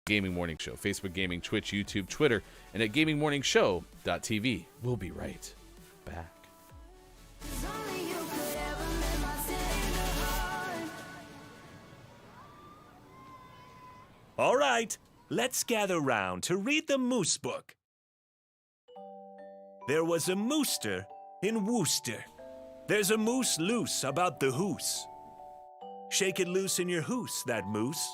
Gaming Morning Show, Facebook Gaming, Twitch, YouTube, Twitter, and at gamingmorningshow.tv. We'll be right back.
Only you could ever make my tender heart.
All right, let's gather round to read the Moose Book. There was a mooster in Worcester. There's a moose loose about the hoose. Shake it loose in your hoose, that moose.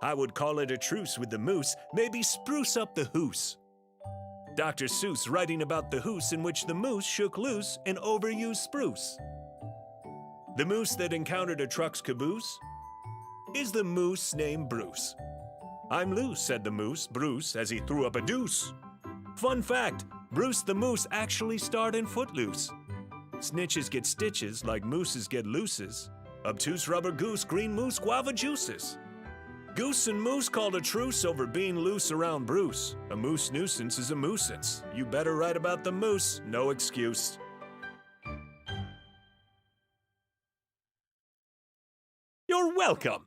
I would call it a truce with the moose, maybe spruce up the hoose. Dr. Seuss writing about the hoose in which the moose shook loose an overused spruce. The moose that encountered a truck's caboose is the moose named Bruce. I'm loose, said the moose, Bruce, as he threw up a deuce. Fun fact, Bruce the moose actually starred in Footloose. Snitches get stitches like mooses get looses. Obtuse rubber goose, green moose, guava juices. Goose and Moose called a truce over being loose around Bruce. A moose nuisance is a moosance. You better write about the moose, no excuse. You're welcome.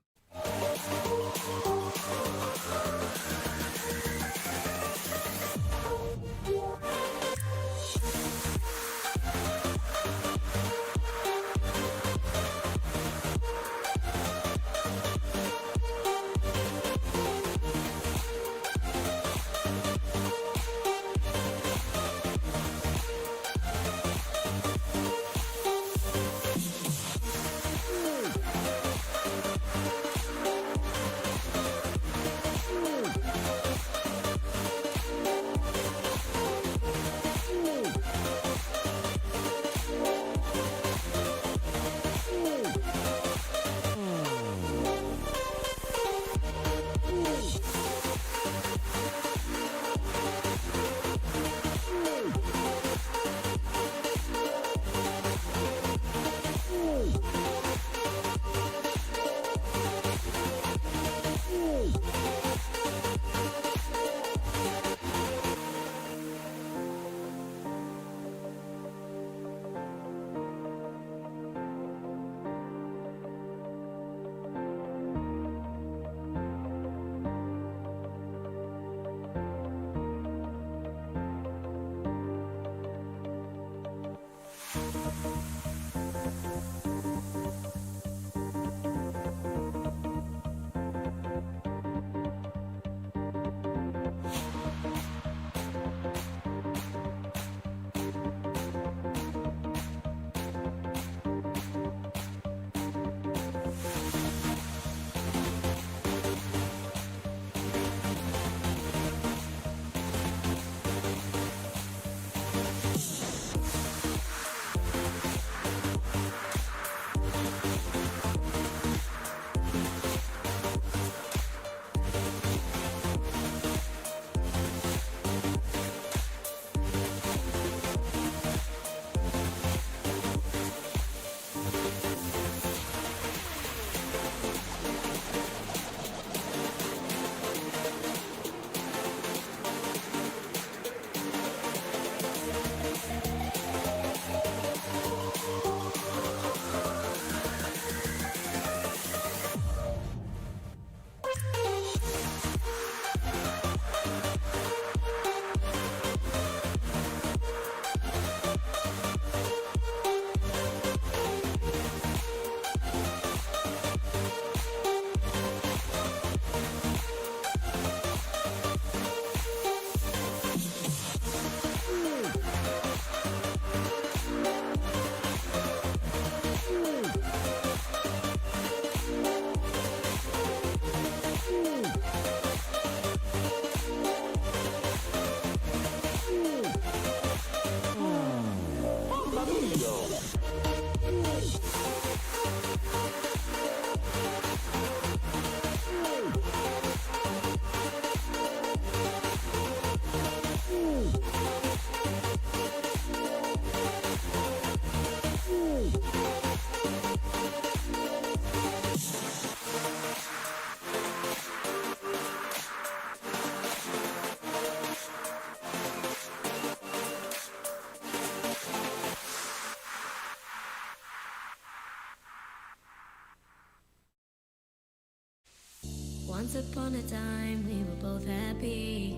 Once upon a time, we were both happy.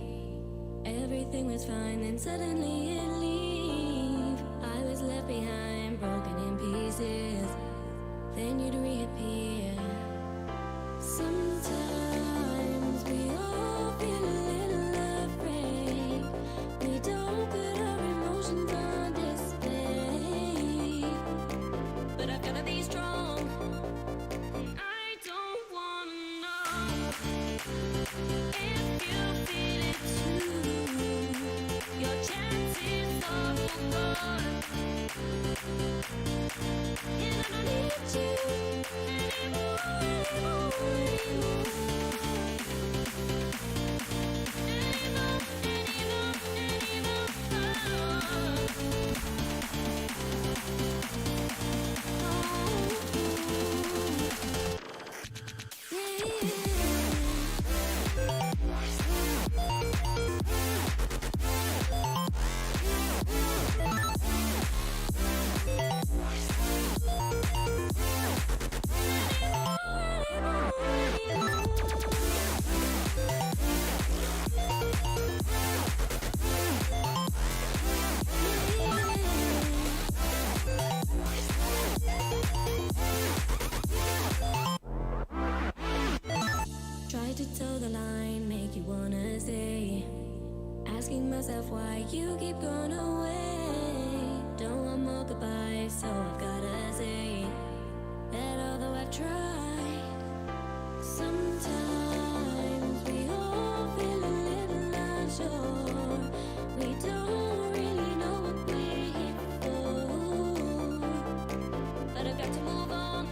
Everything was fine, then suddenly it leave. I was left behind, broken in pieces. Then you'd reappear. Sometimes we all feel a little afraid. We don't put our emotions on display. But I've gotta be strong. I don't wanna know if you feel it too. Your chances are gone, and I don't need you anymore. Yeah. to toe the line, make you wanna stay. Asking myself why you keep going away. Don't want more goodbyes, so I've gotta say that although I've tried, sometimes we all feel a little unsure. We don't really know what we're here for, but I've got to move on,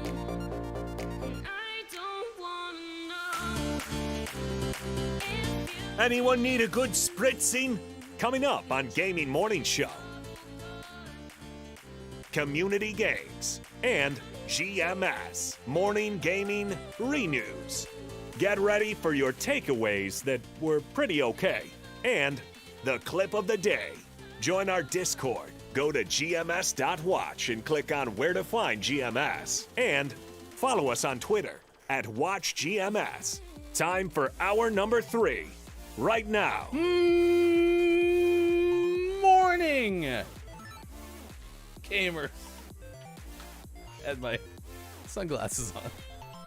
and I don't wanna know.
Anyone need a good spritzing? Coming up on Gaming Morning Show. Community Games and GMS Morning Gaming Renews. Get ready for your takeaways that were pretty okay. And the clip of the day. Join our Discord. Go to gms.watch and click on where to find GMS. And follow us on Twitter at WatchGMS. Time for hour number 3. Right now.
Morning, gamers. Had my sunglasses on.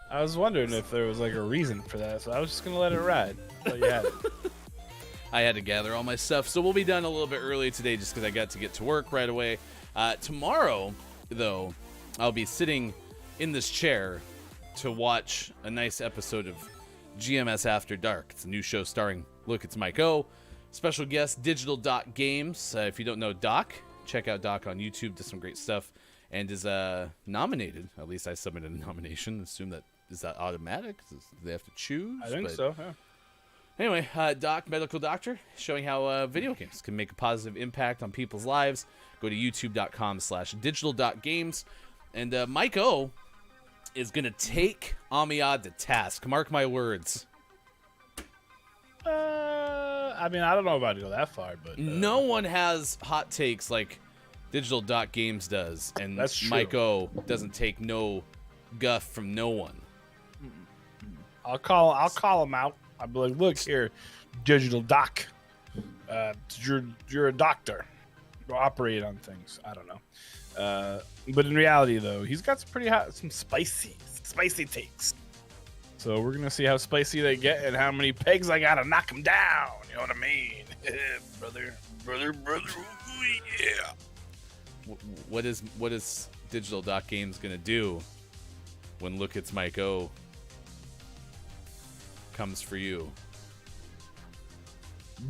I was wondering if there was like a reason for that, so I was just gonna let it ride. But you had it.
I had to gather all my stuff, so we'll be done a little bit early today just because I got to get to work right away. Tomorrow, though, I'll be sitting in this chair to watch a nice episode of GMS After Dark. It's a new show starring Look, It's Mike O. Special guest, Digital Doc Games. If you don't know Doc, check out Doc on YouTube. Does some great stuff and is nominated. At least I submitted a nomination. Assume that is that automatic? Do they have to choose?
I think so, yeah.
Anyway, Doc, medical doctor, showing how video games can make a positive impact on people's lives. Go to youtube.com/digital.games. And Mike O is going to take Amiad to task. Mark my words.
I mean, I don't know about to go that far, but
no one has hot takes like Digital Doc Games does, and
That's true.
Mike O doesn't take no guff from no one.
I'll call him out. I'll be like, look here, Digital Doc. You're a doctor. You operate on things. I don't know. But in reality, though, he's got some spicy takes. So we're gonna see how spicy they get and how many pegs I gotta knock him down. You know what I mean, brother. Ooh, yeah.
What is Digital Doc Games gonna do when Look It's Mike O comes for you,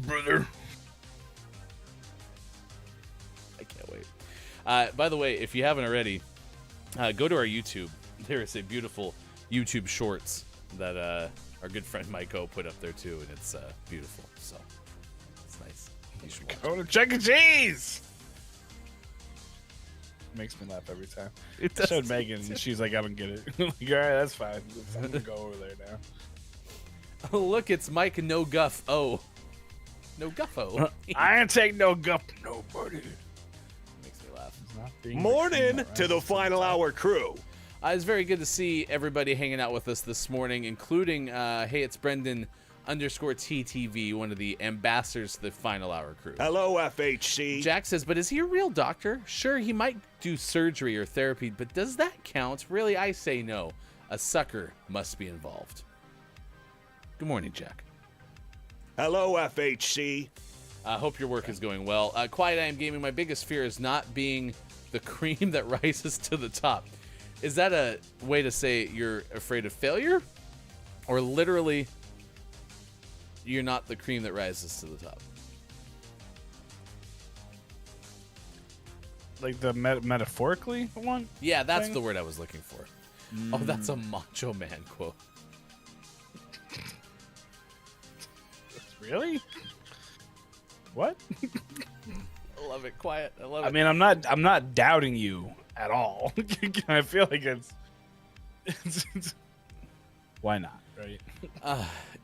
brother?
I can't wait. By the way, if you haven't already, go to our YouTube. There is a beautiful YouTube Shorts that our good friend Mike O put up there too, and it's beautiful. So it's nice. You should watch
Go to Chuck E. Cheese. Makes me laugh every time.
it.
I showed Megan, and she's like, "I don't get it." I'm like, all right, that's fine. I'm gonna go over there now.
Oh, look, it's Mike No Guff O. No Guffo.
I ain't take no gup, nobody.
Makes me laugh.
Morning to the final hour crew.
It's very good to see everybody hanging out with us this morning, including, hey, it's Brendan _TTV, one of the ambassadors to the Final Hour crew.
Hello, FHC.
Jack says, but is he a real doctor? Sure, he might do surgery or therapy, but does that count? Really, I say no. A sucker must be involved. Good morning, Jack.
Hello, FHC.
I hope your work is going well. Quiet I Am Gaming, my biggest fear is not being the cream that rises to the top. Is that a way to say you're afraid of failure? Or literally, you're not the cream that rises to the top?
Like the metaphorically one?
Yeah, that's
thing?
the word I was looking for. Oh, that's a Macho Man quote.
Really? What?
I love it. Quiet. I love it.
I mean, I'm not doubting you at all. I feel like it's why not, right?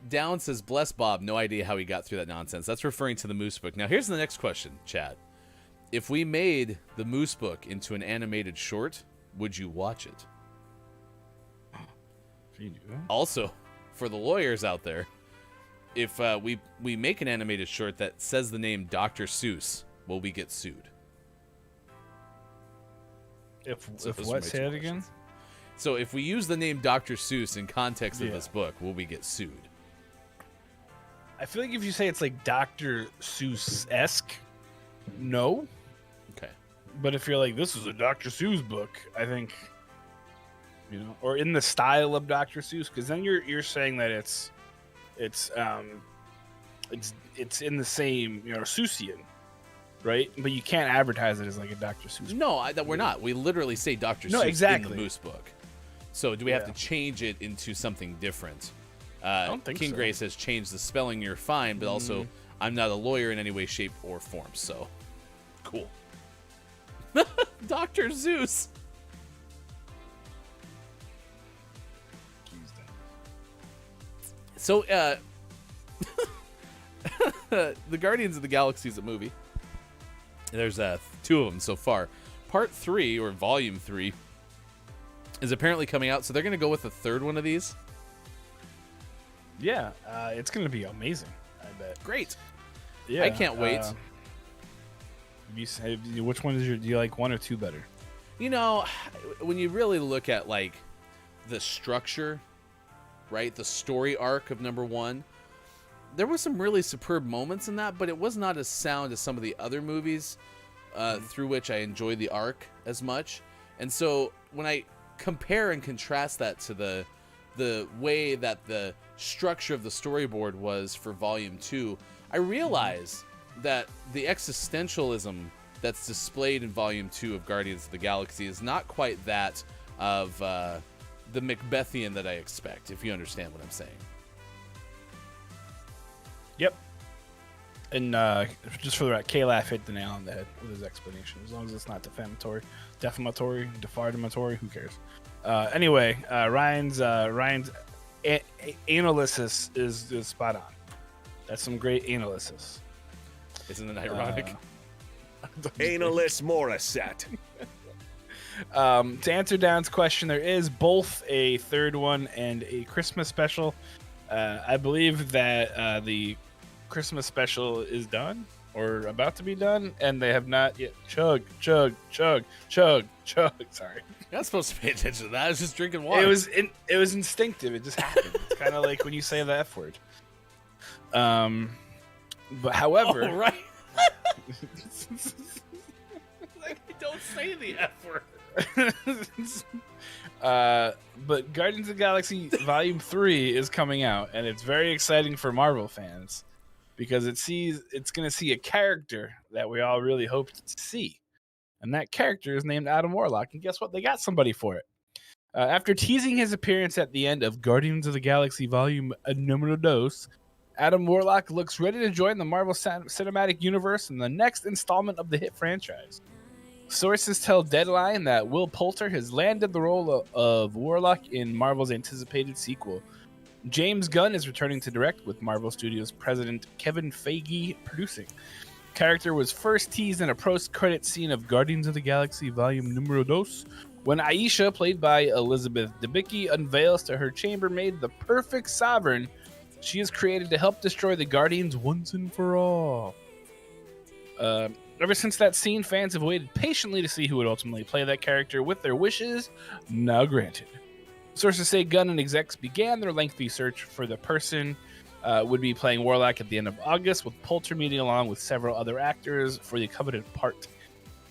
Down says, bless Bob, no idea how he got through that nonsense. That's referring to the Moose book. Now, here's the next question, Chad. If we made the Moose book into an animated short, would you watch it?
If you do that.
Also, for the lawyers out there, if we make an animated short that says the name Dr. Seuss, will we get sued?
If
So those are
what?
my
Say
two
it again.
questions. So if we use the name Dr. Seuss in context of
Yeah.
this book, will we get sued?
I feel like if you say it's like Dr. Seuss-esque, no.
Okay.
But if you're like, this is a Dr. Seuss book, I think, you know, or in the style of Dr. Seuss, because then you're saying that it's in the same, you know, Seussian, right? But you can't advertise it as like a Dr. Seuss book.
No, that we're not. We literally say Dr.
No,
Seuss
exactly.
in the Moose book. So do we have
Yeah.
to change it into something different?
I don't think
King
so.
Gray says change the spelling, you're fine, but also I'm not a lawyer in any way, shape, or form. So cool. Dr. Zeus. So, the Guardians of the Galaxy is a movie. There's 2 of them so far. Part 3, or Volume 3, is apparently coming out, so they're going to go with the 3rd one of these.
Yeah, it's going to be amazing, I bet.
Great.
Yeah,
I can't wait.
Which one is do you like 1 or 2 better?
You know, when you really look at, like, the structure, right, the story arc of number 1, there were some really superb moments in that, but it was not as sound as some of the other movies through which I enjoyed the arc as much. And so when I compare and contrast that to the way that the structure of the storyboard was for Volume 2, I realize that the existentialism that's displayed in Volume 2 of Guardians of the Galaxy is not quite that of the Macbethian that I expect, if you understand what I'm saying.
Yep. And just for the record, K-Laugh hit the nail on the head with his explanation. As long as it's not defamatory, who cares? Anyway, Ryan's analysis is spot on. That's some great analysis.
Isn't it ironic?
Analyst Morissette.
To answer Dan's question, there is both a 3rd one and a Christmas special. I believe that the Christmas special is done or about to be done, and they have not yet. Chug. Sorry.
You're not supposed to pay attention to that. I was just drinking water.
It was instinctive. It just happened. It's kind of like when you say the F word. But however,
oh, right. Like, don't say the F word.
But Guardians of the Galaxy Volume 3 is coming out, and it's very exciting for Marvel fans because it's going to see a character that we all really hoped to see. And that character is named Adam Warlock, and guess what? They got somebody for it. After teasing his appearance at the end of Guardians of the Galaxy Volume Número 2, Adam Warlock looks ready to join the Marvel Cinematic Universe in the next installment of the hit franchise. Sources tell Deadline that Will Poulter has landed the role of Warlock in Marvel's anticipated sequel. James Gunn is returning to direct, with Marvel Studios president Kevin Feige producing. The character was first teased in a post-credit scene of Guardians of the Galaxy Volume Número 2, when Aisha, played by Elizabeth Debicki, unveils to her chambermaid the perfect sovereign she is created to help destroy the Guardians once and for all. Ever since that scene, fans have waited patiently to see who would ultimately play that character, with their wishes now granted. Sources say Gunn and execs began their lengthy search for the person would be playing Warlock at the end of August, with Poulter meeting along with several other actors for the coveted part.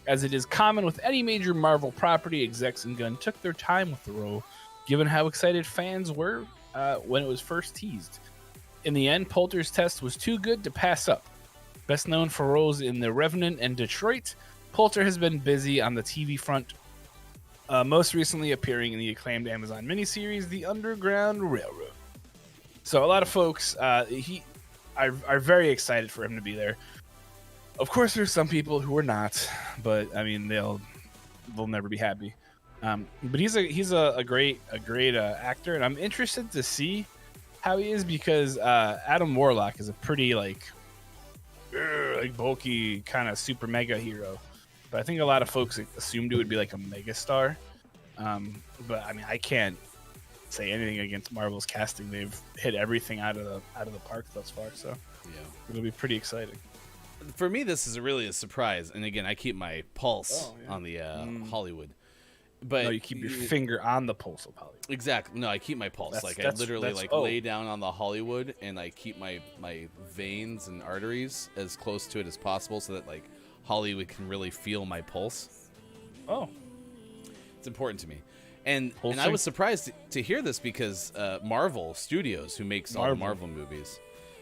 As it is common with any major Marvel property, execs and Gunn took their time with the role, given how excited fans were when it was first teased. In the end, Poulter's test was too good to pass up. Best known for roles in The Revenant and Detroit, Poulter has been busy on the TV front, most recently appearing in the acclaimed Amazon miniseries The Underground Railroad. So a lot of folks are very excited for him to be there. Of course, there's some people who are not, but I mean they'll never be happy. But he's a great actor, and I'm interested to see how he is, because Adam Warlock is a pretty like bulky kind of super mega hero, but I think a lot of folks assumed it would be like a mega star. But I mean, I can't say anything against Marvel's casting. They've hit everything out of the park thus far, so
Yeah.
it'll be pretty exciting.
For me, this is really a surprise, and again, I keep my pulse on the Hollywood. But
No, you keep your finger on the pulse of Hollywood.
Exactly. No, I keep my pulse. I literally lay down on the Hollywood and I keep my veins and arteries as close to it as possible so that like Hollywood can really feel my pulse.
Oh.
It's important to me. And
Pulsing?
I was surprised to hear this because Marvel Studios, who makes all the Marvel movies,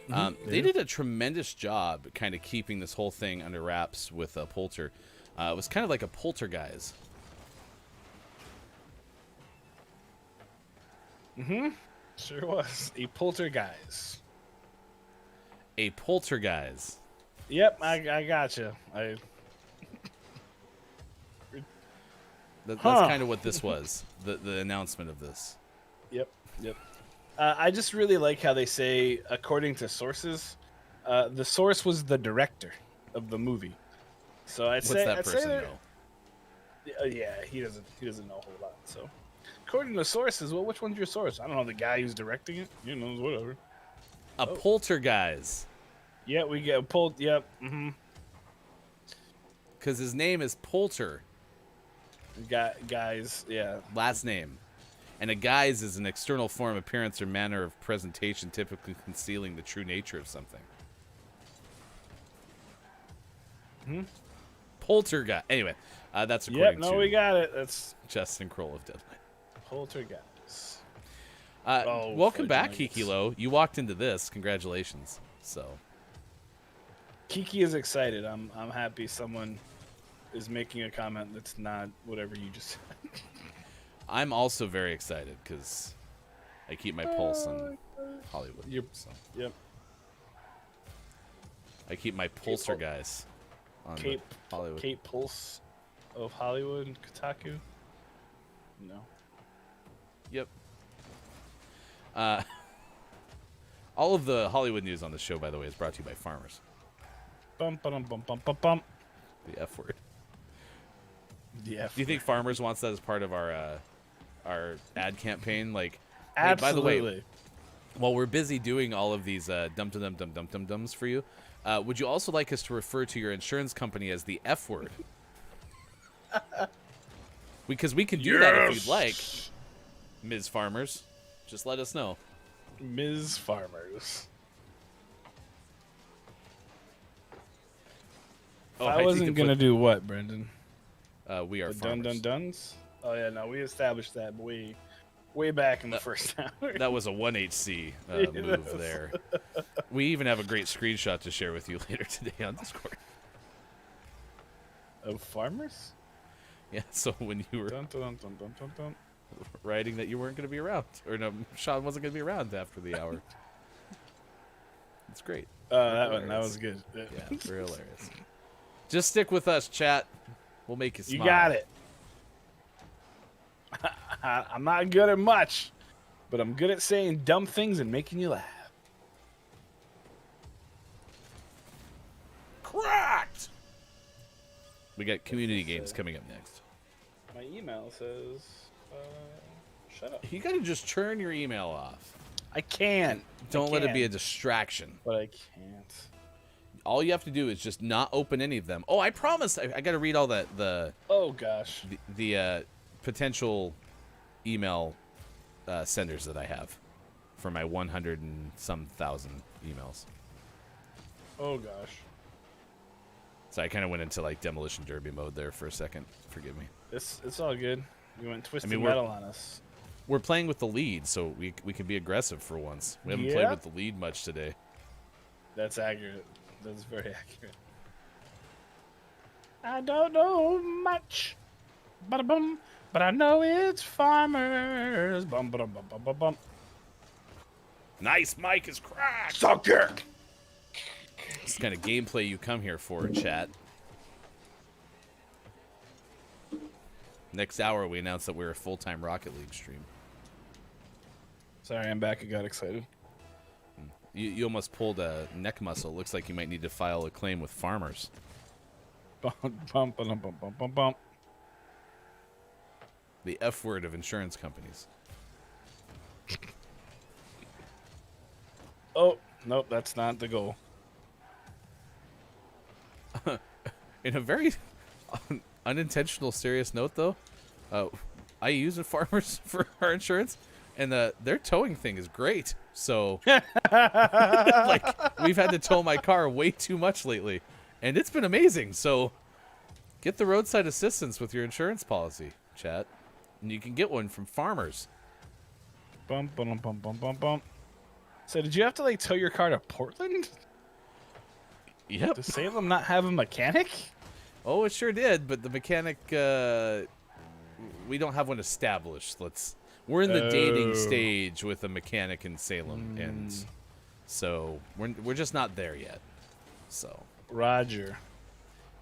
they did a tremendous job kind of keeping this whole thing under wraps with Polter. It was kind of like a poltergeist.
Sure was. A poltergeist.
A poltergeist.
Yep, I gotcha.
That's kind of what this was, the announcement of this.
Yep. I just really like how they say, according to sources, the source was the director of the movie. So I'd
What's
say
that
I'd
person
say
know?
yeah, he doesn't know a whole lot. So according to sources, well, which one's your source? I don't know. The guy who's directing it, whatever.
A poltergeist.
Yeah, we get pulled. Yep.
Because his name is Polter.
Guys, yeah.
Last name. And a guise is an external form, appearance, or manner of presentation, typically concealing the true nature of something. Poltergeist. Anyway, that's according to
we got it. That's
Justin Kroll of Deadline.
poltergeist.
Welcome back, Kiki Lowe. You walked into this. Congratulations. So
Kiki is excited. I'm happy someone is making a comment that's not whatever you just said.
I'm also very excited because I keep my pulse on Hollywood.
Yep.
I keep my pulser guys on Hollywood.
Kate Pulse of Hollywood, Kotaku. No.
Yep. All of the Hollywood news on the show, by the way, is brought to you by farmers.
Bum, ba-dum, bum, bum, bum, bum.
The F word.
The F.
Do you think farmers wants that as part of our ad campaign? Like,
Absolutely.
hey, by the way, while we're busy doing all of these dums for you, would you also like us to refer to your insurance company as the F word? Because we can do that if you'd like, Ms. Farmers. Just let us know.
Ms. Farmers.
Oh,
I wasn't going to do what, Brendan?
We are
the
farmers.
Dun-dun-duns? Oh, yeah, no, we established that way back in the first hour.
That was a 1HC move there. We even have a great screenshot to share with you later today on Discord.
Of farmers?
Yeah, so when you were writing that you weren't going to be around, or no, Sean wasn't going to be around after the hour. It's great.
That was good.
Yeah, very hilarious. Just stick with us, chat. We'll make you smile.
You got it. I'm not good at much, but I'm good at saying dumb things and making you laugh.
Correct! We got community games coming up next.
My email says, shut up.
You got to just turn your email off.
I can't.
Don't let it be a distraction.
But I can't.
All you have to do is just not open any of them. Oh, I promised. I got to read all the
Oh gosh.
the potential email senders that I have for my 100 and some thousand emails.
Oh gosh.
So I kind of went into like demolition derby mode there for a second. Forgive me.
It's all good. You went twisted
we're-
metal on us.
We're playing with the lead, so we can be aggressive for once. We haven't played with the lead much today.
That's accurate. That's very accurate. I don't know much, but I know it's farmers. Bum bum bum bum bum bum.
Nice, Mike is cracked.
Sucker.
This kind of gameplay you come here for, chat. Next hour, we announce that we're a full-time Rocket League stream.
Sorry, I'm back. I got excited.
You almost pulled a neck muscle. Looks like you might need to file a claim with farmers.
Bum bum bum bum bum bum bum.
The F word of insurance companies.
Oh, nope, that's not the goal.
In a very unintentional, serious note, though, I use a Farmers for our insurance, and their towing thing is great. So, like, we've had to tow my car way too much lately, and it's been amazing. So, get the roadside assistance with your insurance policy, chat, and you can get one from Farmers.
Bum, bum, bum, bum, bum, bum. So did you have to like tow your car to Portland?
Yep.
Does Salem not have a mechanic?
Oh, it sure did, but the mechanic, we don't have one established. We're in the dating stage with a mechanic in Salem, and so we're just not there yet. So
Roger.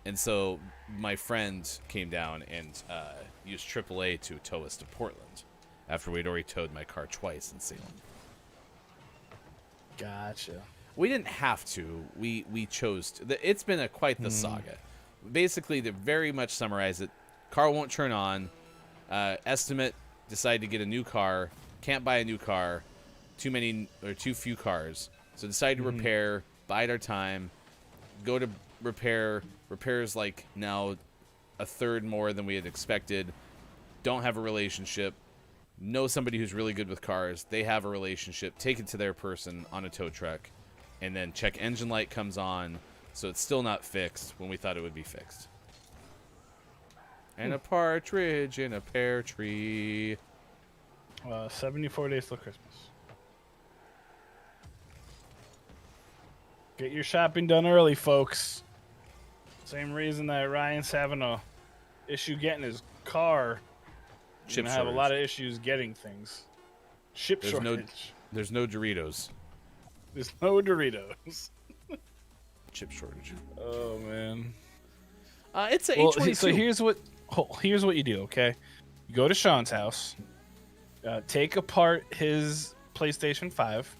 And so my friend came down and used AAA to tow us to Portland after we'd already towed my car twice in Salem.
Gotcha.
We didn't have to. We chose to. It's been quite the saga. Basically, to very much summarize it, car won't turn on. Estimate, decide to get a new car. Can't buy a new car. Too few cars. So decide to repair. Bide our time. Go to repair. Repairs like now a third more than we had expected. Don't have a relationship. Know somebody who's really good with cars. They have a relationship. Take it to their person on a tow truck. And then check engine light comes on. So it's still not fixed when we thought it would be fixed. And a partridge in a pear tree.
74 days till Christmas. Get your shopping done early, folks. Same reason that Ryan's having a issue getting his car.
Chip
have a lot of issues getting things. Shortage.
There's no Doritos.
There's no Doritos.
Chip shortage.
Oh man.
It's a H22.
So here's what you do. Okay, you go to Sean's house. Take apart his PlayStation 5.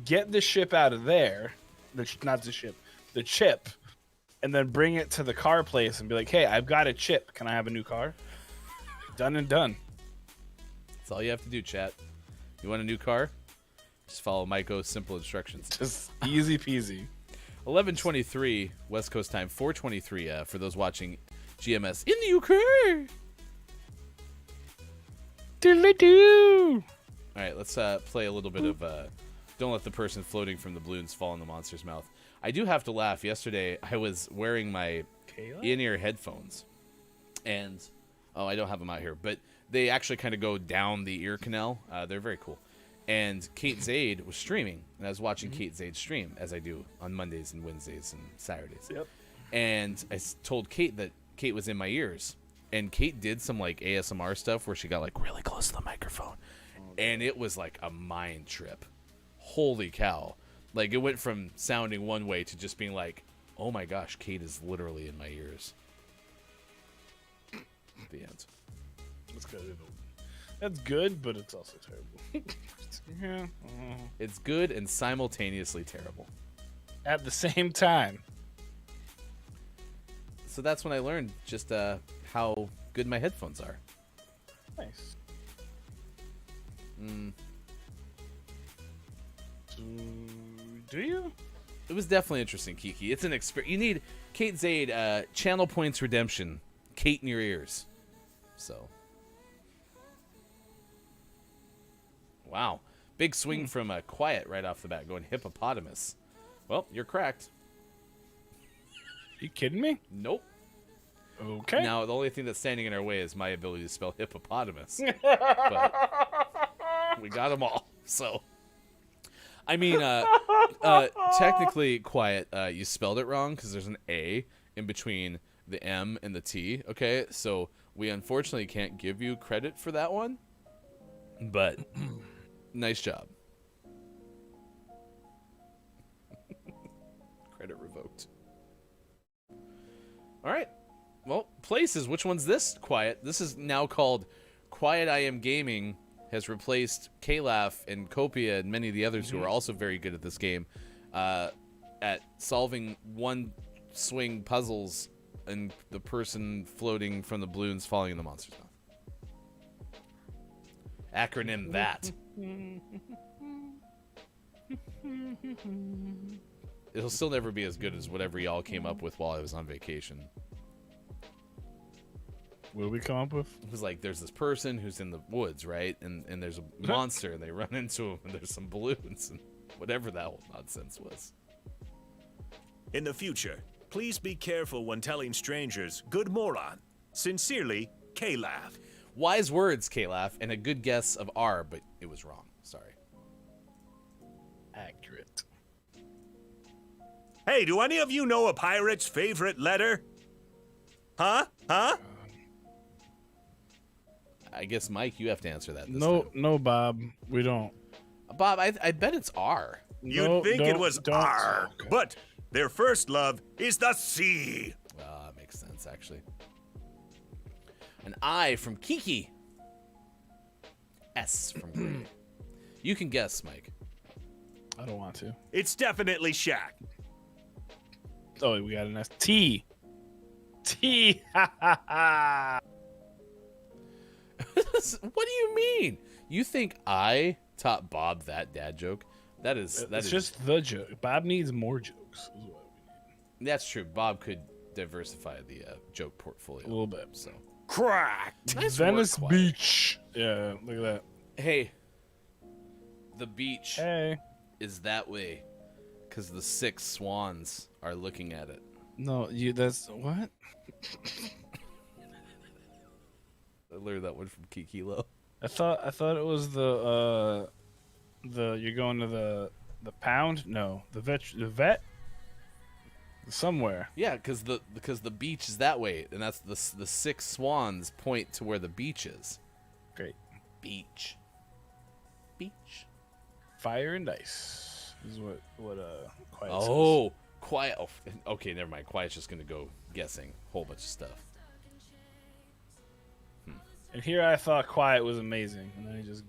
Get the chip out of there. The chip. And then bring it to the car place and be like, hey, I've got a chip. Can I have a new car? Done and done.
That's all you have to do, chat. You want a new car? Just follow Miko's simple instructions.
Just easy peasy.
11:23 West Coast time. 4:23 for those watching GMS in the UK.
Doodly-doo.
All right, let's play a little bit of Don't Let the Person Floating from the Balloons Fall in the Monster's Mouth. I do have to laugh. Yesterday, I was wearing my in-ear headphones. And, I don't have them out here. But they actually kind of go down the ear canal. They're very cool. And Kate Zaid was streaming. And I was watching Kate Zaid stream, as I do on Mondays and Wednesdays and Saturdays.
Yep.
And I told Kate that Kate was in my ears. And Kate did some, like, ASMR stuff where she got, like, really close to the microphone. And it was, like, a mind trip. Holy cow. Like, it went from sounding one way to just being like, oh my gosh, Kate is literally in my ears. The end.
That's good. That's good, but it's also terrible. Yeah.
It's good and simultaneously terrible.
At the same time.
So that's when I learned just how good my headphones are.
Nice. Do you?
It was definitely interesting, Kiki. It's an experience. You need Kate Zaid, channel points redemption. Kate in your ears. So. Wow. Big swing from Quiet right off the bat, going hippopotamus. Well, you're cracked.
Are you kidding me?
Nope.
Okay.
Now, the only thing that's standing in our way is my ability to spell hippopotamus. But we got them all. So, I mean, technically, Quiet, you spelled it wrong because there's an A in between the M and the T. Okay, so we unfortunately can't give you credit for that one. But nice job. Credit revoked. All right. Well, places. Which one's this? Quiet. This is now called Quiet I Am Gaming. Has replaced Kalaf and Copia and many of the others who are also very good at this game at solving one swing puzzles and the person floating from the balloons falling in the monster's mouth. Acronym that. It'll still never be as good as whatever y'all came up with while I was on vacation.
What do we come up with?
It was like there's this person who's in the woods, right? And there's a monster, and they run into him, and there's some balloons, and whatever that whole nonsense was.
In the future, please be careful when telling strangers good moron. Sincerely, K-Laugh.
Wise words, K-Laugh, and a good guess of R, but it was wrong. Sorry.
Accurate.
Hey, do any of you know a pirate's favorite letter? Huh?
I guess, Mike, you have to answer that this time.
No, Bob. We don't.
Bob, I bet it's R.
You'd think it was
don't.
R,
Okay.
but their first love is the sea.
Makes sense, actually. An I from Kiki. S from Gregory. You can guess, Mike.
I don't want to.
It's definitely Shaq.
Oh, we got an S. T. Ha ha ha.
What do you mean? You think I taught Bob that dad joke? That is
Just the joke. Bob needs more jokes. Is what we need.
That's true. Bob could diversify the joke portfolio
A little bit.
So
Cracked.
nice
Venice
work, Quiet.
Beach. Yeah, look at that.
Hey, the beach
Hey.
is that way because the 6 swans are looking at it.
No, that's what?
I learned that one from Kiki Lowe.
I thought it was the you're going to the pound? No, the vet somewhere.
Yeah, because the beach is that way, and that's the 6 swans point to where the beach is.
Great.
Beach.
Fire and ice is what Quiet says.
Oh, Quiet. Oh, okay, never mind. Quiet's just gonna go guessing a whole bunch of stuff.
And here I thought Quiet was amazing, and then he just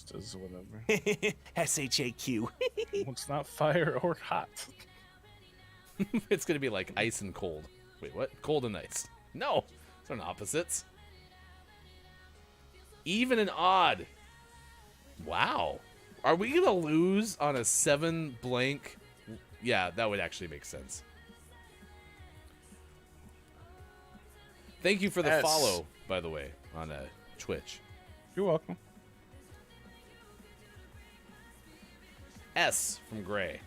does whatever.
SHAQ.
Well, it's not fire or hot.
It's gonna be like ice and cold. Wait, what? Cold and ice? No, those aren't opposites. Even and odd. Wow. Are we gonna lose on a 7 blank? Yeah, that would actually make sense. Thank you for the
S.
follow, by the way, on Twitch.
You're welcome.
S from Gray.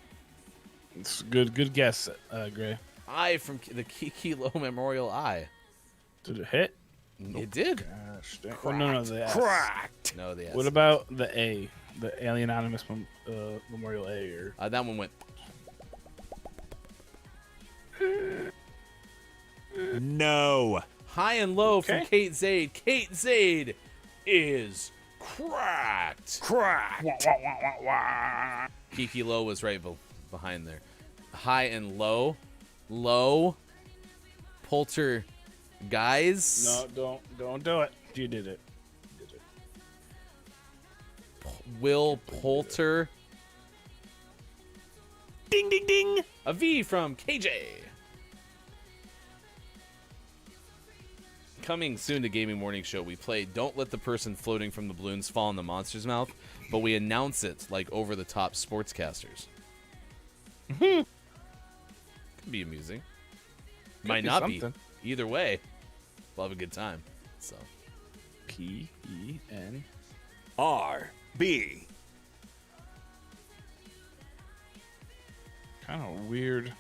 It's good guess, Gray.
I from the Kiki Lowe Memorial I.
Did it hit?
It did.
Gosh, dang. Oh, no, the S.
Cracked.
No, the S.
What about the A? The Alien Anonymous Memorial A? Or
That one went.
No.
High and low
Okay.
from Kate Zade. Kate Zade is cracked.
Cracked.
Kiki Lowe was right behind there. High and low. Low. Polter guys.
no, don't do it. You did it.
Will Poulter.
Ding, ding, ding.
A V from KJ. Coming soon to Gaming Morning Show, we play Don't Let the Person Floating from the Balloons Fall in the Monster's Mouth, but we announce it like over-the-top sportscasters. Could be amusing. Might
be
not
something.
be. Either way, we'll have a good time. So
P-E-N.
RB.
Kind of weird.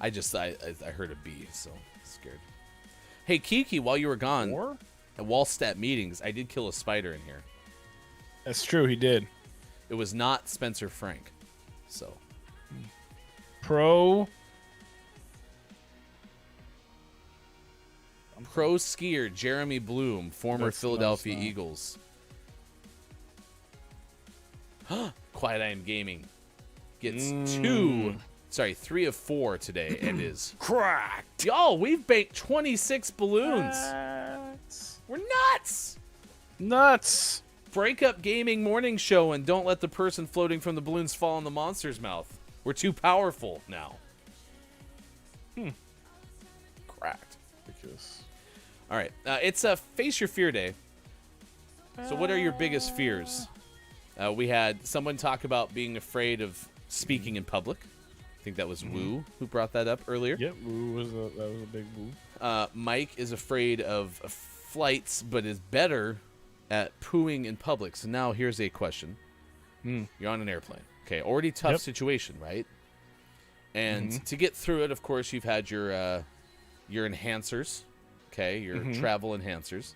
I heard a B, so scared. Hey, Kiki, while you were gone,
Or?
at Wallstat meetings, I did kill a spider in here.
That's true. He did.
It was not Spencer Frank. So,
Pro
skier Jeremy Bloom, former Philadelphia Eagles. Quiet I Am Gaming gets 3 of 4 today and is
Cracked.
Y'all, we've baked 26 balloons. We're nuts.
Nuts.
Break up Gaming Morning Show and don't let the person floating from the balloons fall in the monster's mouth. We're too powerful now. Cracked.
Ridiculous.
All right, it's a Face Your Fear Day. So what are your biggest fears? We had someone talk about being afraid of speaking in public. I think that was Woo who brought that up earlier.
Yep, that was a big woo.
Mike is afraid of flights, but is better at pooing in public. So now here's a question. You're on an airplane. Okay, already tough situation, right? And to get through it, of course, you've had your enhancers, okay, your travel enhancers.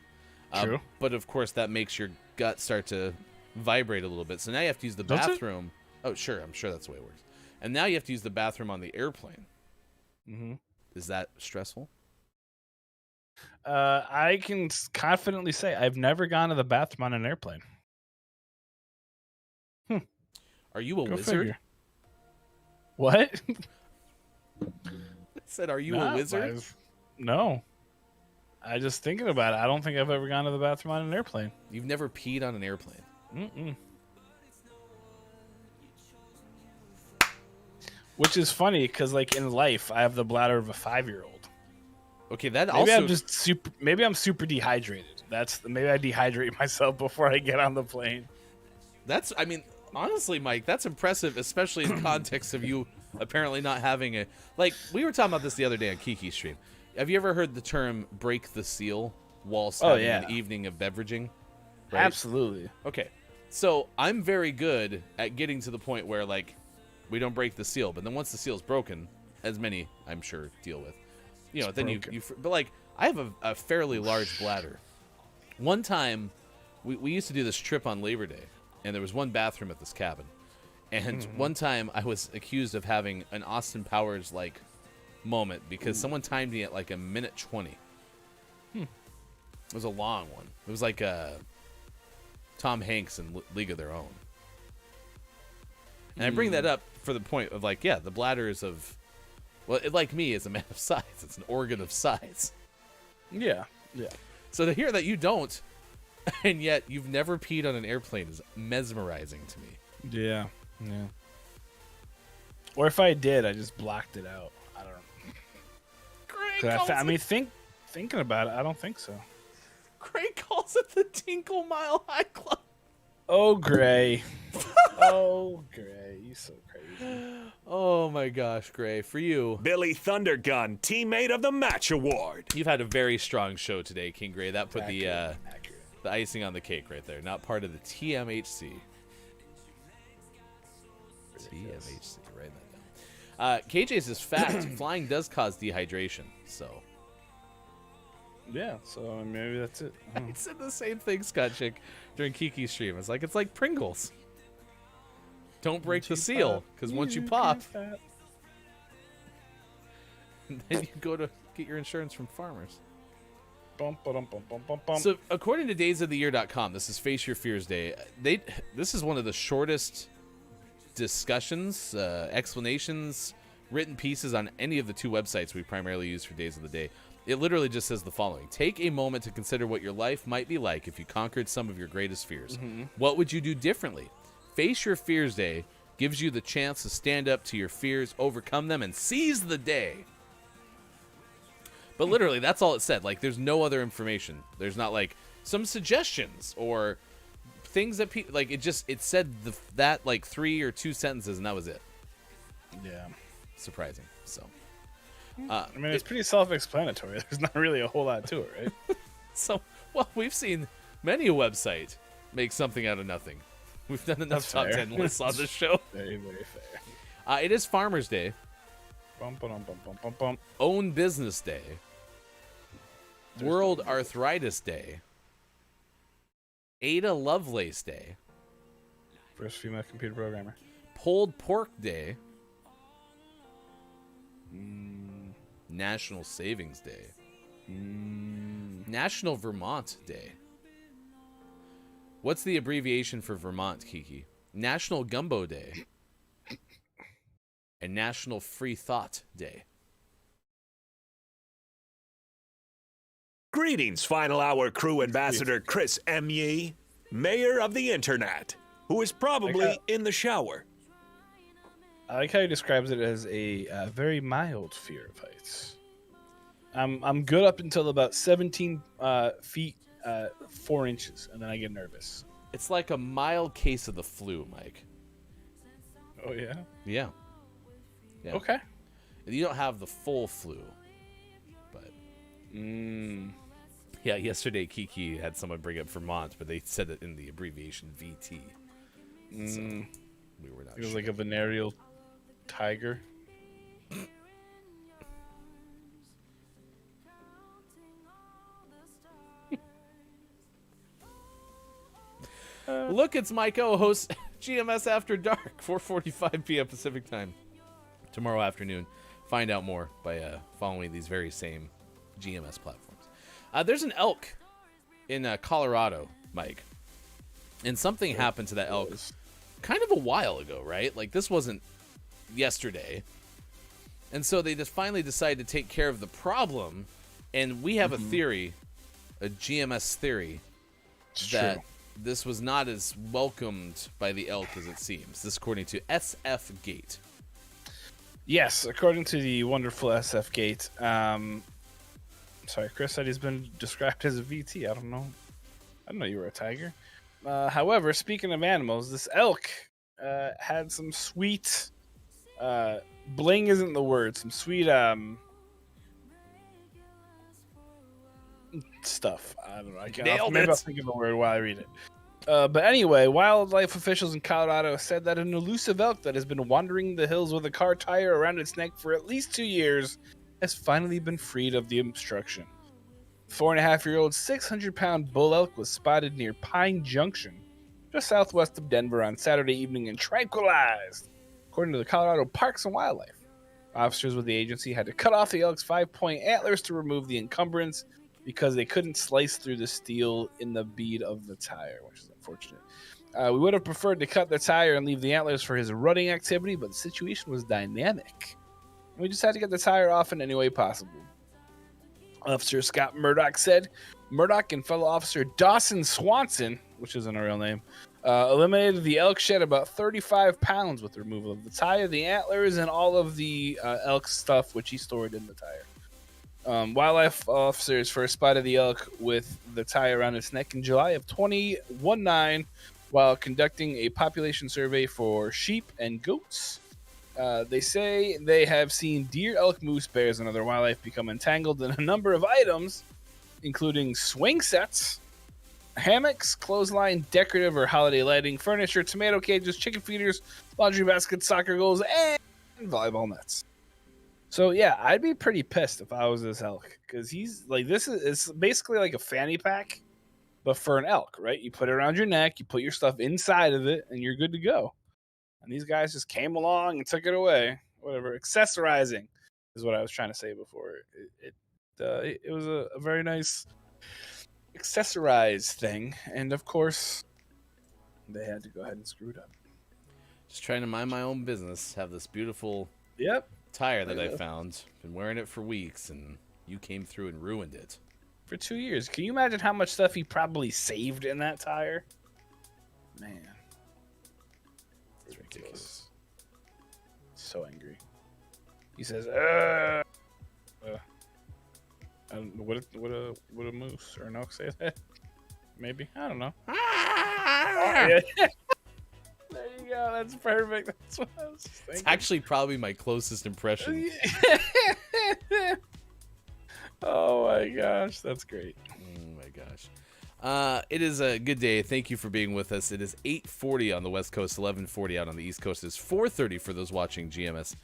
True.
But, of course, that makes your gut start to vibrate a little bit. So now you have to use the bathroom. Oh, sure, I'm sure that's the way it works. And now you have to use the bathroom on the airplane. Is that stressful?
I can confidently say I've never gone to the bathroom on an airplane.
Are you a
Go
wizard?
figure. What?
I said, are you a wizard?
No. I just thinking about it. I don't think I've ever gone to the bathroom on an airplane.
You've never peed on an airplane?
Mm-mm. Which is funny because, like, in life, I have the bladder of a 5-year-old.
Okay, that
Maybe
also...
I'm just super. Maybe I'm super dehydrated. Maybe I dehydrate myself before I get on the plane.
That's, I mean, honestly, Mike, that's impressive, especially in context of you apparently not having a... Like, we were talking about this the other day on Kiki's stream. Have you ever heard the term break the seal whilst having an evening of beveraging? Right?
Absolutely.
Okay, so I'm very good at getting to the point where, like, we don't break the seal, but then once the seal's broken, as many, I'm sure, deal with, you know,
It's
then
broken.
you but, like, I have a fairly large bladder. One time, we used to do this trip on Labor Day, and there was one bathroom at this cabin. And one time, I was accused of having an Austin Powers, like, moment because someone timed me at, like, a minute 20. It was a long one. It was like Tom Hanks in League of Their Own. And I bring that up for the point of, like, yeah, the bladder is of... Well, it, like me, is a man of size. It's an organ of size.
Yeah. Yeah.
So to hear that you don't, and yet you've never peed on an airplane is mesmerizing to me.
Yeah. Yeah. Or if I did, I just blocked it out. I don't know. I mean, thinking about it, I don't think so.
Craig calls it the Tinkle Mile High Club.
Oh, Gray. Oh, Gray. You so crazy.
Oh my gosh, Gray. For you,
Billy Thundergun, Teammate of the Match Award.
you've had a very strong show today, King Gray. That put
Accurate.
the icing on the cake right there. Not part of the TMHC. TMHC, write that down. KJ says, fact, flying does cause dehydration. So
Yeah, so maybe that's it.
I said the same thing, Scott Chick, during Kiki's stream. It's like Pringles. Don't break the seal, because once you pop, then you go to get your insurance from farmers. So, according to daysoftheyear.com, this is Face Your Fears Day. This is one of the shortest discussions, explanations, written pieces on any of the two websites we primarily use for Days of the Day. It literally just says the following. Take a moment to consider what your life might be like if you conquered some of your greatest fears. What would you do differently? Face Your Fears Day gives you the chance to stand up to your fears, overcome them, and seize the day. But literally, that's all it said. Like, there's no other information. There's not, like, some suggestions or things that people... Like, it said that, like, 3 or 2 sentences, and that was it.
Yeah.
Surprising, so...
I mean, it's pretty self-explanatory. There's not really a whole lot to it, right?
So, well, we've seen many a website make something out of nothing. We've done enough
That's
top
fair.
10 lists on this show.
Very, very fair.
It is Farmer's Day, Own Business Day, World Arthritis Day, Ada Lovelace Day,
First female computer programmer.
Pulled Pork Day, National Savings Day, National Vermont Day. What's the abbreviation for Vermont, Kiki? National Gumbo Day and National Freethought Day.
Greetings, Final Hour crew ambassador Chris M. Yee, mayor of the internet, who is probably in the shower.
I like how he describes it as a very mild fear of heights. I'm good up until about 17 feet 4 inches, and then I get nervous.
It's like a mild case of the flu, Mike.
Oh yeah.
Yeah.
Okay.
You don't have the full flu, but Yeah, yesterday Kiki had someone bring up Vermont, but they said it in the abbreviation VT. So we were not
It was
sure.
like a venereal tiger.
Look, it's Mike O, host GMS After Dark, 4:45 p.m. Pacific Time. Tomorrow afternoon. Find out more by following these very same GMS platforms. There's an elk in Colorado, Mike. And something happened to that elk kind of a while ago, right? Like, this wasn't yesterday. And so they just finally decided to take care of the problem. And we have a theory, a GMS theory, that this was not as welcomed by the elk as it seems. This according to SF Gate.
Yes, according to the wonderful SF Gate. Sorry, Chris said he's been described as a VT. I don't know. I didn't know you were a tiger. However, speaking of animals, this elk had some sweet... bling isn't the word. Some sweet stuff. I don't know. Maybe I'll think of a word while I read it. But anyway, wildlife officials in Colorado said that an elusive elk that has been wandering the hills with a car tire around its neck for at least 2 years has finally been freed of the obstruction. 4.5-year-old 600-pound bull elk was spotted near Pine Junction, just southwest of Denver on Saturday evening and tranquilized, according to the Colorado Parks and Wildlife. Officers with the agency had to cut off the elk's 5-point antlers to remove the encumbrance because they couldn't slice through the steel in the bead of the tire, which is unfortunate. We would have preferred to cut the tire and leave the antlers for his rutting activity, but the situation was dynamic. We just had to get the tire off in any way possible. Officer Scott Murdoch said Murdoch and fellow officer Dawson Swanson, which isn't a real name, eliminated the elk shed about 35 pounds with the removal of the tire, the antlers, and all of the elk stuff which he stored in the tire. Wildlife officers first spotted the elk with the tie around its neck in July of 2019 while conducting a population survey for sheep and goats. They say they have seen deer, elk, moose, bears, and other wildlife become entangled in a number of items, including swing sets, hammocks, clothesline, decorative or holiday lighting, furniture, tomato cages, chicken feeders, laundry baskets, soccer goals, and volleyball nets. So yeah, I'd be pretty pissed if I was this elk, because he's like, this is basically like a fanny pack, but for an elk, right? You put it around your neck, you put your stuff inside of it, and you're good to go. And these guys just came along and took it away. Whatever, accessorizing is what I was trying to say before. It was a very nice accessorized thing, and of course, they had to go ahead and screw it up.
Just trying to mind my own business. Have this beautiful tire that I found. Been wearing it for weeks, and you came through and ruined it.
For 2 years. Can you imagine how much stuff he probably saved in that tire? Man. It's ridiculous. So angry. He says, would a moose or an elk say that? Maybe. I don't know. There you go. That's perfect. That's what I was thinking.
It's actually probably my closest impression.
Oh my gosh, that's great.
Oh my gosh. It is a good day. Thank you for being with us. It is 8:40 on the West Coast, 11:40 out on the East Coast. It is 4:30 for those watching GMS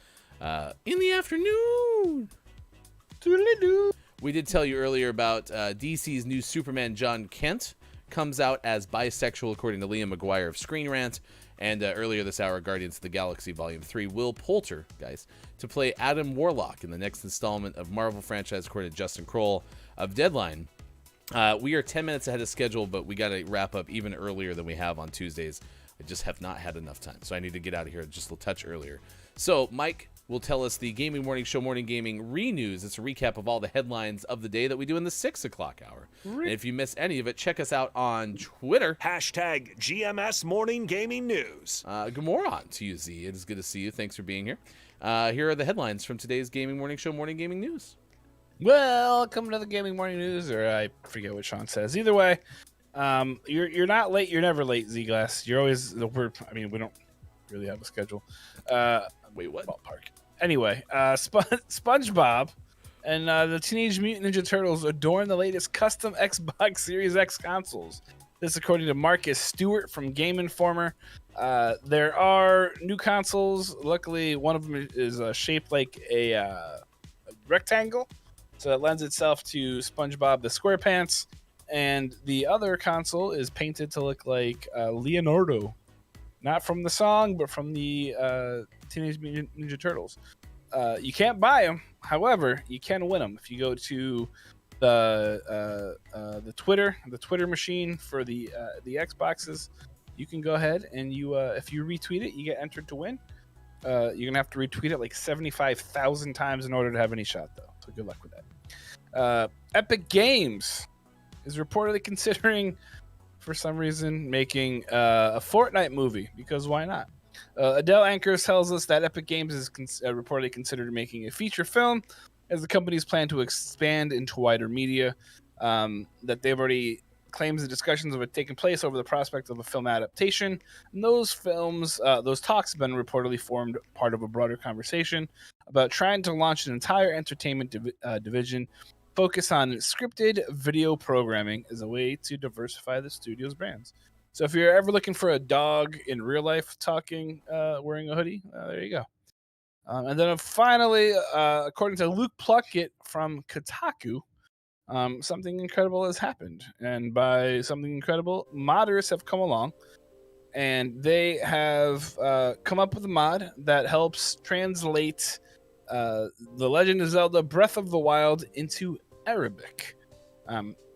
in the afternoon.
Doodly-doo.
We did tell you earlier about DC's new Superman, John Kent, comes out as bisexual, according to Liam McGuire of Screen Rant. And earlier this hour, Guardians of the Galaxy Volume 3, Will Poulter, guys, to play Adam Warlock in the next installment of Marvel franchise, according to Justin Kroll of Deadline. We are 10 minutes ahead of schedule, but we got to wrap up even earlier than we have on Tuesdays. I just have not had enough time, so I need to get out of here just a touch earlier. So Mike will tell us the Gaming Morning Show Morning Gaming Re-News. It's a recap of all the headlines of the day that we do in the 6 o'clock hour. And if you miss any of it, check us out on Twitter.
Hashtag GMS Morning Gaming News.
Good morning to you, Z. It is good to see you. Thanks for being here. Here are the headlines from today's Gaming Morning Show Morning Gaming News.
Welcome to the Gaming Morning News, or I forget what Sean says. Either way, you're not late. You're never late, Z-Glass. You're always we don't really have a schedule.
Wait, what?
Ballpark. Anyway, SpongeBob And the Teenage Mutant Ninja Turtles adorn the latest custom Xbox Series X consoles. This, according to Marcus Stewart from Game Informer. There are new consoles. Luckily, one of them is shaped like a rectangle, so it lends itself to SpongeBob the SquarePants. And the other console is painted to look like Leonardo, not from the song, but from the Teenage Mutant Ninja Turtles. You can't buy them, however, you can win them if you go to the Twitter machine for the Xboxes. You can go ahead and if you retweet it, you get entered to win. You're gonna have to retweet it like 75,000 times in order to have any shot, though. So good luck with that. Epic Games is reportedly considering, for some reason, making a Fortnite movie, because why not? Adele Anchors tells us that Epic Games is reportedly considered making a feature film, as the company's plan to expand into wider media. That they've already claims the discussions have taken place over the prospect of a film adaptation. And those talks have been reportedly formed part of a broader conversation about trying to launch an entire entertainment division focused on scripted video programming as a way to diversify the studio's brands. So if you're ever looking for a dog in real life talking, wearing a hoodie, there you go. And then finally, according to Luke Pluckett from Kotaku, something incredible has happened. And by something incredible, modders have come along, and they have come up with a mod that helps translate The Legend of Zelda Breath of the Wild into Arabic.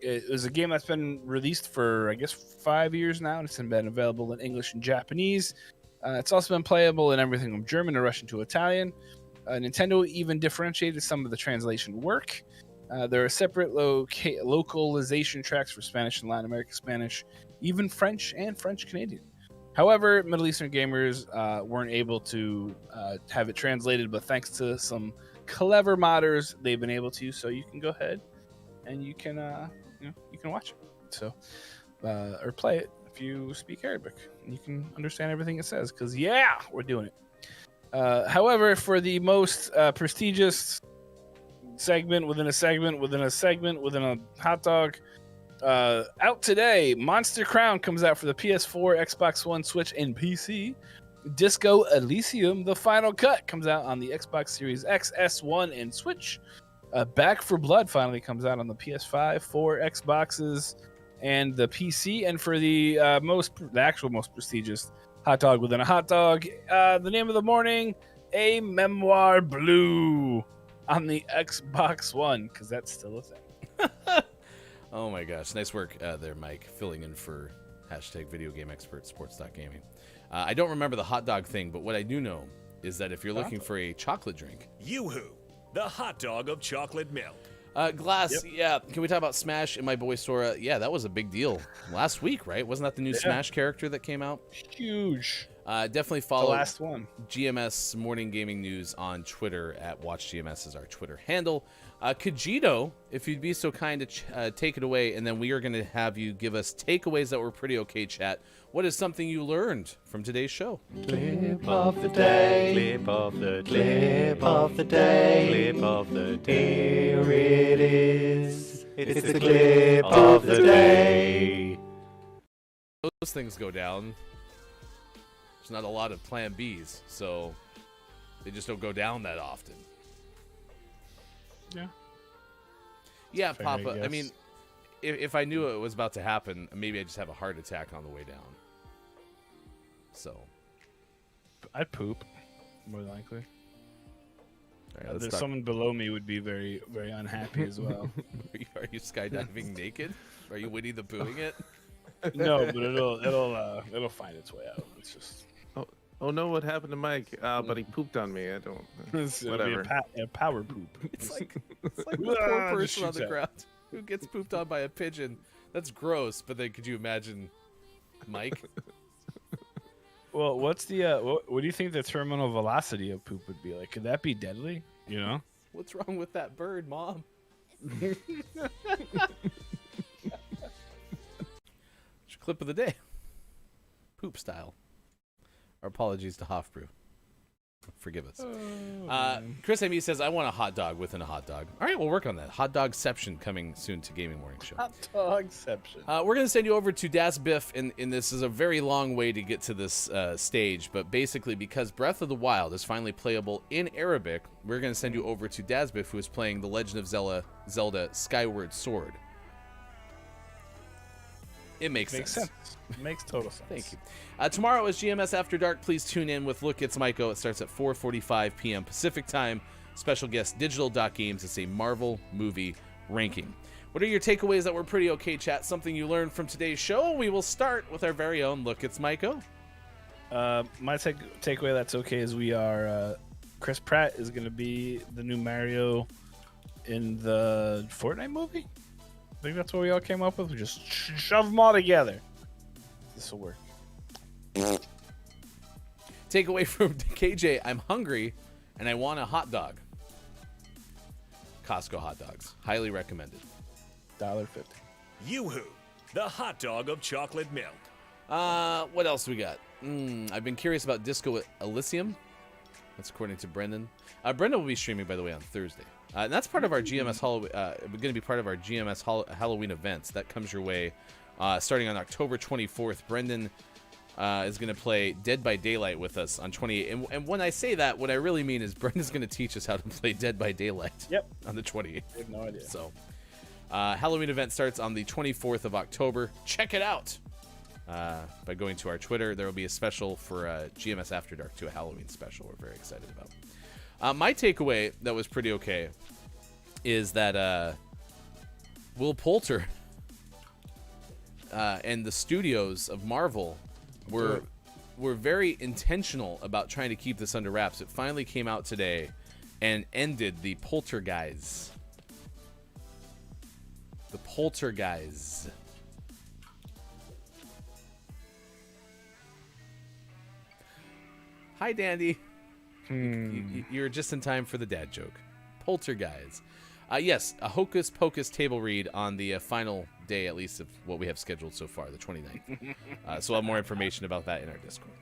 It was a game that's been released for, I guess, 5 years now, and it's been available in English and Japanese. It's also been playable in everything from German to Russian to Italian. Nintendo even differentiated some of the translation work. There are separate localization tracks for Spanish and Latin American Spanish, even French and French Canadian. However, Middle Eastern gamers weren't able to have it translated, but thanks to some clever modders, they've been able to. So you can go ahead and you can watch it. So or play it if you speak Arabic. You can understand everything it says, because we're doing it. However, for the most prestigious segment within a segment within a segment within a hot dog, out today, Monster Crown comes out for the PS4, Xbox One, Switch, and PC. Disco Elysium, the final cut, comes out on the Xbox Series X, S1, and Switch. Back for Blood finally comes out on the PS5, 4 Xboxes, and the PC. And for the actual most prestigious hot dog within a hot dog, the name of the morning, A Memoir Blue on the Xbox One, because that's still a thing.
Oh my gosh, nice work there, Mike, filling in for #video game expert sports.gaming. I don't remember the hot dog thing, but what I do know is that if you're looking for a chocolate drink,
Yoo-hoo, the hot dog of chocolate milk.
Glass, yeah. Can we talk about Smash in my boy Sora? Yeah, that was a big deal last week, right? Wasn't that the new Smash character that came out?
Huge.
Definitely follow
the last one.
GMS Morning Gaming News on Twitter at WatchGMS is our Twitter handle. Kajito, if you'd be so kind to take it away, and then we are going to have you give us takeaways that were pretty okay, chat. What is something you learned from today's show?
Clip of the day. Clip of the clip of the day. Clip of the day. Here it is. It's the clip of the day.
Those things go down. There's not a lot of plan Bs, so they just don't go down that often. Yeah,
fair,
Papa. I mean, if I knew it was about to happen, maybe I just have a heart attack on the way down. So
I'd poop, more likely.
All right,
There's someone below me would be very, very unhappy as well.
Are you skydiving naked? Are you Winnie the Poohing it?
No, but it'll find its way out. It's just.
Oh no, what happened to Mike? But he pooped on me. I don't.
Whatever. A power poop.
It's like the poor person on the ground who gets pooped on by a pigeon. That's gross. But then, could you imagine Mike?
Well, what's the what do you think the terminal velocity of poop would be like? Could that be deadly? You know?
What's wrong with that bird, Mom? Clip of the day. Poop style. Our apologies to Hofbrew. Forgive us. Chris M.E. says, I want a hot dog within a hot dog. All right, we'll work on that. Hot dogception coming soon to Gaming Morning Show.
Hot dogception.
We're going to send you over to Das Biff, and this is a very long way to get to this stage, but basically because Breath of the Wild is finally playable in Arabic, we're going to send you over to Das Biff, who is playing The Legend of Zelda Skyward Sword. It makes sense.
Makes total sense.
Thank you. Tomorrow is GMS After Dark. Please tune in with Look, It's Maiko. It starts at 4:45 p.m. Pacific Time. Special guest, Digital.Games. It's a Marvel movie ranking. What are your takeaways that were pretty okay, chat? Something you learned from today's show? We will start with our very own Look, It's Maiko.
My takeaway that's okay is we are... Chris Pratt is going to be the new Mario in the Fortnite movie? I think that's what we all came up with. We just shove them all together. This will work.
Takeaway from KJ, I'm hungry and I want a hot dog. Costco hot dogs. Highly recommended.
$1.50.
Yoo-hoo, the hot dog of chocolate milk.
What else we got? I've been curious about Disco Elysium. That's according to Brendan. Brendan will be streaming, by the way, on Thursday. And that's part of our GMS Halloween. Going to be part of our GMS Halloween events. That comes your way starting on October 24th. Brendan is going to play Dead by Daylight with us on 28th. And when I say that, what I really mean is Brendan's going to teach us how to play Dead by Daylight.
Yep.
On the 28th.
I have no idea.
So, Halloween event starts on the 24th of October. Check it out by going to our Twitter. There will be a special for GMS After Dark, too, a Halloween special we're very excited about. My takeaway that was pretty okay is that Will Poulter and the studios of Marvel were very intentional about trying to keep this under wraps. It finally came out today and ended the Poltergeist. The Poltergeist. Hi, Dandy. You're just in time for the dad joke. Poltergeist. Yes, a Hocus Pocus table read on the final day, at least, of what we have scheduled so far, the 29th. So we'll have more information about that in our Discord.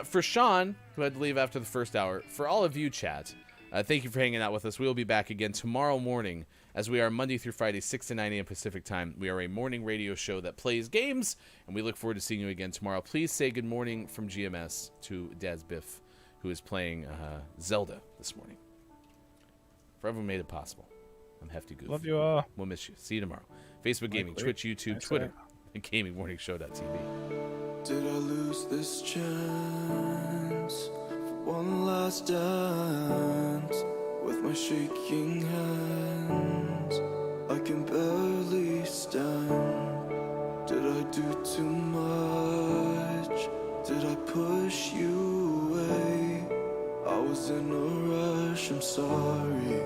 For Sean, who had to leave after the first hour, for all of you, chat, thank you for hanging out with us. We will be back again tomorrow morning, as we are Monday through Friday, 6 to 9 a.m. Pacific Time. We are a morning radio show that plays games, and we look forward to seeing you again tomorrow. Please say good morning from GMS to Daz Biff, who is playing Zelda this morning. For everyone made it possible. I'm Hefty Goof.
Love you all.
We'll miss you. See you tomorrow. Facebook Gaming, Twitch, YouTube, Twitter, and GamingMorningShow.tv.
Did I lose this chance for one last dance with my shaking hands? I can barely stand. Did I do too much? Did I push you away? I was in a rush, I'm sorry.